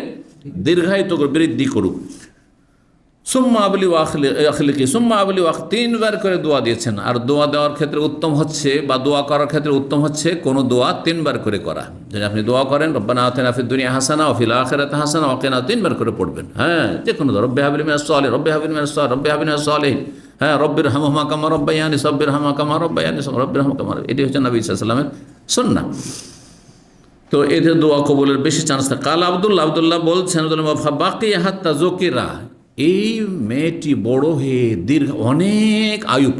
দীর্ঘায়িত করে বৃদ্ধি করুক। সুম্মা আবলি ও আখলেকি, সুম্মা আবলি ও 3বার করে দোয়া দিয়েছেন। আর দোয়া দেওয়ার ক্ষেত্রে উত্তম হচ্ছে, বা দোয়া করার ক্ষেত্রে উত্তম হচ্ছে কোনো দোয়া 3বার করে করা। যদি আপনি দোয়া করেন রব্বানা আতিনা ফিদ দুনিয়া হাসানা ওয়া ফিল আখিরাতি হাসানা ওয়া কিনা, 3বার করে পড়বেন। হ্যাঁ, যে কোনো দোয়া, রব্বি হাবলি মিনাস সালিহিন, রব্বি হাবলি মিনাস সালিহিন, রব্বি হাবলি মিনাস সালিহিন, হ্যাঁ, রব্বির হামহুমা কামা রব্বায়ানি সাব্বির হামা কামা রব্বায়ানি রব্বির হামা কামা, এটি হচ্ছে নবী সাল্লাল্লাহু আলাইহি ওয়াসাল্লামের সুন্নাহ। তো এদের দোয়া কবুলের বেশি চান্স থাকে। কাল আব্দুল্লাহ বলছেন বাকি হাত্তা জকিরা, এই মেয়েটি বড় হয়ে অনেক আয়ু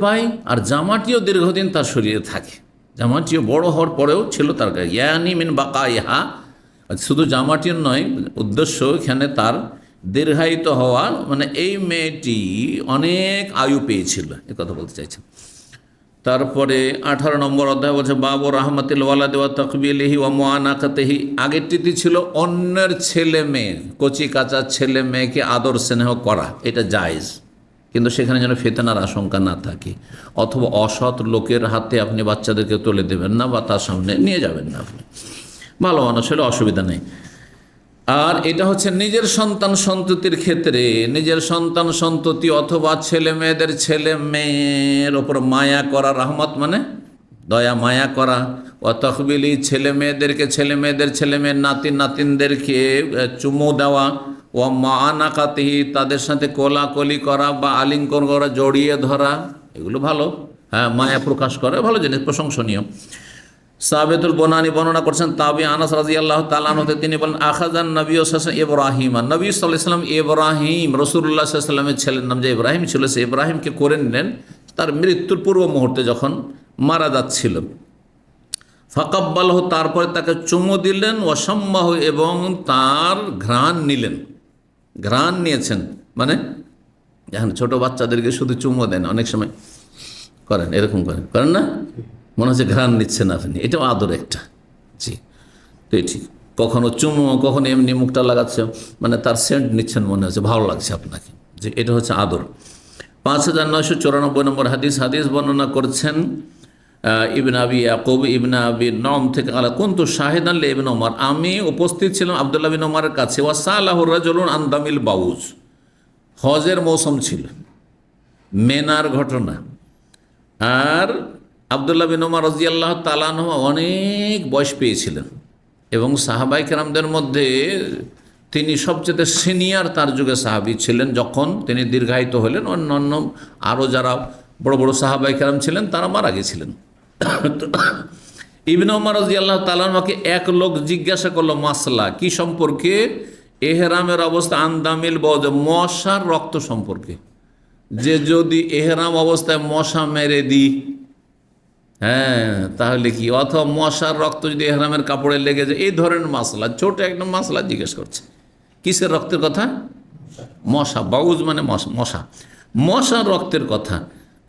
পায়, আর জামাটিও দীর্ঘদিন তার শরীরে থাকে। জামাটিও বড় হওয়ার পরেও ছিল তার গায়ে, ইয়ানি মিন বাকা ইহা, শুধু জামাটির নয়, উদ্দেশ্য এখানে তার দীর্ঘায়িত হওয়া, মানে এই মেয়েটি অনেক আয়ু পেয়েছিল, এ কথা বলতে চাইছেন। তারপরে 18 নম্বর অধ্যায় বলছে বাবু রাহমাতিল ওয়ালাদি ওয়া তাকবিলিহি ওয়া মুআনাকাতিহি, আগেরটিতে ছিল অন্যের ছেলে মেয়ে, কচি কাঁচা ছেলে মেয়েকে আদর স্নেহ করা, এটা জায়েজ, কিন্তু সেখানে যেন ফিতনার আশঙ্কা না থাকে, অথবা অসৎ লোকের হাতে আপনি বাচ্চাদেরকে তুলে দেবেন না বা তার সামনে নিয়ে যাবেন না। আপনি ভালো মানুষ হলে অসুবিধা নেই। আর এটা হচ্ছে নিজের সন্তান সন্ততির ক্ষেত্রে, নিজের সন্তান সন্ততি অথবা ছেলে মেয়ের ওপর মায়া করা, রহমত মানে দয়া মায়া করা, ও তকবিলি ছেলে মেয়েদের ছেলে মেয়ের নাতিনদেরকে চুমু দেওয়া, ও মানাকাতিহি তাদের সাথে কোলাকলি করা বা আলিঙ্গন করা, জড়িয়ে ধরা, এগুলো ভালো। হ্যাঁ, মায়া প্রকাশ করা ভালো জিনিস, প্রশংসনীয়। সাবেতুল বনানি বর্ণনা করছেন তাবি আনাস রাদিয়াল্লাহু তাআলা আনহু, তিনি বলেন আখাযান নবী সাল্লাল্লাহু আলাইহি ওয়াসাল্লাম ইব্রাহিম, নবী সাল্লাল্লাহু আলাইহি ওয়াসাল্লাম ইব্রাহিম, রাসূলুল্লাহ সাল্লাল্লাহু আলাইহি ওয়াসাল্লামের ছেলের নাম যে ইব্রাহিম ছিল, সে ইব্রাহিমকে করে নিলেন তার মৃত্যুর পূর্ব মুহূর্তে যখন মারা যাচ্ছিল। ফাকাব্বালহু, তারপরে তাকে চুমু দিলেন, ওয়াসাম্মাহু, এবং তার ঘ্রাণ নিয়েছেন, মানে এখন ছোট বাচ্চাদেরকে শুধু চুমু দেন, অনেক সময় করেন, এরকম করেন না, মনে হচ্ছে ঘ্রাণ নিচ্ছেন আপনি, এটাও আদর একটা। জি, তো ঠিক, কখনো চুমু, কখনো এমনি মুখটা লাগাচ্ছে, মানে তার সেন্ট নিচ্ছেন, মনে হচ্ছে ভালো লাগছে আপনাকে, যে এটা হচ্ছে আদর। 5994 নম্বর হাদিস বর্ণনা করছেন ইবনে আবি ইয়াকুব ইবনে আবি নম থেকে, আলা কুনতু শাহিদান লি ইবনে ওমর, আমি উপস্থিত ছিলাম আব্দুল্লাহ বিন ওমরের কাছে, ওয়া সালাহু রাজুলুন আন দামিল বাউজ, হজের মৌসুম ছিল, মেনার ঘটনা। আর আব্দুল্লাহ বিন ওমর রাদিয়াল্লাহু তাআলা আনহু অনেক বয়স পেয়েছিলেন, এবং সাহাবায়ে কেরামদের মধ্যে তিনি সবচেয়ে সিনিয়র তার যুগে সাহাবী ছিলেন। যখন তিনি দীর্ঘায়িত হলেন, অন্যান্য আরও যারা বড় বড় সাহাবায়ে কেরাম ছিলেন তারা মারা গেছিলেন। ইবনে ওমর রাদিয়াল্লাহু তাআলা আনহুকে এক লোক জিজ্ঞাসা করলো মাসলা, কি সম্পর্কে? এহরামের অবস্থা, আন্দামিল বদ, মশার রক্ত সম্পর্কে, যে যদি এহরাম অবস্থায় মশা মেরে দিই হ্যাঁ, তাহলে কি? অথবা মশার রক্ত যদি এহরামের কাপড়ে লেগে যায়, এই ধরনের মাসলা, ছোট একদম মাসলা জিজ্ঞেস করছে। কিসের রক্তের কথা? মশা, বাউজ মানে মশা, মশার রক্তের কথা।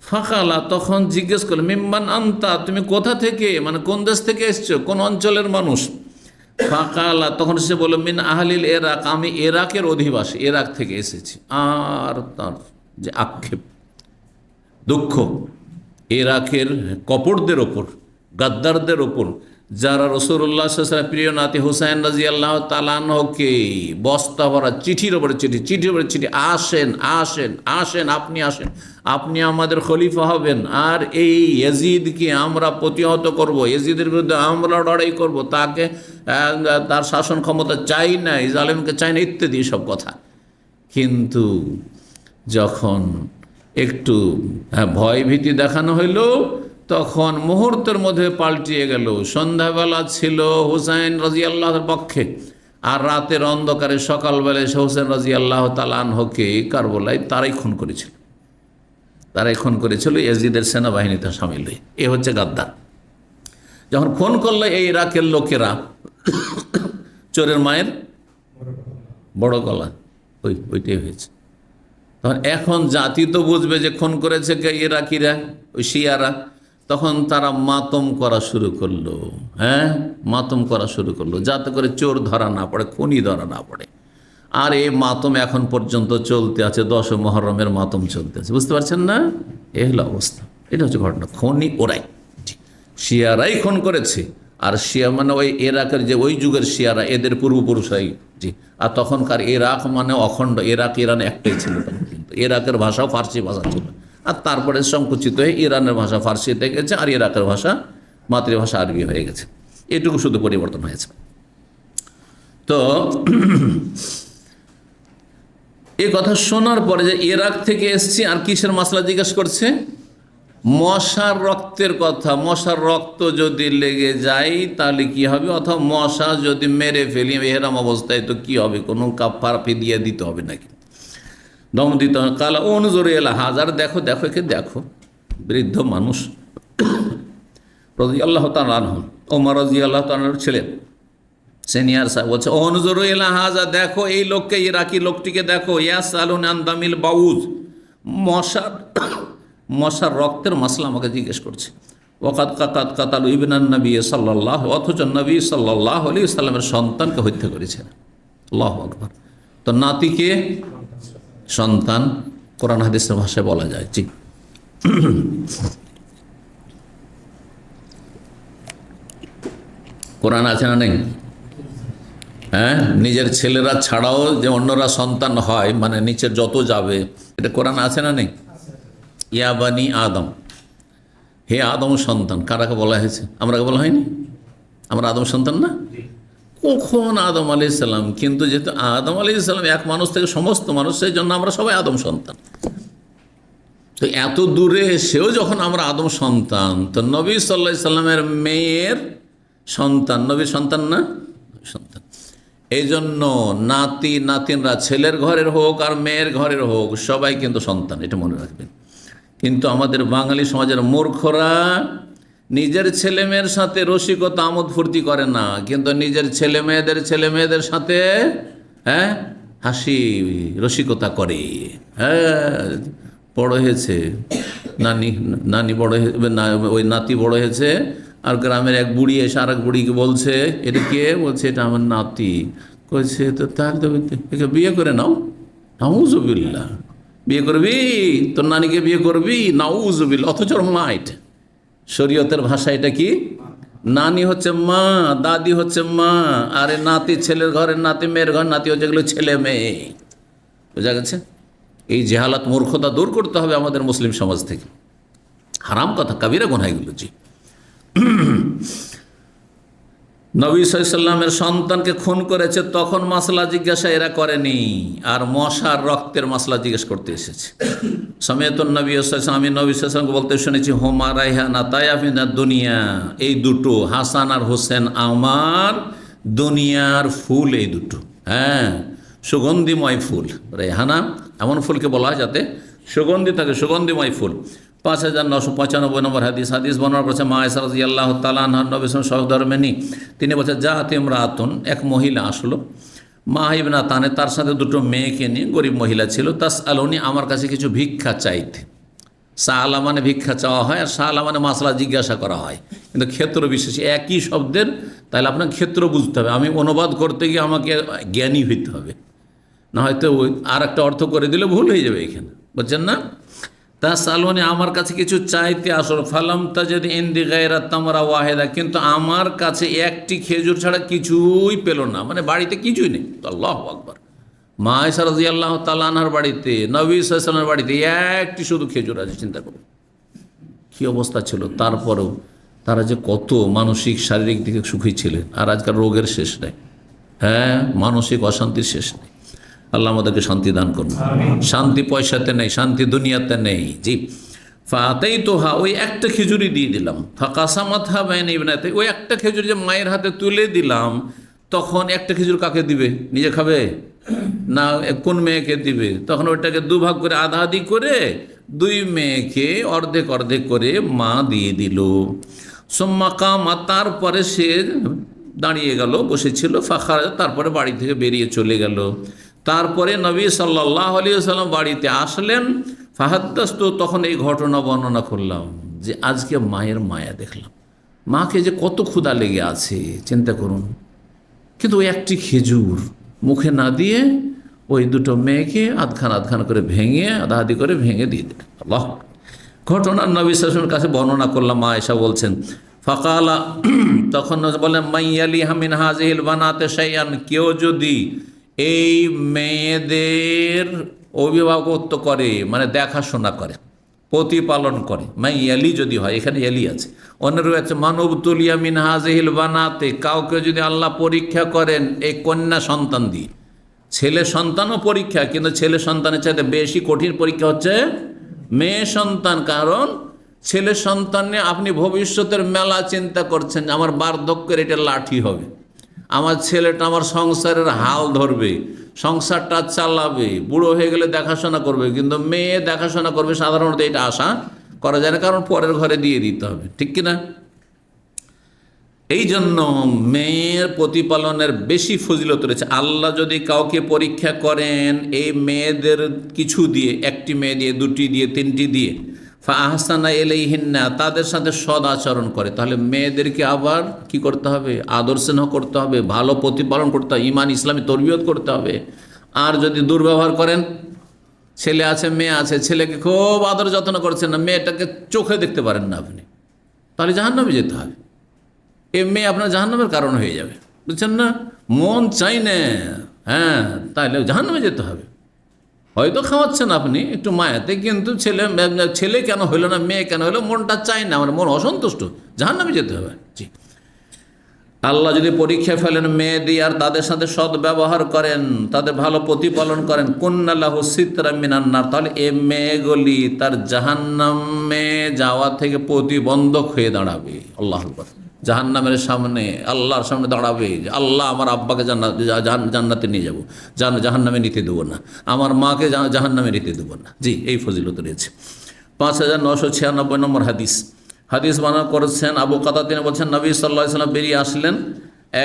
ফাঁকালা, তখন জিজ্ঞেস করলো, মিম্মান আন্তা, তুমি কোথা থেকে, মানে কোন দেশ থেকে এসছো, কোন অঞ্চলের মানুষ? ফাঁকালা, তখন সে বলল, মিন আহলিল এরাক, আমি এরাকের অধিবাসী, এরাক থেকে এসেছি। আর তার যে আক্ষেপ, দুঃখ ইরাকের কপটদের ওপর, গাদ্দারদের ওপর, যারা রাসূলুল্লাহ সাল্লাল্লাহু আলাইহি ওয়াসাল্লাম প্রিয় নাতি হুসাইন রাদিয়াল্লাহু তাআলা আনহুকে বস্তা ভরা চিঠির ওপরে চিঠি, চিঠির ওপরে চিঠি, আসেন আসেন আসেন, আপনি আসেন, আপনি আমাদের খলিফা হবেন, আর এই ইয়াজিদকে আমরা প্রতিহত করব, ইয়াজিদের বিরুদ্ধে আমরা লড়াই করব, তাকে তার শাসন ক্ষমতা চাই না, জালেমকে চাই না, ইত্যাদি সব কথা। কিন্তু যখন একটু ভয় ভীতি দেখানো হইল, তখন মুহূর্তের মধ্যে পাল্টিয়ে গেল। সন্ধ্যাবেলা ছিল হুসাইন রাদিয়াল্লাহুর পক্ষে, আর রাতের অন্ধকারে সকালবেলায় সে হুসাইন রাদিয়াল্লাহু তাআলা আনহুকে কারবালায় তারাই খুন করেছিল, তারাই খুন করেছিল ইয়াজিদের সেনাবাহিনীতে সামিল হয়ে। এ হচ্ছে গাদ্দার। যখন খুন করলো এই ইরাকের লোকেরা, চোরের মায়ের বড় গলা, ওইটাই হয়েছে। তখন এখন জাতি তো বুঝবে যে খুন করেছে কে, ইরাকিরা, ওই শিয়ারা। তখন তারা মাতম করা শুরু করলো, হ্যাঁ, মাতম করা শুরু করলো, যাতে করে চোর ধরা না পড়ে, খুনি ধরা না পড়ে। আর এই মাতম এখন পর্যন্ত চলতে আছে, 10 মুহররমের মাতম চলতে আছে, বুঝতে পারছেন না? এই হলো অবস্থা, এটা হচ্ছে ঘটনা। খনি ওরাই, শিয়ারাই খুন করেছে। আর শিয়া মানে ওই ইরাকের যে ওই যুগের শিয়ারা, এদের পূর্বপুরুষরাই। জি, আর তখনকার ইরাক মানে অখণ্ড, ইরাক ইরান একটাই ছিল তখন, কিন্তু ইরাকের ভাষাও ফার্সি ভাষা ছিল, আর তারপরে সংকুচিত হয়ে ইরানের ভাষা ফার্সিতে গেছে, আর ইরাকের ভাষা মাতৃভাষা আরবি হয়ে গেছে, এটুকু শুধু পরিবর্তন হয়েছে। তো এই কথা শোনার পরে যে ইরাক থেকে এসছি, আর কিসের মাসলা জিজ্ঞেস করছে? মশার রক্তের কথা। মশার রক্ত যদি লেগে যায় তাহলে কি হবে, অথবা মশা যদি মেরে ফেলি এহরাম অবস্থায়, তো কি হবে, কোনো কাফারা ফিদিয়া দিতে হবে নাকি, দম দিতে হবে? কালা অনুজোর এলা হাজার, দেখো দেখো, একে দেখো, বৃদ্ধ মানুষ, রাদিয়াল্লাহু তাআলা আনহু, ওমর রাদিয়াল্লাহু তাআলার ছিলেন, সিনিয়র সাহেব, বলছে অনুজোর এলা হাজার, দেখো এই লোককে, ইরাকি লোকটিকে দেখো, ইয়াসআলুন আন দামিল বাউজ, মশার রক্তের মাসলা আমাকে জিজ্ঞেস করছে। ওয়াকাদ কাতালু ইবনান নবী সাল্লাল্লাহু, অথচ নবী সাল্লাল্লাহু আলাইহি ওয়াসাল্লামের সন্তানকে হত্যা করেছেন। আল্লাহু আকবার। তো নাতিকে সন্তান কোরআন হাদিসের ভাষায় বলা যায়। জি, কোরআন আছে না নেই? হ্যাঁ, নিজের ছেলেরা ছাড়াও যে অন্যরা সন্তান হয়, মানে নিচের যত যাবে, এটা কোরআন আছে না নেই? ইয়া বানি আদম, হে আদম সন্তান, কারাকে বলা হয়েছে? আমরাকে বলা হয়নি? আমরা আদম সন্তান না? কখন আদম আলাইহিস সালাম, কিন্তু যেহেতু আদম আলাইহিস সালাম এক মানুষ থেকে সমস্ত মানুষ, সেই জন্য আমরা সবাই আদম সন্তান। তো এত দূরে এসেও যখন আমরা আদম সন্তান, তো নবী সাল্লাল্লাহু আলাইহি সাল্লামের মেয়ের সন্তান, নবীর সন্তান না? সন্তান। এই জন্য নাতি নাতিনরা, ছেলের ঘরের হোক আর মেয়ের ঘরের হোক, সবাই কিন্তু সন্তান, এটা মনে রাখবেন। কিন্তু আমাদের বাঙালি সমাজের মূর্খরা নিজের ছেলে মেয়ের সাথে রসিকতা আমোদ ফুর্তি করে না, কিন্তু নিজের ছেলে মেয়েদের সাথে, হ্যাঁ, হাসি রসিকতা করে। হ্যাঁ, বড় হয়েছে নানি বড় না, ওই নাতি বড় হয়েছে, আর গ্রামের এক বুড়ি এসে আর এক বুড়িকে বলছে, এটা কে? বলছে এটা আমার নাতি। কইছে তো তাহলে তো একে বিয়ে করে নাও। নাউজুবিল্লাহ, বিয়ে করবি? তোর নানিকে বিয়ে করবি? নাউজুবিল্লাহ। অথচ মা, এটা শরীয়তের ভাষা, এটা কি? নানি হচ্ছে মা, দাদি হচ্ছে মা, আরে নাতি ছেলের ঘরের নাতি, মেয়ের ঘরের নাতি হচ্ছে এগুলো ছেলে মেয়ে। বোঝা গেছে? এই জেহালাত, মূর্খতা দূর করতে হবে আমাদের মুসলিম সমাজ থেকে। হারাম কথা, কাবিরা গুনাহ এগুলো। জি, নবী সাল্লাল্লাহু আলাইহি ওয়াসাল্লামের সন্তানকে খুন করেছে, তখন মাসলা জিজ্ঞাসা এরা করেনি, আর মশার রক্তের মাসলা জিজ্ঞেস করতে এসেছে। সামিয়াতুন নবী সাল্লাল্লাহু আলাইহি ওয়াসাল্লাম, আমি নবী সাল্লাল্লাহু আলাইহি ওয়াসাল্লামকে বলতে শুনেছি, হুমা রাইহানা তায়াফিনা দুনিয়া, এই দুটো, হাসান আর হোসেন আমার দুনিয়ার ফুল, এই দুটো। হ্যাঁ, সুগন্ধিময় ফুল। রেহানা এমন ফুলকে বলা হয় যাতে সুগন্ধি থাকে, সুগন্ধিময় ফুল। 5995 নম্বর হাদিস বর্ণনা করেছে মা আয়েশা রাদিয়াল্লাহু তাআলা আনহা, নবী সাল্লাল্লাহু আলাইহি ওয়াসাল্লাম সহধর্মিণী, তিনি বলছেন জাআত ইমরাতুন, এক মহিলা আসলো, মা ইবনাতানে, তার সাথে দুটো মেয়েকে নিয়ে, গরিব মহিলা ছিল, তাসআলুনি, আমার কাছে কিছু ভিক্ষা চাইতে। সাআলা মানে ভিক্ষা চাওয়া হয়, আর সাআলা মানে মাসলা জিজ্ঞাসা করা হয়, কিন্তু ক্ষেত্র বিশেষ একই শব্দের, তাহলে আপনার ক্ষেত্র বুঝতে হবে। আমি অনুবাদ করতে গিয়ে আমাকে জ্ঞানী হইতে হবে, না হয়তো আর একটা অর্থ করে দিলে ভুল হয়ে যাবে এখানে, বুঝছেন না। তা সালমানি, আমার কাছে কিছু চাইতে আসল, ফালাম তাজিদ ইনদি গায়রা তামরা ওয়াহিদা, কিন্তু আমার কাছে একটি খেজুর ছাড়া কিছুই পেল না, মানে বাড়িতে কিছুই নেই। আল্লাহু আকবার। মা আয়েশা রাদিয়াল্লাহু তাআলা আনহার বাড়িতে, নবী সাল্লাল্লাহু আলাইহি ওয়াসাল্লামের বাড়িতে একটি শুধু খেজুর আছে, চিন্তা করুন কী অবস্থা ছিল। তারপরেও তারা যে কত মানসিক শারীরিক দিকে সুখী ছিলেন, আর আজকাল রোগের শেষ নেই, হ্যাঁ, মানসিক অশান্তির শেষ নেই। আল্লাহ আমাদেরকে শান্তি দান করুন। শান্তি পয়সাতে নেই, শান্তি দুনিয়াতে নেই। জি, ফাতেই তোহা, ওই একটা খেজুরি দিয়ে দিলাম, ফাকাসামাতহা বাইনা ইবনাতে, ওই একটা খেজুর যে মায়ের হাতে তুলে দিলাম, তখন একটা খেজুর কাকে দিবে? নিজে খাবে না কোন মেয়েকে দিবে? তখন ওইটাকে দুভাগ করে আধা আধি করে দুই মেয়েকে অর্ধেক অর্ধেক করে মা দিয়ে দিল। সোম্মা কামা, তারপরে সে দাঁড়িয়ে গেল, বসেছিল, ফাখার, তারপরে বাড়ি থেকে বেরিয়ে চলে গেল। তারপরে নবী সাল্লাল্লাহু আলাইহি ওয়াসাল্লাম বাড়িতে আসলেন, ফাহাদ্দাসত, তখন এই ঘটনা বর্ণনা করলাম যে আজকে মায়ের মায়া দেখলাম, মাকে যে কত ক্ষুধা লেগে আছে চিন্তা করুন, কিন্তু ওই একটি খেজুর মুখে না দিয়ে ওই দুটো মেয়েকে আধখান করে ভেঙে আধা আধি করে ভেঙে দিয়ে দিল। আল্লাহ, ঘটনার নবী সাল্লাল্লাহু আলাইহি ওয়াসাল্লামের কাছে বর্ণনা করলাম। মা আয়েশা বলছেন, ফাকালা, তখন বলেন, মাইয়ালিহা মিন হাযিহিল বানাতে শাইআন, কেউ যদি এই মেয়েদের অভিভাবকত্ব করে, মানে দেখাশোনা করে, প্রতিপালন করে, মাইয়ালি যদি হয়, এখানে এলি আছে, অন্যের রয়েছে মানব তুলিয়া মিন হাযিহিল বানাতে, কাউকে যদি আল্লাহ পরীক্ষা করেন এই কন্যা সন্তান দিয়ে, ছেলে সন্তানও পরীক্ষা, কিন্তু ছেলে সন্তানের চাইতে বেশি কঠিন পরীক্ষা হচ্ছে মেয়ে সন্তান। কারণ ছেলে সন্তান নিয়ে আপনি ভবিষ্যতের মেলা চিন্তা করছেন, আমার বার্ধক্যের এটা লাঠি হবে, আমার ছেলেটা আমার সংসারের হাল ধরবে, সংসারটা চালাবে, বুড়ো হয়ে গেলে দেখাশোনা করবে, কিন্তু মেয়ে দেখাশোনা করবে সাধারণত এটা আশা করা যায় না, কারণ পরের ঘরে দিয়ে দিতে হবে, ঠিক কিনা। এই জন্য মেয়ের প্রতিপালনের বেশি ফজিলত রয়েছে। আল্লাহ যদি কাউকে পরীক্ষা করেন এই মেয়েদের কিছু দিয়ে, একটি মেয়ে দিয়ে, দুটি দিয়ে, তিনটি দিয়ে, ফা আহসানা ইলাইহিন্না, তাদের সাথে সদ আচরণ করে, তাহলে মেয়েদেরকে আবার কি করতে হবে? আদর স্নেহ করতে হবে, ভালো প্রতিপালন করতে হবে, ঈমান ইসলামী তরবিয়ত করতে হবে। আর যদি দুর্ব্যবহার করেন, ছেলে আছে মেয়ে আছে, ছেলেকে খুব আদর যত্ন করছেন না, মেয়েটাকে চোখে দেখতে পারেন না আপনি, তাহলে জাহান্নামে যেতে হবে। এই মেয়ে আপনার জাহান্নামের কারণ হয়ে যাবে, বুঝছেন না। মন চাই না, হ্যাঁ, তাহলে জাহান্নামে যেতে হবে। হয়তো খাওয়াচ্ছেন আপনি একটু মায়াতে, কিন্তু ছেলে কেন হইলো না, মেয়ে কেন হইলো, মনটা চাই না, আমার মন অসন্তুষ্ট, জাহান্নামে যেতে হবে। জি, আল্লাহ যদি পরীক্ষা ফেলেন মেয়ে দিয়ে, আর তাদের সাথে সৎ ব্যবহার করেন, তাদের ভালো প্রতিপালন করেন, কুন্না লাহু সিতরা মিনান নার, তাহলে এ মেয়েগুলি তার জাহান্নামে যাওয়া থেকে প্রতিবন্ধক হয়ে দাঁড়াবে। আল্লাহু আকবার। জাহান্নামের সামনে, আল্লাহর সামনে দাঁড়াবে, আল্লাহ আমার আব্বাকে জান্নাতে নিয়ে যাবো, জাহান্নামে নিতে দেবো না, আমার মাকে জাহান্নামে নিতে দেবো না। জি, এই ফজিলত রয়েছে। 5996 নম্বর হাদিস বর্ণনা করেছেন আবু কাতাদা, তিনি বলছেন নবী সাল্লাল্লাহু আলাইহি ওয়াসাল্লাম বেরিয়ে আসলেন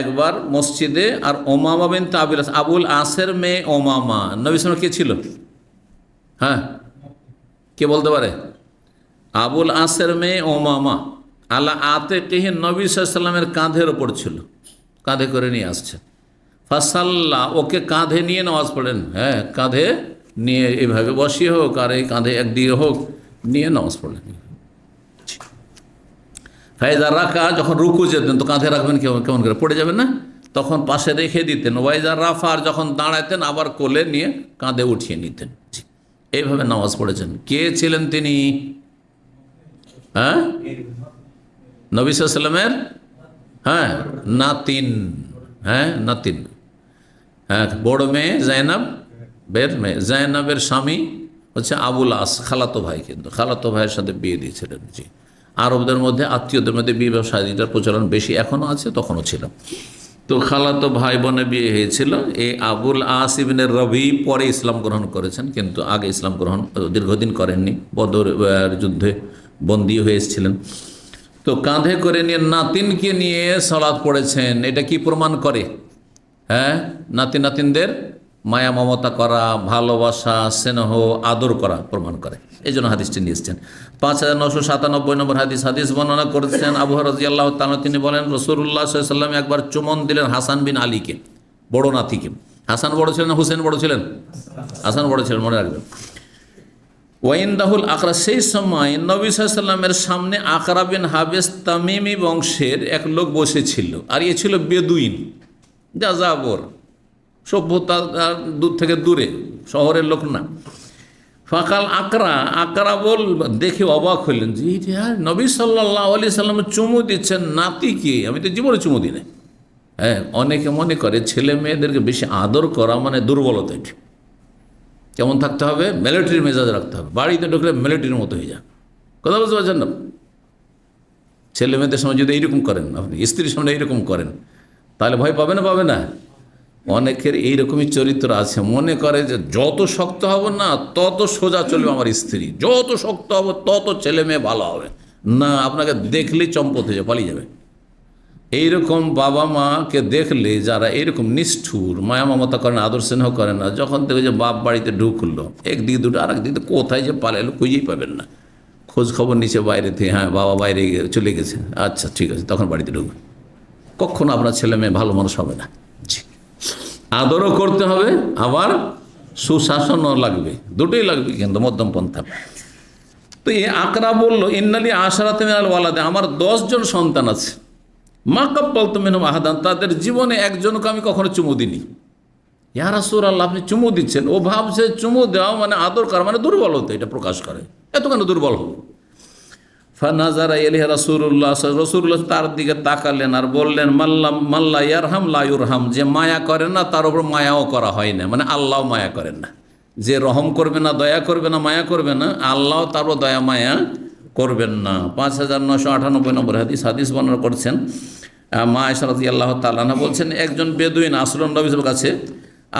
একবার মসজিদে, আর ওমামা বিনতে আবুল আসের মেয়ে ওমামা, নবী সাল্লাল্লাহু কে ছিল? হ্যাঁ, কে বলতে পারে? আবুল আসের মেয়ে ওমামা আল্লাহ আতিকিহি, নবী সাল্লাল্লাহু আলাইহি ওয়াসাল্লামের কাঁধের ওপর ছিল, কাঁধে করে নিয়ে আসছে। ফাসাল্লা, ওকে কাঁধে নিয়ে নামাজ পড়েন, হ্যাঁ, কাঁধে নিয়ে এইভাবে বসিয়ে হোক আর এই কাঁধে একদিকে হোক নিয়ে নামাজ পড়লেন। ফাইজা রাখা, যখন রুকু যেতেন তো কাঁধে রাখবেন, কেমন করে পড়ে যাবেন না, তখন পাশে রেখে দিতেন। ওয়াইজা রাফা, আর যখন দাঁড়াতেন আবার কোলে নিয়ে কাঁধে উঠিয়ে নিতেন। এইভাবে নামাজ পড়েছেন। কে ছিলেন তিনি? হ্যাঁ, নবী সাল্লাল্লাহু আলাইহি ওয়াসাল্লামের হ্যাঁ নাতিন, হ্যাঁ নাতিন, হ্যাঁ, বড় মেয়ে জাইনাবের স্বামী হচ্ছে আবুল আস, খালাতো ভাই, কিন্তু খালাতো ভাইয়ের সাথে বিয়ে দিয়েছিলেন। জি, আরবদের মধ্যে আত্মীয়দের মধ্যে বিবাহ শাদীটার প্রচলন বেশি, এখনও আছে, তখনও ছিল। তো খালাতো ভাই বোনে বিয়ে হয়েছিল। এই আবুল আস ইবনে রবি পরে ইসলাম গ্রহণ করেছেন, কিন্তু আগে ইসলাম গ্রহণ দীর্ঘদিন করেননি। বদর যুদ্ধে বন্দী হয়ে এসেছিলেন। তো কাঁধে করে নিয়ে নাতিনকে নিয়ে সালাত পড়েছেন। এটা কি প্রমাণ করে? হ্যাঁ, নাতিনদের মায়া মমতা করা, ভালোবাসা, স্নেহ, আদর করা প্রমাণ করে। এই জন্য হাদিসটি নিয়ে এসেছেন। 5997 নম্বর হাদিস বর্ণনা করেছেন আবু হুরায়রা রাদিয়াল্লাহু তাআলা। তিনি বলেন, রাসূলুল্লাহ সাল্লাল্লাহু আলাইহি ওয়াসাল্লাম একবার চুমন দিলেন হাসান বিন আলীকে, বড় নাতিকে। হাসান বড় ছিলেন না হুসেন বড় ছিলেন? হাসান বড় ছিলেন, মনে রাখবেন। ওয়াইন্দাহুল আকরা, সেই সময় নবী সাল্লাল্লাহু আলাইহি ওয়াসাল্লামের সামনে আকরা বিন হাবেস তামিমি বংশের এক লোক বসেছিল। আর এ ছিল বেদুইন, যাযাবর, সভ্যতা দূর থেকে দূরে, শহরের লোক না। ফাকাল আকরা বল, দেখে অবাক হইলেন যে নবী সাল্লাল্লাহু আলাইহি সাল্লাম চুমু দিচ্ছেন নাতিকে, আমি তো জীবনে চুমু দিই না। হ্যাঁ, অনেকে মনে করে ছেলে মেয়েদেরকে বেশি আদর করা মানে দুর্বলতা। এটি কেমন থাকতে হবে? মিলিটারির মেজাজ রাখতে হবে। বাড়িতে ঢুকলে মিলিটারির মতো হয়ে যান। কথা বুঝতে পারছেন না? ছেলে মেয়েদের সামনে যদি এইরকম করেন, আপনি স্ত্রীর সামনে এইরকম করেন, তাহলে ভয় পাবে না? পাবে না? অনেকের এইরকমই চরিত্র আছে, মনে করে যে যত শক্ত হব না তত সোজা চলবে আমার স্ত্রী, যত শক্ত হব তত ছেলে মেয়ে ভালো হবে। না, আপনাকে দেখলেই চম্পট হয়ে যাবে, পালিয়ে যাবে। এইরকম বাবা মাকে দেখলে, যারা এইরকম নিষ্ঠুর, মায়া মমতা করেন, আদর স্নেহ করেন না, যখন থেকে যে বাপ বাড়িতে ঢুকলো, একদিকে দুটো আর একদিকে কোথায় যে পালাইলো খুঁজেই পাবেন না। খোঁজ খবর নিচে বাইরে থেকে, হ্যাঁ বাবা বাইরে চলে গেছে, আচ্ছা ঠিক আছে, তখন বাড়িতে ঢুকবে। কখনো আপনার ছেলে মেয়ে ভালো মানুষ হবে না। আদরও করতে হবে, আবার সুশাসনও লাগবে, দুটোই লাগবে, কিন্তু মধ্যম পন্থা। তো এই আকরা বলল, ইন্নালি আশরাতে মিনাল ওয়ালাদে, আমার 10 জন সন্তান আছে। মা কাব্বালতু মিনহুম আহাদান, তাদের জীবনে একজনকে আমি কখনো চুমু দিইনি। ইয়া রাসূলুল্লাহ, আপনি চুমু দিচ্ছেন। ও ভাবছে চুমু দেওয়া মানে আদর করা মানে দুর্বলতা, এটা প্রকাশ করে। এত কেন দুর্বল হব? ফানাজারা ইলাইহি রাসূলুল্লাহ তার দিকে তাকালেন আর বললেন, মাল্লা ইয়ারহাম লা ইউরহাম, যে মায়া করে না তার উপর মায়াও করা হয় না, মানে আল্লাহ মায়া করেন না। যে রহম করবে না, দয়া করবে না, মায়া করবে না, আল্লাহ তারও দয়া মায়া করবেন না। 5998 নম্বর হাদিস বর্ণনা করছেন মা আয়েশা রাদিয়াল্লাহু তাআলা আনহা বলছেন, একজন বেদুইন আসলেন নবীর কাছে,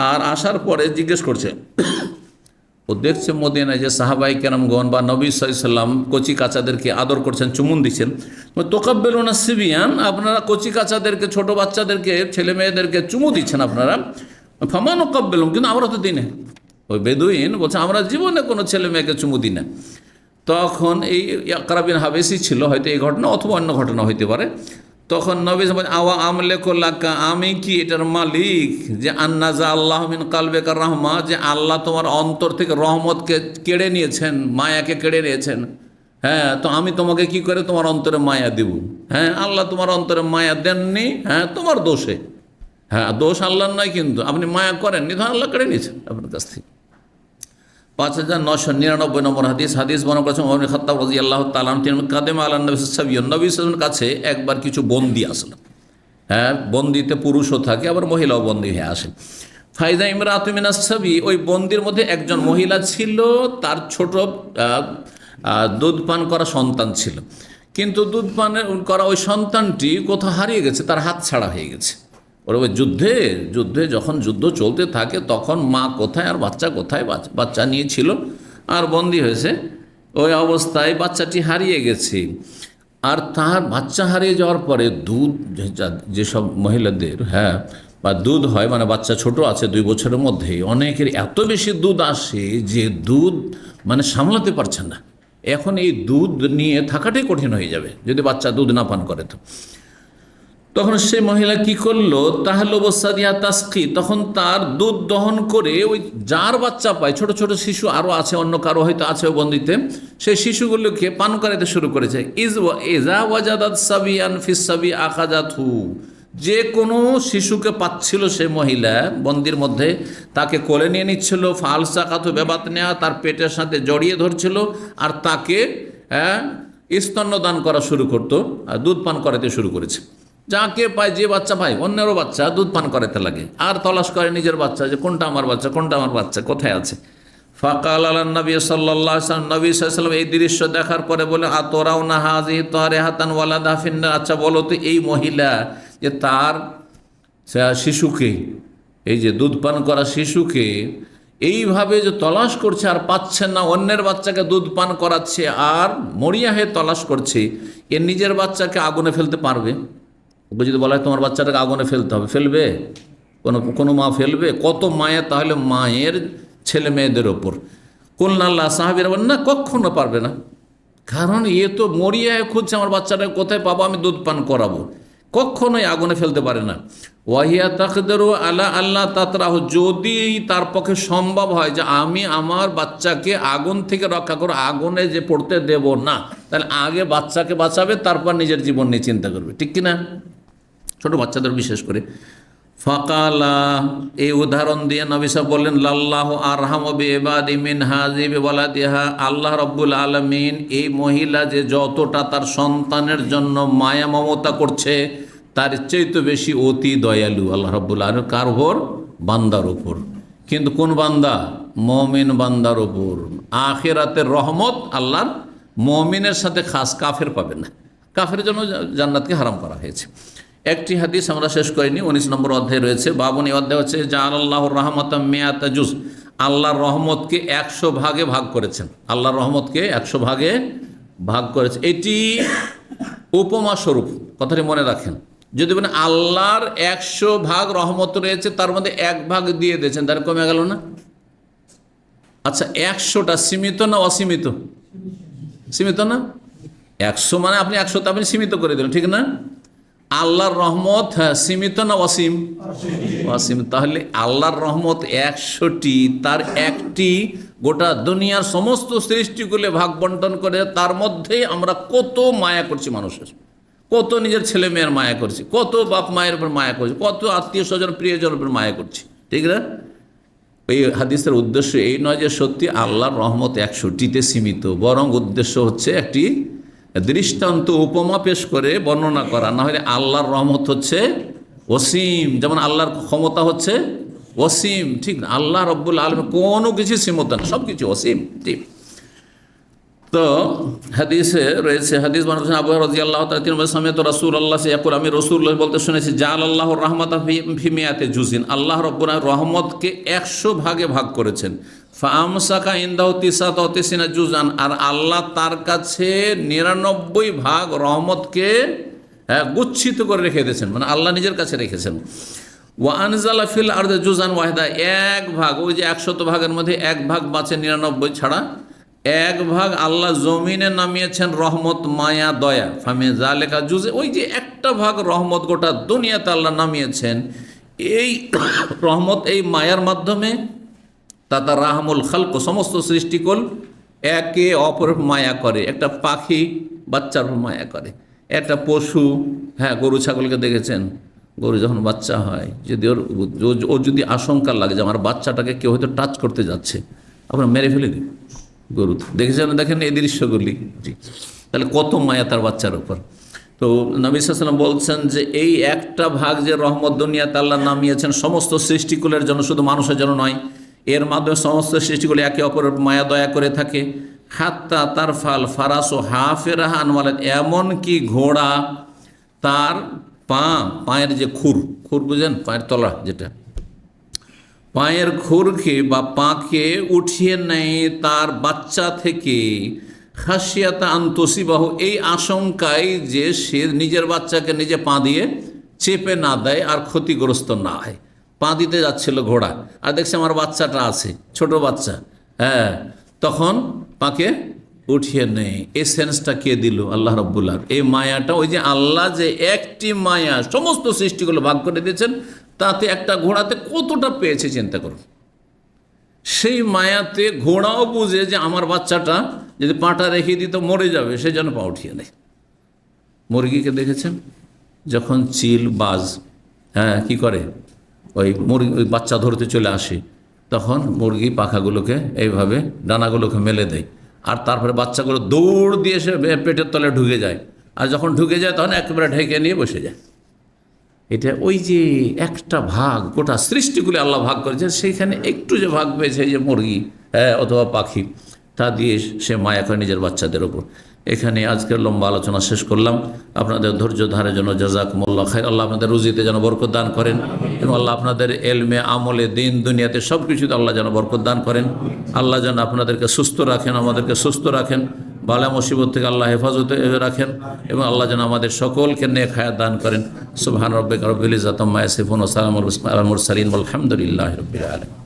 আর আসার পরে জিজ্ঞেস করছে, ও দেখছে মদিনায় যে সাহাবাই কেরামগণ বা নবী সাল্লাল্লাহু আলাইহি ওয়াসাল্লাম কচি কাচাদেরকে আদর করছেন, চুমুন দিচ্ছেন। তোকাব্বিলুনা সিবিয়ান, আপনারা কচি কাচাদেরকে, ছোট বাচ্চাদেরকে, ছেলে মেয়েদেরকে চুমু দিচ্ছেন আপনারা। ফামা নুকাব্বিলুম, কিন্তু আমরা তো দিই না। ওই বেদুইন বলছে, আমরা জীবনে কোনো ছেলে মেয়েকে চুমু দিই না। তখন এই আকরা বিন হাবেসি ছিল, হয়তো এই ঘটনা অথবা অন্য ঘটনা হইতে পারে। তখন নবী আওয়া আমলেকুল্লাকা, আমি কি এটার মালিক যে আন্নাজা আল্লাহ মিন কালবেকা রাহমা, যে আল্লাহ তোমার অন্তর থেকে রহমতকে কেড়ে নিয়েছেন, মায়াকে কেড়ে নিয়েছেন। হ্যাঁ, তো আমি তোমাকে কি করে তোমার অন্তরে মায়া দিব? হ্যাঁ, আল্লাহ তোমার অন্তরে মায়া দেননি, হ্যাঁ তোমার দোষে। হ্যাঁ, দোষ আল্লাহর নয়, কিন্তু আপনি মায়া করেননি, তো আল্লাহ কেড়ে নিয়েছেন আপনার কাছ থেকে। 5999 নম্বর হাদিস বর্ণনা করেছেন ওমর ইবনে খাত্তাব রাদিয়াল্লাহু তাআলা আনহু, তিনি কাদেমা আলা নবী সাল্লাল্লাহু আলাইহি ওয়াসাল্লাম, নবী সাল্লাল্লাহু আলাইহি ওয়াসাল্লামের কাছে একবার কিছু বন্দী আসলো। হ্যাঁ, বন্দিতে পুরুষও থাকে, আবার মহিলাও বন্দী হয়ে আসে। ফাইদা ইমরাতু মিনাস সাবি, ওই বন্দির মধ্যে একজন মহিলা ছিল, তার ছোট দুধ পান করা সন্তান ছিল, কিন্তু দুধ পান করা ওই সন্তানটি কোথাও হারিয়ে গেছে, তার হাত ছাড়া হয়ে গেছে। ওর ওই যুদ্ধে যখন যুদ্ধ চলতে থাকে তখন মা কোথায় আর বাচ্চা কোথায়, বাচ্চা নিয়েছিল আর বন্দী হয়েছে, ওই অবস্থায় বাচ্চাটি হারিয়ে গেছে। আর তার বাচ্চা হারিয়ে যাওয়ার পরে দুধ, যেসব মহিলাদের হ্যাঁ বা দুধ হয়, মানে বাচ্চা ছোট আছে 2 বছরের মধ্যে, অনেকের এত বেশি দুধ আসে যে দুধ মানে সামলাতে পারছে না। এখন এই দুধ নিয়ে থাকাটাই কঠিন হয়ে যাবে যদি বাচ্চা দুধ না পান করে। তখন সে মহিলা কি করলো, তাহলে বসাদিয়া তাসকি, তখন তার দুধ দহন করে ওই যার বাচ্চা পায়, ছোট ছোট শিশু আরও আছে, অন্য কারো হয়তো আছে বন্দিতে, সেই শিশুগুলোকে পান করাতে শুরু করেছে। ইজা ওয়াজাদাত সাবিয়ান ফিস সাবি আখাযাতহু, যে কোনো শিশুকে পাচ্ছিল সে মহিলা বন্দির মধ্যে, তাকে কোলে নিয়ে নিচ্ছিল, ফালসাকাতু বেবাত নেয়া, তার পেটের সাথে জড়িয়ে ধরছিল, আর তাকে স্তন্যদান করা শুরু করতো, আর দুধ পান করাতে শুরু করেছে। যাকে পায়, যে বাচ্চা পায়, অন্যেরও বাচ্চা দুধ পান করাতে লাগে, আর তলাশ করে নিজের বাচ্চা, যে কোনটা আমার বাচ্চা, কোনটা আমার বাচ্চা, কোথায় আছে। ফাকাল আলা নবী সাল্লাল্লাহু আলাইহি ওয়াসাল্লাম, নবী সাল্লাল্লাহু আলাইহি ওয়াসাল্লাম এই দৃশ্য দেখার পরে বলে, আতরাউনা হাযিহি তারিহাতান ওয়ালাদা ফিন্নার, আচ্ছা বলো তো এই মহিলা যে তার শিশুকে, এই যে দুধ পান করা শিশুকে এইভাবে যে তলাশ করছে আর পাচ্ছে না, অন্যের বাচ্চাকে দুধ পান করাচ্ছে আর মরিয়া হয়ে তলাশ করছে, এর নিজের বাচ্চাকে আগুনে ফেলতে পারবে? ওকে যদি বলা হয় তোমার বাচ্চাটাকে আগুনে ফেলতে হবে, ফেলবে? কোনো মা ফেলবে? কত মায়া তাহলে মায়ের ছেলে মেয়েদের ওপর। কুলনাল্লাহ, সাহাবীরা বলেন না, কখনো পারবে না, কারণ এ তো মরিয়া হয়ে খুঁজছে আমার বাচ্চাটাকে কোথায় পাবো, আমি দুধ পান করাবো, কখনোই আগুনে ফেলতে পারে না। ওয়াহিয়া তাকদেরু আলা আল্লাহ তাতরাহ, যদি তার পক্ষে সম্ভব হয় যে আমি আমার বাচ্চাকে আগুন থেকে রক্ষা করো, আগুনে যে পড়তে দেব না, তাহলে আগে বাচ্চাকে বাঁচাবে, তারপর নিজের জীবন নিয়ে চিন্তা করবে, ঠিক কিনা? ছোট বাচ্চাদের বিশেষ করে। ফাকালা, এই উদাহরণ দিয়ে নবী সাহেব বললেন, লাল্লাহু আরহামু বিইবাদি মিন হাযি বিওয়ালাদিহা, আল্লাহ রাব্বুল আলামিন এই মহিলা যে যতটা তার সন্তানের জন্য মায়া মমতা করছে তার চেয়ে বেশি অতি দয়ালু আল্লাহ রাব্বুল আলামিন। কার উপর? বান্দার উপর। কিন্তু কোন বান্দা? মুমিন বান্দার উপর। আখিরাতের রহমত আল্লাহর মুমিনের সাথে খাস, কাফের পাবে না। কাফের জন্য জান্নাতকে হারাম করা হয়েছে। একটি হাদিস আমরা শেষ করিনি, 19 নম্বর অধ্যায় রয়েছে, 52 অধ্যায় হচ্ছে জাআলাল্লাহুর রাহমাতাম মিআতা জুজ, আল্লাহর রহমতকে 100 ভাগে ভাগ করেছেন। আল্লাহর রহমতকে 100 ভাগে ভাগ করেছে। এটি উপমা স্বরূপ, কথাটি মনে রাখেন। যদি বলেন আল্লাহর 100 ভাগ রহমত রয়েছে, তার মধ্যে 1 ভাগ দিয়ে দিয়েছেন, তার কমে গেল না? আচ্ছা, 100টা সীমিত না অসীমিত? সীমিত না? 100 মানে আপনি 100টা আপনি সীমিত করে দিলেন, ঠিক না? আল্লাহর রহমত সীমিত না অসীম? অসীম। তাহলে আল্লাহর রহমত 100টি, তার একটি গোটা দুনিয়ার সমস্ত সৃষ্টিগুলো ভাগ বন্টন করে, তার মধ্যে আমরা কত মায়া করছি মানুষের, কত নিজের ছেলে মেয়ের মায়া করছি, কত বাপ মায়ের উপর মায়া করছি, কত আত্মীয় স্বজন প্রিয়জনের উপর মায়া করছি, ঠিক না? এই হাদিসের উদ্দেশ্য এই নয় যে সত্যি আল্লাহর রহমত 100টিতে সীমিত, বরং উদ্দেশ্য হচ্ছে একটি দৃষ্টান্ত উপমা পেশ করে বর্ণনা করা। না হলে আল্লাহর রহমত হচ্ছে অসীম, যেমন আল্লাহর ক্ষমতা হচ্ছে অসীম, ঠিক না? আল্লাহ রব্বুল আলামিন কোনো কিছু সীমত না, সব কিছু অসীম, ঠিক। তো হাদিসে রয়েছে, হাদিস বানাচ্ছেন আবু হুরায়রা রাদিয়াল্লাহু তাআলা, তিনি বলেন সামিআতু রাসূলুল্লাহ ইয়াকুল, আমি রাসূলুল্লাহ বলতে শুনেছি, জাআলাল্লাহুর রাহমাতা ফি মিআতি জুজিন, আল্লাহ রব্বুল আলামিন রহমতকে 100 ভাগে ভাগ করেছেন। ফাআমসাকা ইনদাহু 99 জুজান, আর আল্লাহ তার কাছে 99 ভাগ রহমতকে গুচ্ছিত করে রেখে দিয়েছেন, মানে আল্লাহ নিজের কাছে রেখেছেন। ওয়া আনজালা ফিল আরদি জুজান ওয়াহিদা, 1 ভাগ, ওই যে 100 ভাগের মধ্যে 1 ভাগ বাঁচে, 99 ছাড়া 1 ভাগ আল্লাহ জমিনে নামিয়েছেন রহমত, মায়া, দয়া। ফামি জালেকা জুজে, ওই যে একটা ভাগ রহমত গোটা দুনিয়াতে আল্লাহ নামিয়েছেন, এই রহমত, এই মায়ার মাধ্যমে তাতা রাহমুল খালক, সমস্ত সৃষ্টিকুল একে অপরের মায়া করে। একটা পাখি বাচ্চার মায়া করে, একটা পশু, গরু ছাগলকে দেখেছেন, গরু যখন বাচ্চা হয়, যদি ওর যদি আশঙ্কা লাগে যে আমার বাচ্চাটাকে কেউ হয়তো টাচ করতে যাচ্ছে, আপনার মেরে ফেলে দিন। গরু দেখেছেন, দেখেন এই দৃশ্যগুলি, তাহলে কত মায়া তার বাচ্চার উপর। তো নবী সাল্লাল্লাহু আলাইহি ওয়াসাল্লাম বলছেন যে এই একটা ভাগ যে রহমত দুনিয়াতে আল্লাহ নামিয়েছেন সমস্ত সৃষ্টিকুলের জন্য, শুধু মানুষের জন্য নয়, এর মাধ্যমে সমস্ত সৃষ্টিগুলি একে অপরের মায়া দয়া করে থাকে। হাত্তা তার ফাল ফারাস ও হাফেরাহা আনওয়ালেন, এমনকি ঘোড়া তার পায়ের যে খুর বুঝেন, পায়ের তলা, যেটা পায়ের খুরকে বা পাকে উঠিয়ে নেয় তার বাচ্চা থেকে, খাসিয়াতা আন্তসিবাহু, এই আশঙ্কায় যে সে নিজের বাচ্চাকে নিজে পা দিয়ে চেপে না দেয় আর ক্ষতিগ্রস্ত না হয়। পা দিতে যাচ্ছিল ঘোড়া, আর দেখছে আমার বাচ্চাটা আছে, ছোট বাচ্চা, তখন পাকে উঠিয়ে নেই। এই সেন্সটা কে দিল? আল্লাহ রাব্বুল আলামিন। এই মায়াটা, ওই যে আল্লাহ যে একটি মায়া সমস্ত সৃষ্টিগুলো ভাগ করে দিয়েছেন, তাতে একটা ঘোড়াতে কতটা পেয়েছে চিন্তা করুন। সেই মায়াতে ঘোড়াও বুঝে যে আমার বাচ্চাটা যদি পাটা রেখে দিত মরে যাবে, সেই জন্য পা উঠিয়ে নেয়। মুরগিকে দেখেছেন, যখন চিল বাজ কি করে, ওই বাচ্চা ধরতে চলে আসে, তখন মুরগি পাখাগুলোকে এইভাবে ডানাগুলোকে মেলে দেয়, আর তারপরে বাচ্চাগুলো দৌড় দিয়ে এসে পেটের তলে ঢুকে যায়, আর যখন ঢুকে যায় তখন একেবারে ঢেকে নিয়ে বসে যায়। এটা ওই যে একটা ভাগ, গোটা সৃষ্টিগুলি আল্লাহ ভাগ করেছে, সেইখানে একটু যে ভাগ পেয়েছে, এই যে মুরগি অথবা পাখি, তা দিয়ে সে মায়া করে নিজের বাচ্চাদের ওপর। এখানে আজকের লম্বা আলোচনা শেষ করলাম। আপনাদের ধৈর্য ধারের জন্য জাযাকুমুল্লাহ খাইর। আল্লাহ আপনাদের রুজিতে যেন বরকত দান করেন এবং আল্লাহ আপনাদের এলমে, আমলে, দিন দুনিয়াতে সব কিছুতে আল্লাহ যেন বরকত দান করেন। আল্লাহ যেন আপনাদেরকে সুস্থ রাখেন, আমাদেরকে সুস্থ রাখেন, বালা মুসিবত থেকে আল্লাহ হেফাজতে রাখেন এবং আল্লাহ যেন আমাদের সকলকে নেক হায়াত দান করেন। সুবহান রাব্বিকা রাব্বিল ইজ্জাতি আম্মা ইয়াসিফুন ওয়া সালামুন আলাল মুরসালিন ওয়ালহামদুলিল্লাহি রাব্বিল আলামিন।